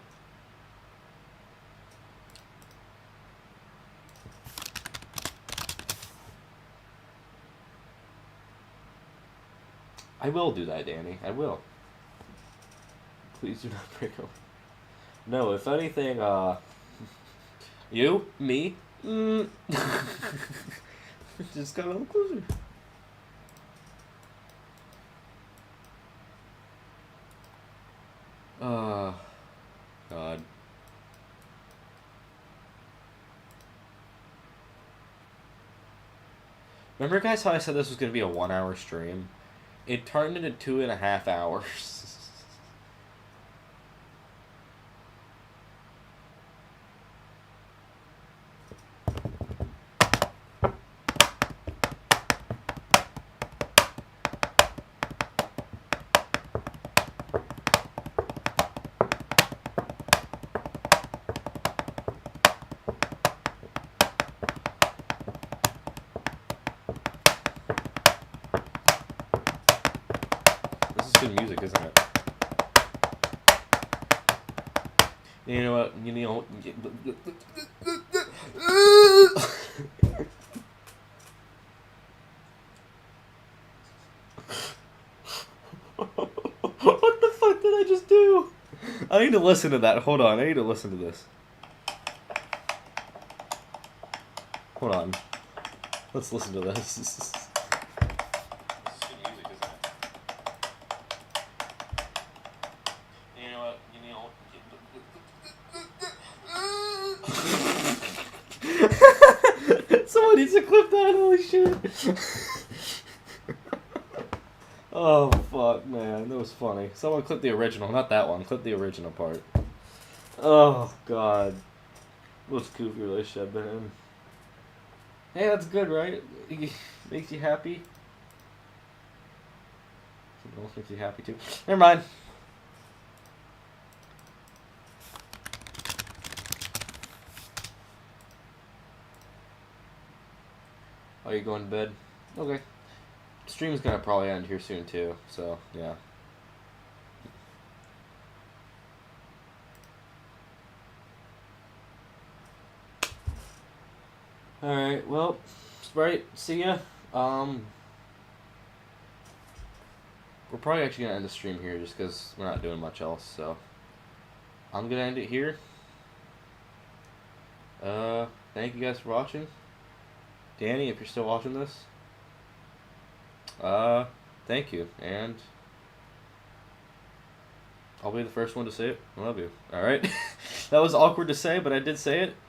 I will do that, Danny. I will. Please do not break up. No, if anything, you? Me? Just got a little closer. God. Remember, guys, how I said this was going to be a 1-hour stream? It turned into 2.5 hours. This is good music, isn't it? You know what? You know. What the fuck did I just do? I need to listen to that. Hold on. I need to listen to this. Hold on. Let's listen to this. This is good music, isn't it? You know what? Someone needs to clip that. Holy shit. Oh, fuck, man. That was funny. Someone clip the original. Not that one. Clip the original part. Oh, God. Most goofy relationship I've been in. Hey, that's good, right? Makes you happy? Something else makes you happy, too. Never mind. Oh, you going to bed? Okay. Stream's gonna probably end here soon too, so yeah. Alright, well, Sprite, see ya. We're probably actually gonna end the stream here just because we're not doing much else, so I'm gonna end it here. Thank you guys for watching. Danny, if you're still watching this, thank you, and I'll be the first one to say it. I love you. Alright? That was awkward to say, but I did say it.